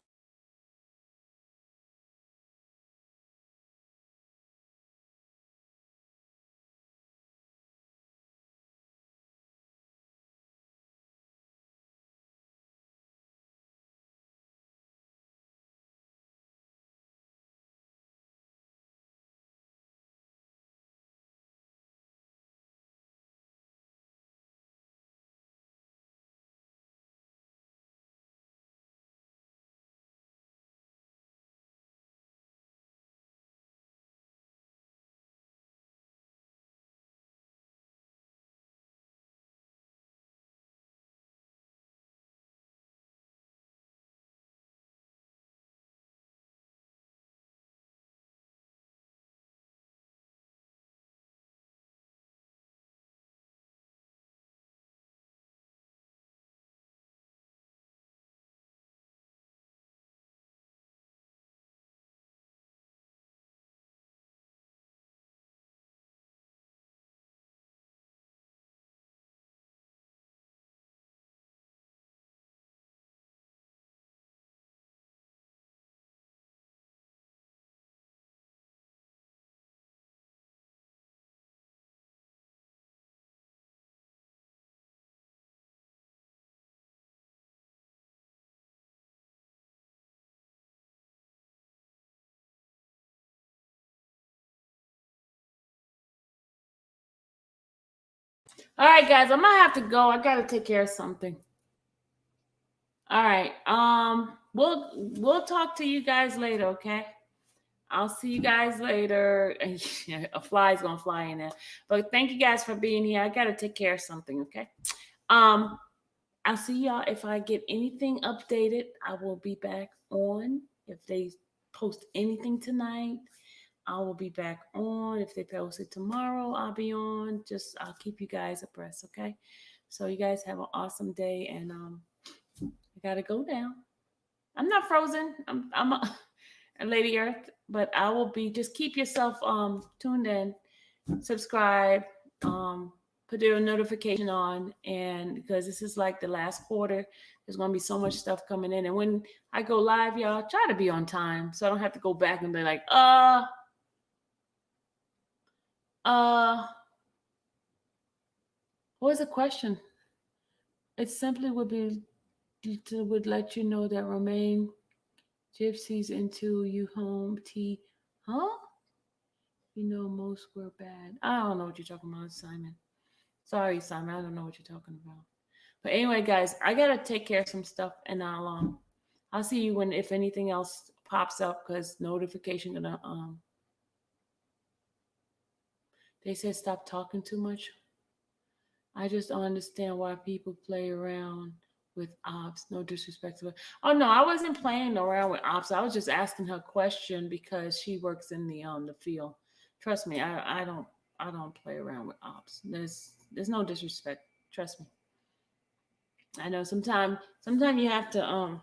All right, guys, I'm gonna have to go. I gotta take care of something. All right. We'll talk to you guys later, okay? I'll see you guys later. A fly's gonna fly in there. But thank you guys for being here. I gotta take care of something, okay? I'll see y'all. If I get anything updated, I will be back on. If they post anything tonight, I will be back on. If they post it tomorrow, I'll be on. I'll keep you guys abreast, okay? So you guys have an awesome day, and I gotta go now. I'm not frozen. I'm a Lady Earth, but I will be. Just keep yourself tuned in, subscribe, put your notification on, and because this is like the last quarter, there's gonna be so much stuff coming in. And when I go live, y'all try to be on time, so I don't have to go back and be like, what was the question? It simply would let you know that Romaine gypsies into you home tea, huh? You know, most were bad. I don't know what you're talking about, Simon. Sorry, Simon. I don't know what you're talking about. But anyway, guys, I gotta take care of some stuff, and I'll see you if anything else pops up, because notification gonna They said stop talking too much. I just don't understand why people play around with ops. No disrespect to her. Oh no, I wasn't playing around with ops. I was just asking her a question because she works in the field. Trust me, I don't play around with ops. There's no disrespect. Trust me. I know sometimes you have to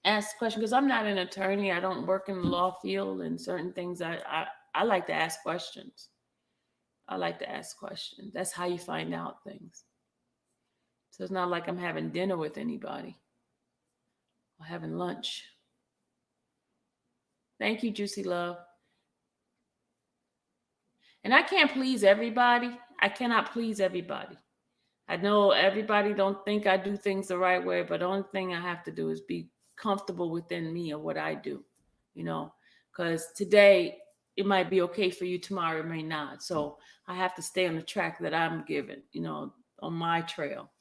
ask questions, because I'm not an attorney. I don't work in the law field, and certain things I like to ask questions. I like to ask questions. That's how you find out things. So it's not like I'm having dinner with anybody or having lunch. Thank you, Juicy Love. And I can't please everybody. I cannot please everybody. I know everybody don't think I do things the right way, but the only thing I have to do is be comfortable within me of what I do, because today it might be okay for you, tomorrow it may not. So I have to stay on the track that I'm given, on my trail.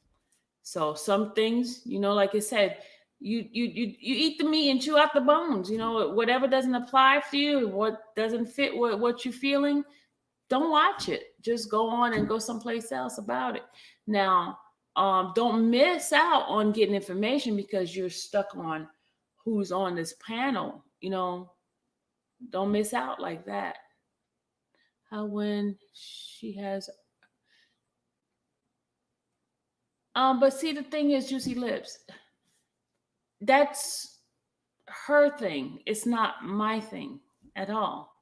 So some things, like I said, you eat the meat and chew out the bones. Whatever doesn't apply to you, what doesn't fit what you're feeling, don't watch it. Just go on and go someplace else about it. Now, don't miss out on getting information because you're stuck on who's on this panel. Don't miss out like that. How when she has but see, the thing is, Juicy Lips, that's her thing. It's not my thing at all.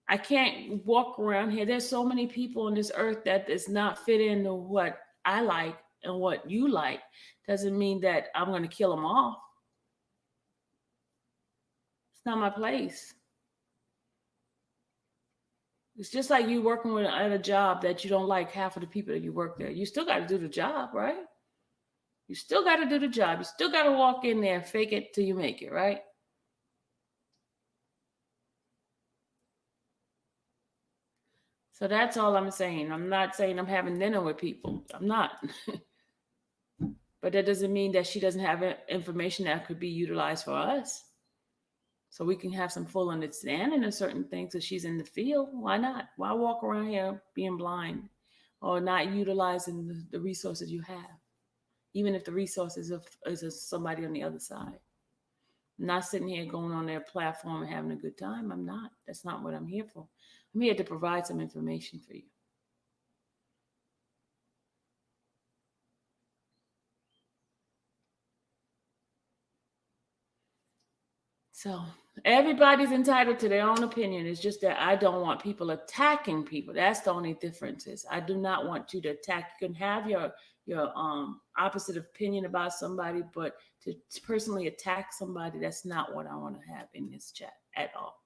I can't walk around here. There's so many people on this earth that does not fit into what I like and what you like. Doesn't mean that I'm going to kill them off. It's not my place. It's just like you working at a job that you don't like half of the people that you work there. You still got to do the job, right? You still got to do the job. You still got to walk in there and fake it till you make it, right? So that's all I'm saying. I'm not saying I'm having dinner with people. I'm not. But that doesn't mean that she doesn't have information that could be utilized for us. So we can have some full understanding of certain things. If she's in the field, why not? Why walk around here being blind or not utilizing the resources you have? Even if the resources is somebody on the other side. I'm not sitting here going on their platform and having a good time. I'm not. That's not what I'm here for. I'm here to provide some information for you. So everybody's entitled to their own opinion. It's just that I don't want people attacking people. That's the only difference. Is I do not want you to attack. You can have your opposite opinion about somebody, but to personally attack somebody, that's not what I want to have in this chat at all.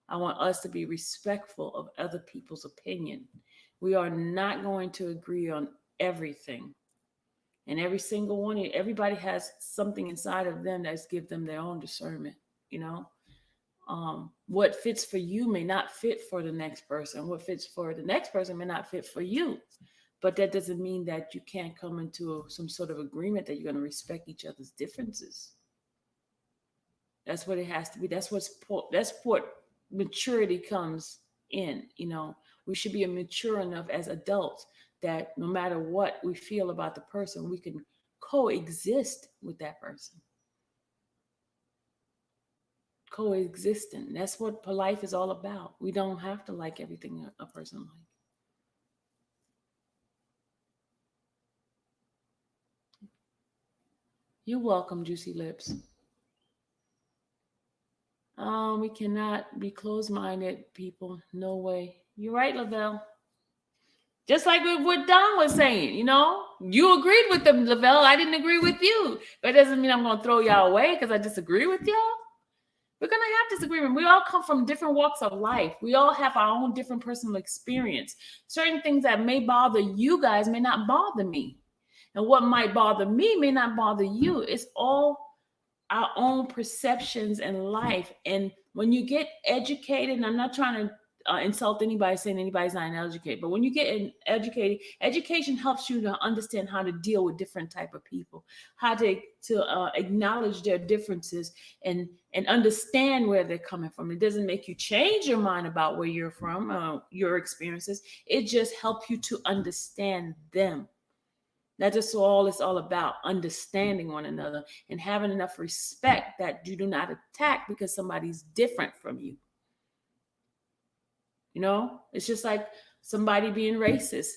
I want us to be respectful of other people's opinion. We are not going to agree on everything. And every single one, everybody has something inside of them that's give them their own discernment, what fits for you may not fit for the next person. What fits for the next person may not fit for you. But that doesn't mean that you can't come into some sort of agreement that you're going to respect each other's differences. That's what it has to be. That's what maturity comes in. You know, we should be mature enough as adults that no matter what we feel about the person, we can coexist with that person. Coexisting. That's what life is all about. We don't have to like everything a person likes. You're welcome, Juicy Lips. We cannot be closed-minded, people. No way. You're right, Lavelle. Just like what Don was saying, you know, you agreed with them, Lavelle. I didn't agree with you. But it doesn't mean I'm going to throw y'all away because I disagree with y'all. We're going to have disagreement. We all come from different walks of life. We all have our own different personal experience. Certain things that may bother you guys may not bother me. And what might bother me may not bother you. It's all our own perceptions in life. And when you get educated, and I'm not trying to insult anybody saying anybody's not educated, but when you get educated, education helps you to understand how to deal with different type of people, how to acknowledge their differences and understand where they're coming from. It doesn't make you change your mind about where you're from, your experiences. It just helps you to understand them. That's just all it's all about, understanding one another and having enough respect that you do not attack because somebody's different from you. You know, it's just like somebody being racist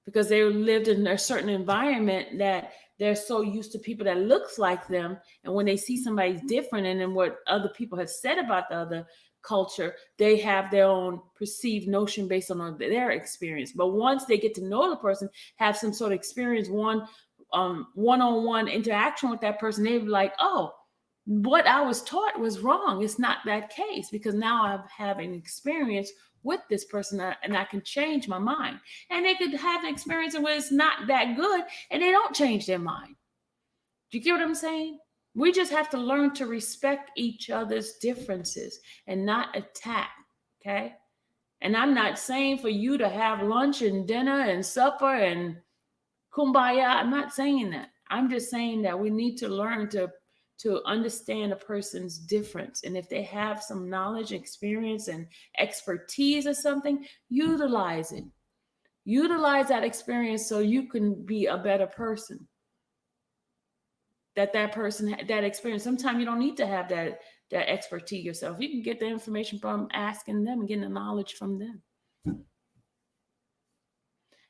because they lived in a certain environment that they're so used to people that looks like them. And when they see somebody's different and then what other people have said about the other culture, they have their own perceived notion based on their experience. But once they get to know the person, have some sort of experience, one-on-one interaction with that person, they'd be like, oh, what I was taught was wrong. It's not that case because now I have an experience with this person and I can change my mind. And they could have an experience where it's not that good and they don't change their mind. Do you get what I'm saying? We just have to learn to respect each other's differences and not attack, okay? And I'm not saying for you to have lunch and dinner and supper and kumbaya. I'm not saying that. I'm just saying that we need to learn to understand a person's difference. And if they have some knowledge, experience, and expertise or something, utilize it. Utilize that experience so you can be a better person. That person, that experience. Sometimes you don't need to have that expertise yourself. You can get the information from asking them and getting the knowledge from them.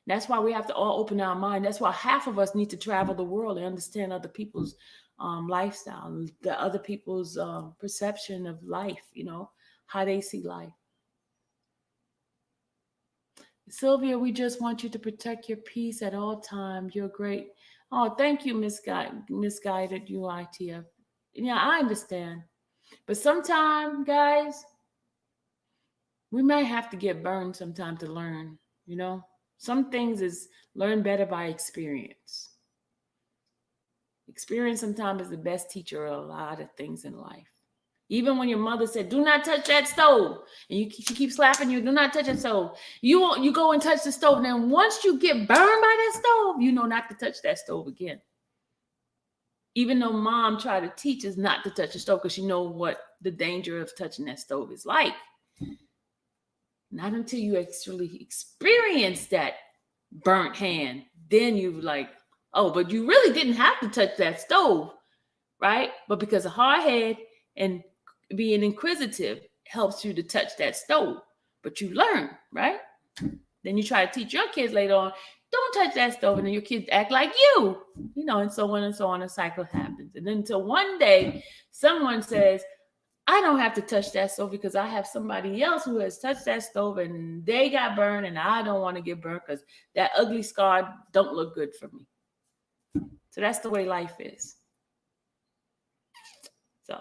That's why we have to all open our mind. That's why half of us need to travel the world and understand other people's lifestyle, the other people's perception of life, you know, how they see life. Sylvia, we just want you to protect your peace at all times. You're great. Oh, thank you, Misguided UITF. Yeah, I understand. But sometimes, guys, we might have to get burned sometime to learn, you know. Some things is learn better by experience. Experience sometimes is the best teacher of a lot of things in life. Even when your mother said, do not touch that stove, and she keeps slapping you, do not touch that stove. You go and touch the stove. And then once you get burned by that stove, you know not to touch that stove again. Even though mom tried to teach us not to touch the stove because she knows what the danger of touching that stove is like. Not until you actually experience that burnt hand, then you're like, oh, but you really didn't have to touch that stove, right? But because of hard head and being inquisitive helps you to touch that stove. But you learn, right? Then you try to teach your kids later on, don't touch that stove, and then your kids act like you know, and so on, a cycle happens. And then until one day someone says, I don't have to touch that stove because I have somebody else who has touched that stove and they got burned and I don't want to get burned because that ugly scar don't look good for me. So that's the way life is. So,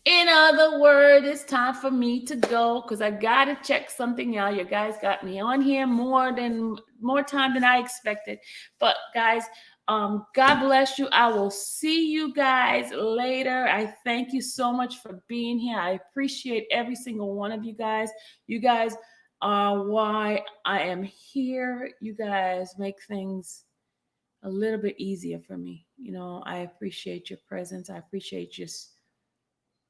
in other words, it's time for me to go because I got to check something out. You guys got me on here more time than I expected. But guys, God bless you. I will see you guys later. I thank you so much for being here. I appreciate every single one of you guys. You guys are why I am here. You guys make things a little bit easier for me. You know, I appreciate your presence. I appreciate just,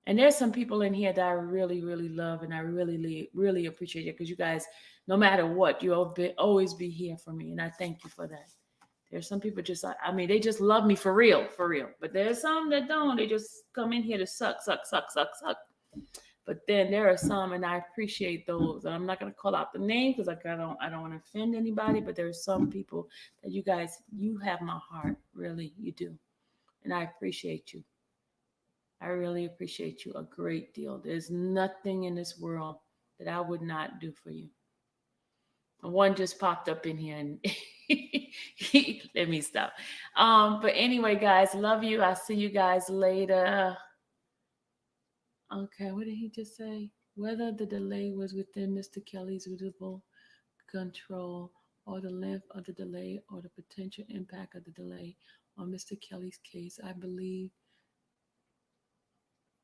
and there's some people in here that I really, really love, and I really, really appreciate it because you guys, no matter what, you'll always be here for me, and I thank you for that. There's some people just, I mean, they just love me for real. But there's some that don't. They just come in here to suck. But then there are some, and I appreciate those. And I'm not going to call out the name because I don't want to offend anybody. But there are some people that you guys, you have my heart, really, you do, and I appreciate you. I really appreciate you a great deal. There's nothing in this world that I would not do for you. One just popped up in here and let me stop. But anyway, guys, love you. I'll see you guys later. Okay, what did he just say? Whether the delay was within Mr. Kelly's visible control, or the length of the delay, or the potential impact of the delay on Mr. Kelly's case, I believe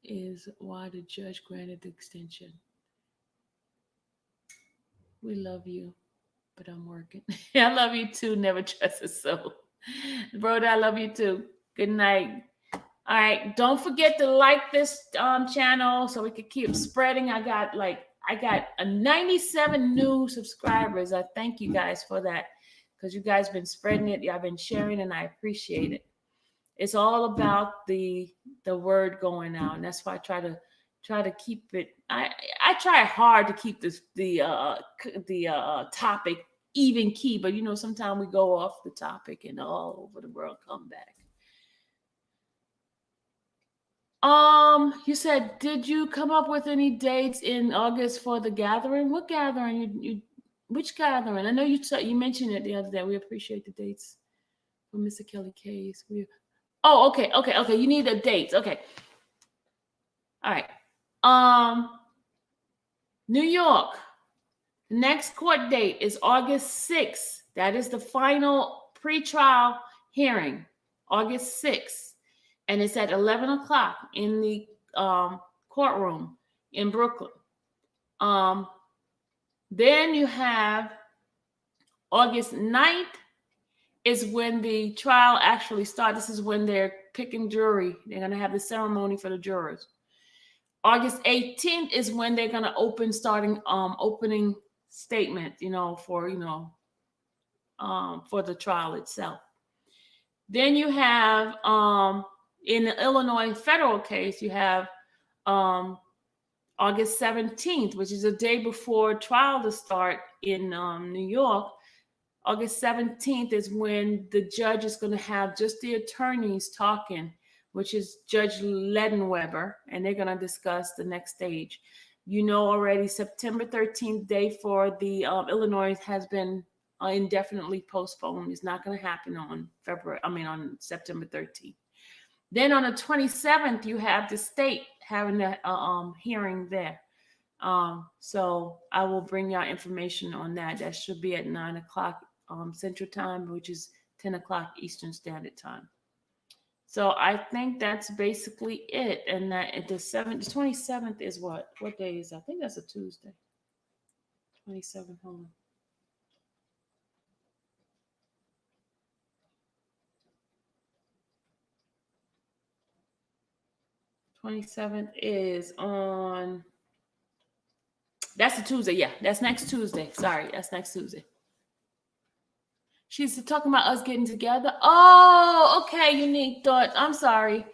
is why the judge granted the extension. We love you, but I'm working. I love you too. Never trust a soul. Bro, I love you too. Good night. All right. Don't forget to like this channel so we can keep spreading. I got a 97 new subscribers. I thank you guys for that because you guys been spreading it. I've been sharing and I appreciate it. It's all about the word going out, and that's why I try to keep it. I try hard to keep the topic even key, but you know sometimes we go off the topic and all over the world come back. You said, did you come up with any dates in August for the gathering? What gathering? Which gathering? I know you mentioned it the other day. We appreciate the dates for Mr. Kelly case. Oh, okay. You need the dates. Okay. All right. New York. Next court date is August 6th. That is the final pretrial hearing, August 6th. And it's at 11 o'clock in the courtroom in Brooklyn. Then you have August 9th is when the trial actually starts. This is when they're picking jury. They're going to have the ceremony for the jurors. August 18th is when they're going to opening statement, for the trial itself. Then you have in the Illinois federal case, you have August 17th, which is a day before trial to start in New York. August 17th is when the judge is going to have just the attorneys talking, which is Judge Ledenweber, and they're going to discuss the next stage. You know already, September 13th day for the Illinois has been indefinitely postponed. It's not going to happen on September 13th. Then on the 27th, you have the state having a hearing there. So I will bring y'all information on that. That should be at 9 o'clock Central Time, which is 10 o'clock Eastern Standard Time. So I think that's basically it. And that the 27th is what? What day is that? I think that's a Tuesday. 27th, hold on. '27th is on. That's a Tuesday. Yeah, that's next Tuesday. Sorry, that's next Tuesday. She's talking about us getting together. Oh, okay. Unique thought. I'm sorry.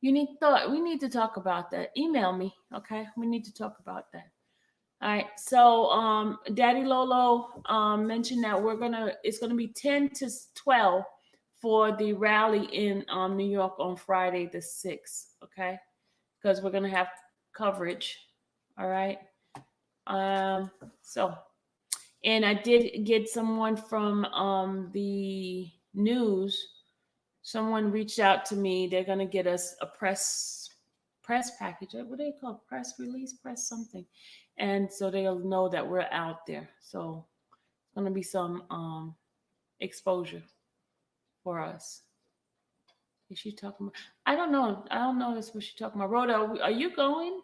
Unique thought. We need to talk about that. Email me. Okay. We need to talk about that. All right. So, Daddy Lolo mentioned that it's gonna be 10 to 12 for the rally in New York on Friday the 6th. Okay, because we're gonna have coverage. All right. And I did get someone from the news. Someone reached out to me. They're going to get us a press package. What do they call it? Press release, press something. And so they'll know that we're out there. So it's going to be some exposure. for us? Is she talking about? I don't know. I don't know that's what she's talking about. Rhoda, are you going?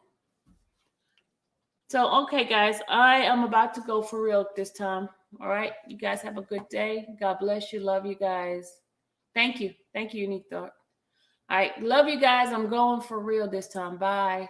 So, okay, guys, I am about to go for real this time. All right. You guys have a good day. God bless you. Love you guys. Thank you. Thank you, Unique Thought. All right. Love you guys. I'm going for real this time. Bye.